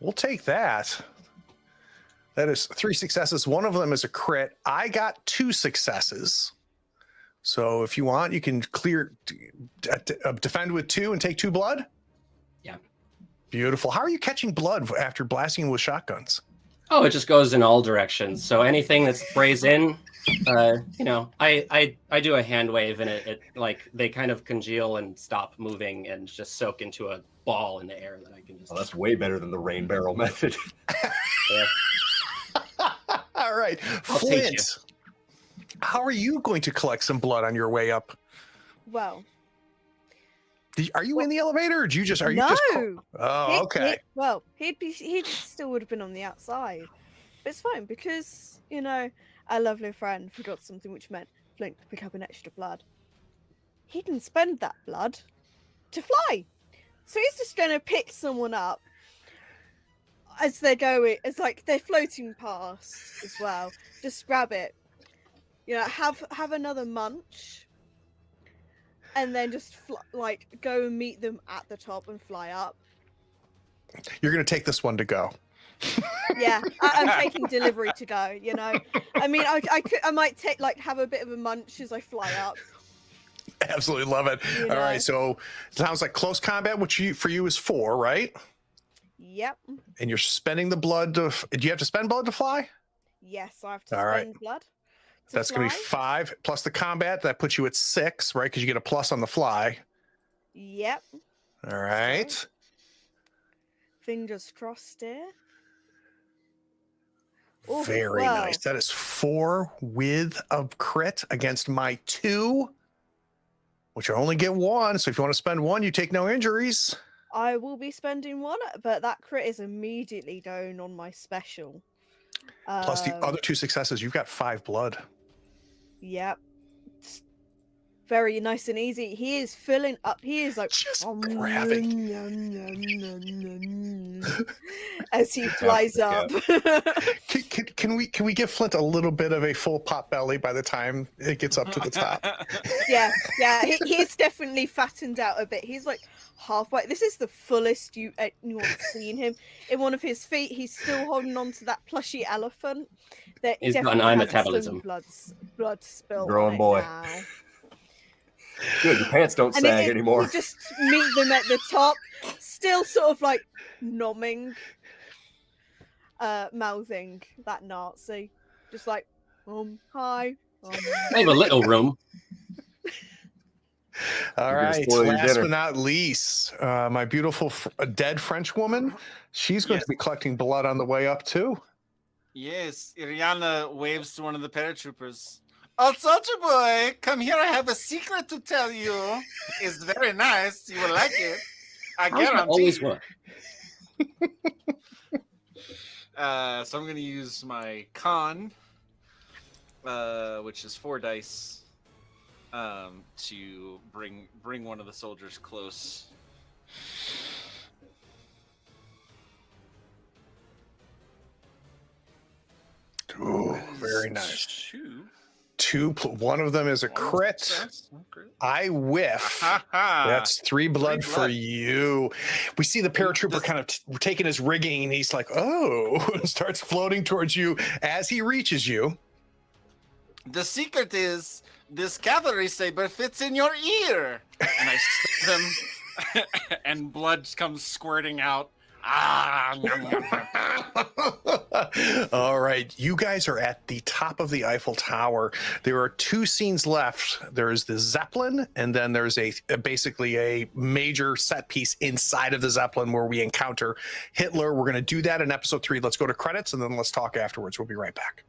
We'll take that. That is 3 successes. One of them is a crit. I got 2 successes. So if you want, you can clear, defend with 2 and take 2 blood.
Yeah.
Beautiful. How are you catching blood after blasting with shotguns?
Oh, it just goes in all directions. So anything that sprays in, I do a hand wave and it like they kind of congeal and stop moving and just soak into a ball in the air that I can just.
Oh, that's way better than the rain barrel method.
Yeah.
All right,
I'll take you.
Flint. How are you going to collect some blood on your way up?
Well,
Are you in the elevator, or do you just? Are you
no.
just? Oh, okay.
He still would have been on the outside, but it's fine because our lovely friend forgot something, which meant Flint could pick up an extra blood. He didn't spend that blood to fly, so he's just going to pick someone up as they're going. It's like they're floating past as well. Just grab it, have another munch. And then just go and meet them at the top and fly up.
You're going to take this one to go.
Yeah, I'm taking delivery to go. I mean, I might take have a bit of a munch as I fly up.
Absolutely love it. All right, so it sounds like close combat, which for you is 4, right?
Yep.
And you're spending the blood. Do you have to spend blood to fly?
Yes, I have to
All right.
spend blood.
That's going to be 5 plus the combat. That puts you at 6, right? Because you get a plus on the fly.
Yep.
All right.
So, fingers crossed here. Ooh,
Very nice. That is 4 with a crit against my 2, which I only get 1. So if you want to spend 1, you take no injuries.
I will be spending 1, but that crit is immediately down on my special.
Plus the other 2 successes, you've got 5 blood.
Yep. Very nice and easy. He is filling up. He is like
just grabbing
as he flies up.
Can we give Flint a little bit of a full pot belly by the time it gets up to the top?
Yeah. He's definitely fattened out a bit. He's like halfway. This is the fullest anyone's seen him. In one of his feet, he's still holding on to that plushy elephant. That
He's got an eye metabolism.
Blood spill.
Growing boy.
Now.
Good, your pants don't sag anymore.
You just meet them at the top, still sort of like nomming, mouthing that Nazi, just like, hi.
I have a little room.
All
You're gonna
right.
spoil your
Last
dinner.
but not least, my beautiful dead French woman. She's going to be collecting blood on the way up too.
Yes, Iriana waves to one of the paratroopers. Oh, soldier boy, come here. I have a secret to tell you. It's very nice. You will like it. I guarantee.
Always work.
So I'm going to use my con, which is 4 dice, to bring one of the soldiers close.
Ooh, very nice.
2.
One of them is a crit. I whiff. That's 3 blood for you. We see the paratrooper kind of taking his rigging, and he's like, "Oh!" starts floating towards you as he reaches you.
The secret is this cavalry saber fits in your ear, and I stick them, and blood comes squirting out.
All right, you guys are at the top of the Eiffel Tower. There are 2 scenes left. There's the Zeppelin, and then there's basically a major set piece inside of the Zeppelin where we encounter Hitler. We're going to do that in episode 3. Let's go to credits, and then let's talk afterwards. We'll be right back.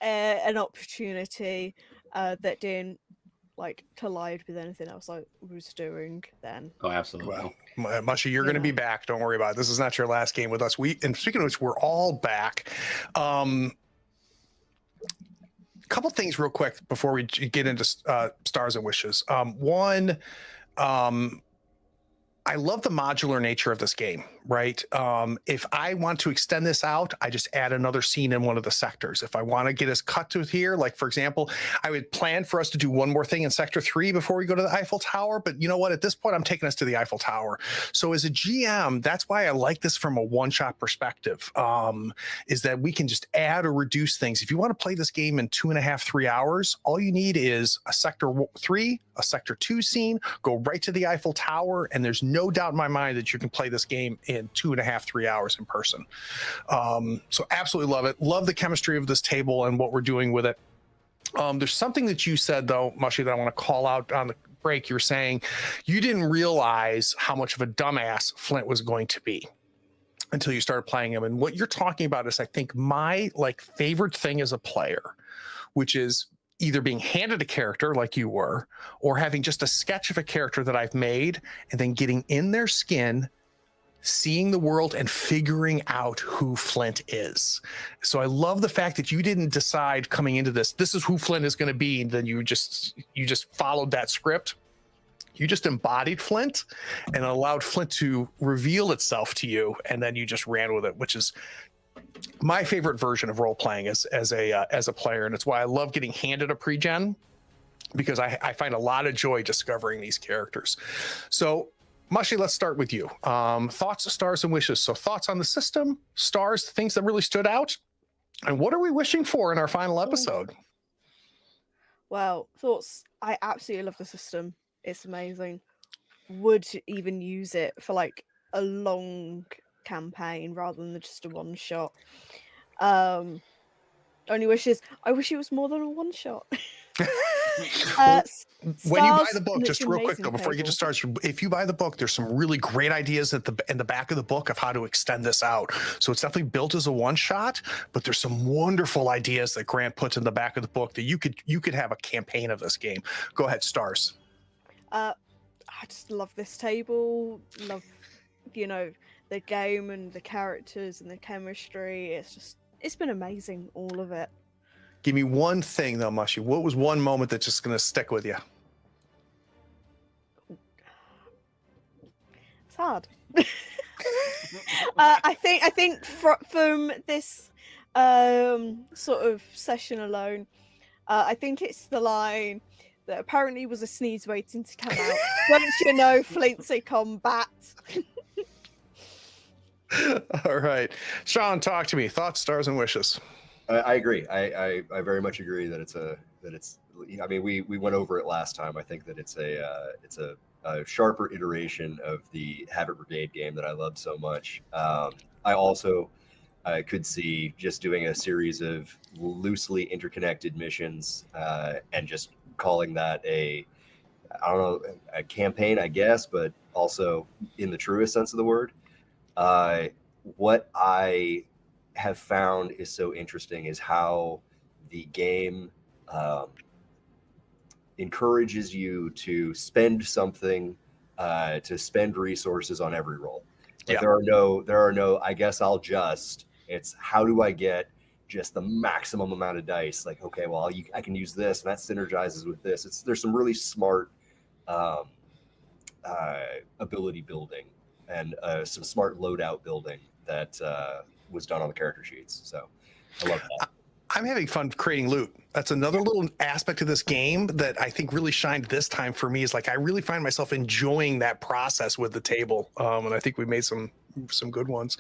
an opportunity that didn't like collide with anything else I was doing then.
Oh, absolutely.
Well, Mushy, you're going to be back. Don't worry about it. This is not your last game with us. And speaking of which, we're all back. Couple things real quick before we get into Stars and Wishes. One, I love the modular nature of this game, right? If I want to extend this out, I just add another scene in one of the sectors. If I want to get us cut to here, like for example, I would plan for us to do one more thing in Sector 3 before we go to the Eiffel Tower. But you know what? At this point, I'm taking us to the Eiffel Tower. So as a GM, that's why I like this from a one-shot perspective, is that we can just add or reduce things. If you want to play this game in 2.5, 3 hours, all you need is a Sector 3, a Sector 2 scene, go right to the Eiffel Tower, and there's no doubt in my mind that you can play this game in 2.5, 3 hours in person. So absolutely love it. Love the chemistry of this table and what we're doing with it. There's something that you said though, Mushy, that I want to call out on the break. You're saying you didn't realize how much of a dumbass Flint was going to be until you started playing him. And what you're talking about is, I think, my favorite thing as a player, which is either being handed a character like you were, or having just a sketch of a character that I've made and then getting in their skin, seeing the world and figuring out who Flint is. So I love the fact that you didn't decide coming into this is who Flint is going to be, and then you just followed that script. You just embodied Flint and allowed Flint to reveal itself to you, and then you just ran with it, which is my favorite version of role playing as a player, and it's why I love getting handed a pre-gen, because I find a lot of joy discovering these characters. So, Mushy, let's start with you. Thoughts, Stars, and Wishes. So, thoughts on the system, stars, things that really stood out, and what are we wishing for in our final episode?
Well, thoughts. I absolutely love the system. It's amazing. Would even use it for a long campaign rather than just a one shot. Only wishes, I wish it was more than a one shot.
When you buy the book, just real quick though, before you get to stars, if you buy the book, there's some really great ideas in the back of the book of how to extend this out. So it's definitely built as a one shot, but there's some wonderful ideas that Grant puts in the back of the book that you could have a campaign of this game. Go ahead, Stars.
I just love this table. Love, the game and the characters and the chemistry. It's been amazing, all of it.
Give me one thing though, Mushy. What was one moment that's just going to stick with you?
It's hard. I think from this sort of session alone, I think it's the line that apparently was a sneeze waiting to come out. Don't you know Flint's in combat?
All right, Sean, talk to me. Thoughts, stars, and wishes.
I agree. I very much agree that it's. I mean, we went over it last time. I think that it's a sharper iteration of the Havoc Brigade game that I loved so much. I also could see just doing a series of loosely interconnected missions and just calling that a campaign, I guess, but also in the truest sense of the word. What I have found is so interesting is how the game encourages you to spend something, to spend resources on every roll. Like, there are no, I guess I'll just, it's how do I get just the maximum amount of dice? Like, okay, well, I can use this and that synergizes with this. There's some really smart ability building and some smart loadout building that was done on the character sheets. So I love that.
I'm having fun creating loot. That's another little aspect of this game that I think really shined this time for me, is like I really find myself enjoying that process with the table. And I think we made some good ones.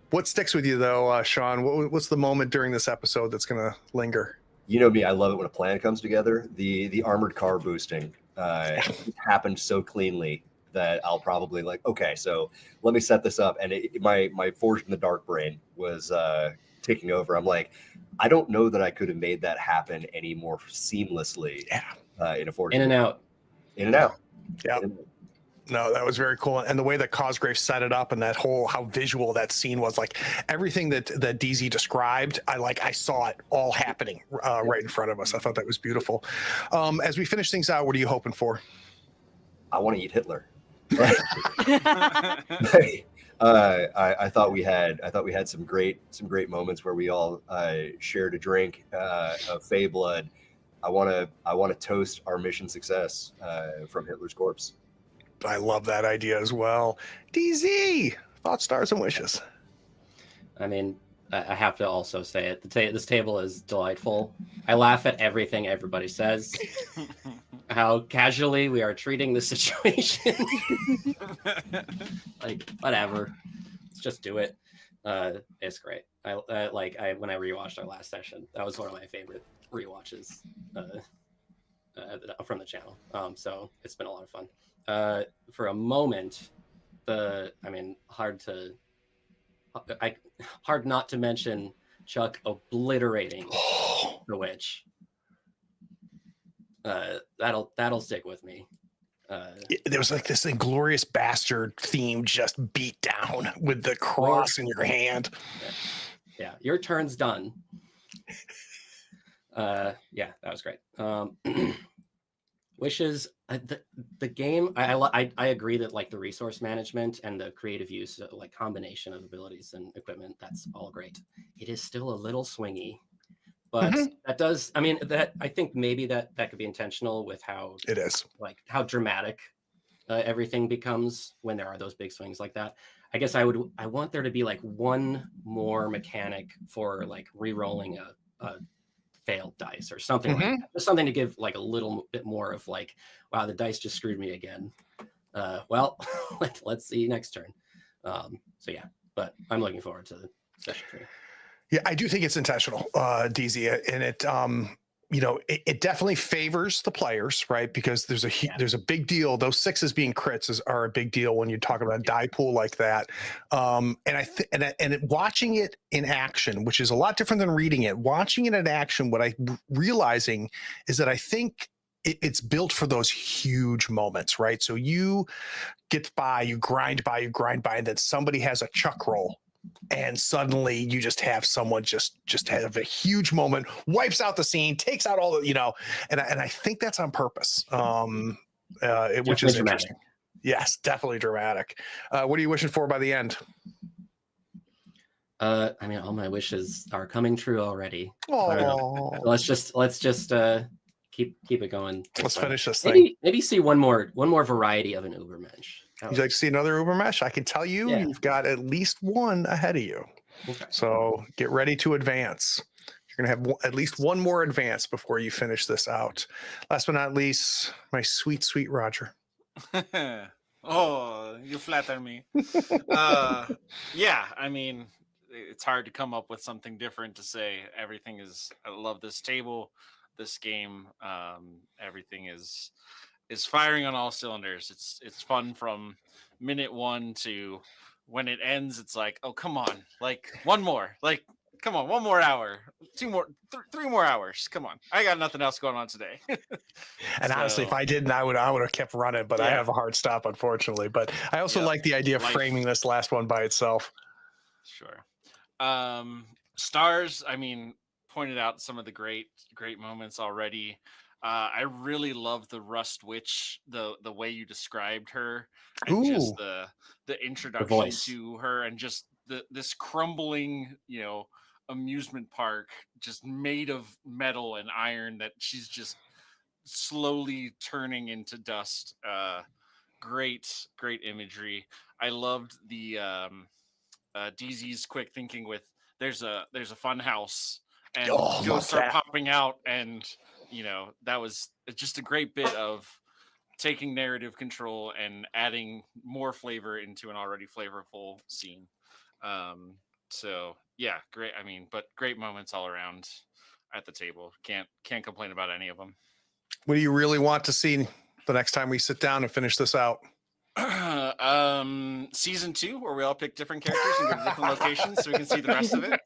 What sticks with you though, Sean? What's the moment during this episode that's going to linger?
You know me, I love it when a plan comes together. The armored car boosting happened so cleanly that I'll probably okay, so let me set this up. And my Forged in the Dark brain was taking over. I'm like, I don't know that I could have made that happen any more seamlessly in a Forged.
In and out.
Yeah. No, that was very cool. And the way that Cosgrave set it up and that whole, how visual that scene was, like everything that DZ described, I saw it all happening right in front of us. I thought that was beautiful. As we finish things out, what are you hoping for?
I want to eat Hitler. I thought we had some great moments where we all shared a drink of Fey blood. I want to toast our mission success from Hitler's corpse.
I love that idea as well. DZ, thoughts, stars, and wishes.
I mean, I have to also say it. This table is delightful. I laugh at everything everybody says. How casually we are treating the situation. Like, whatever. Let's just do it. It's great. When I rewatched our last session, that was one of my favorite rewatches from the channel. So it's been a lot of fun. For a moment, hard not to mention Chuck obliterating the witch. That'll stick with me.
There was like this Inglorious Bastard theme just beat down with the cross in your hand.
Yeah, your turn's done. Yeah, that was great. Wishes, the game, I agree that like the resource management and the creative use, like combination of abilities and equipment, that's all great. It is still a little swingy, but that does, I think maybe that could be intentional with how
it is, like
how dramatic everything becomes when there are those big swings like that. I guess I want there to be like one more mechanic for like re-rolling a failed dice or something like that. Just something to give like a little bit more of like, wow, the dice just screwed me again. Well, let's see next turn. So yeah, but I'm looking forward to the session 2.
Yeah, I do think it's intentional, DZ, and it definitely favors the players, right? Because there's a big deal. Those 6s being crits are a big deal when you talk about a die pool like that. And watching it in action, which is a lot different than reading it. Watching it in action, what I'm realizing is that I think it's built for those huge moments, right? So you get by, you grind by, and then somebody has a chuck roll. And suddenly you just have someone just have a huge moment, wipes out the scene, takes out all the, and I think that's on purpose, which is interesting. Yes, definitely dramatic. What are you wishing for by the end?
All my wishes are coming true already.
Oh,
let's just keep it going.
Let's finish this thing.
Maybe see one more variety of an Ubermensch.
You'd like to see another Ubermensch? I can tell you, you've got at least one ahead of you. Okay. So get ready to advance. You're going to have at least one more advance before you finish this out. Last but not least, my sweet, sweet Roger.
Oh, you flatter me. Yeah, it's hard to come up with something different to say. I love this table, this game. Everything is firing on all cylinders. It's fun from minute 1 to when it ends. It's like, oh, come on, like one more, like come on, 1 more hour, 2 more, 3 more hours. Come on, I got nothing else going on today.
And honestly, if I didn't, I would have kept running, but I have a hard stop, unfortunately. But I also like the idea of framing this last one by itself.
Sure. Stars, pointed out some of the great moments already. I really love the Rust Witch, the way you described her, and just the introduction to her, and just this crumbling, amusement park just made of metal and iron that she's just slowly turning into dust. Great imagery. I loved the DZ's quick thinking with there's a fun house and ghosts are popping out, and that was just a great bit of taking narrative control and adding more flavor into an already flavorful scene. So yeah, great. But great moments all around at the table. Can't complain about any of them.
What do you really want to see the next time we sit down and finish this out?
Season 2, where we all pick different characters and go to different locations so we can see the rest of it.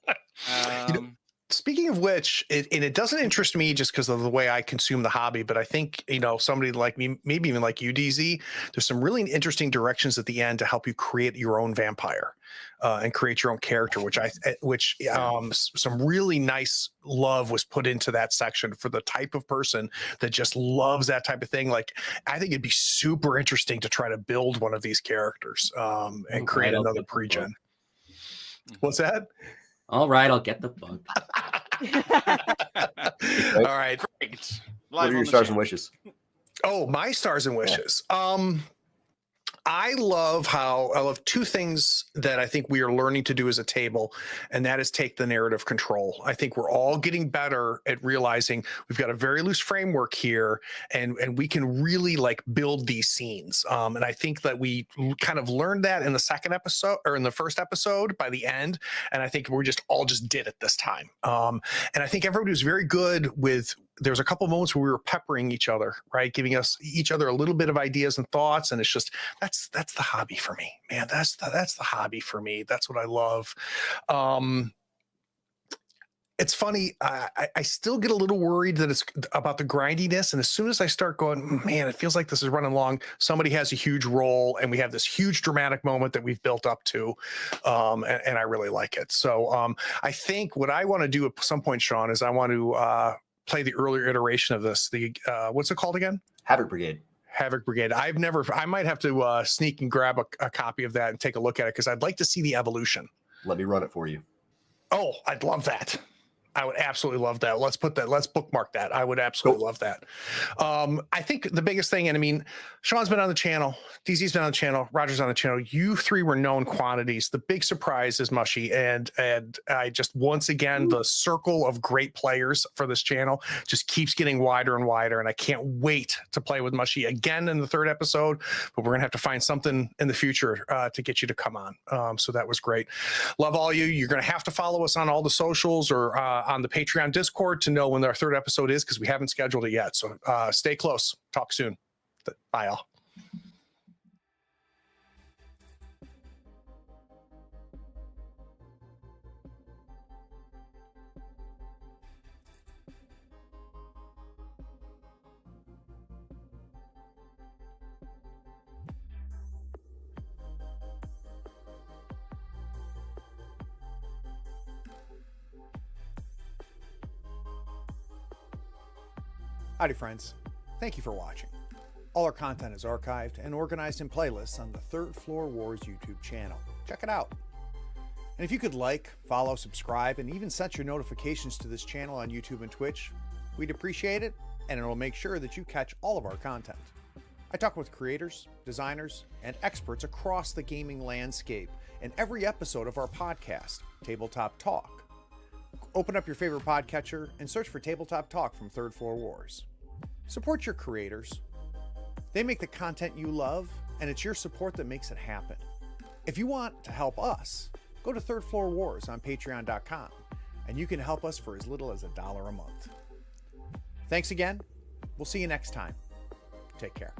Speaking of which, it doesn't interest me just because of the way I consume the hobby, but I think, somebody like me, maybe even like you, DZ, there's some really interesting directions at the end to help you create your own vampire and create your own character, which some really nice love was put into that section for the type of person that just loves that type of thing. Like, I think it'd be super interesting to try to build one of these characters and create another pre-gen. What's that?
All right, I'll get the book.
All right.
Great.
What are your stars and wishes?
Oh, my stars and wishes. I love two things that I think we are learning to do as a table, and that is take the narrative control. I think we're all getting better at realizing we've got a very loose framework here, and we can really like build these scenes. And I think that we kind of learned that in the second episode or in the first episode by the end. And I think we all just did it this time. And I think everybody was very good with. There's a couple of moments where we were peppering each other, right? Giving us each other a little bit of ideas and thoughts. And it's just, that's the hobby for me, man. That's the hobby for me. That's what I love. It's funny. I still get a little worried that it's about the grindiness. And as soon as I start going, man, it feels like this is running long. Somebody has a huge role and we have this huge dramatic moment that we've built up to. And I really like it. So I think what I want to do at some point, Sean, is I want to, play the earlier iteration of this. The what's it called again?
Havoc Brigade.
Havoc Brigade. I might have to sneak and grab a copy of that and take a look at it because I'd like to see the evolution.
Let me run it for you.
Oh, I'd love that. I would absolutely love that. Let's bookmark that. I would absolutely love that. I think the biggest thing, and I mean, Sean's been on the channel, DZ's been on the channel, Roger's on the channel. You three were known quantities. The big surprise is Mushy. And I just, once again, the circle of great players for this channel just keeps getting wider and wider. And I can't wait to play with Mushy again in the third episode, but we're going to have to find something in the future to get you to come on. So that was great. Love all you. You're going to have to follow us on all the socials or on the Patreon Discord to know when our third episode is because we haven't scheduled it yet. So stay close. Talk soon. Bye, all.
Howdy friends, thank you for watching. All our content is archived and organized in playlists on the Third Floor Wars YouTube channel. Check it out. And if you could like, follow, subscribe, and even set your notifications to this channel on YouTube and Twitch, we'd appreciate it, and it'll make sure that you catch all of our content. I talk with creators, designers, and experts across the gaming landscape in every episode of our podcast, Tabletop Talk. Open up your favorite podcatcher and search for Tabletop Talk from Third Floor Wars. Support your creators. They make the content you love, and it's your support that makes it happen. If you want to help us, go to Third Floor Wars on patreon.com, and you can help us for as little as $1 a month. Thanks again. We'll see you next time. Take care.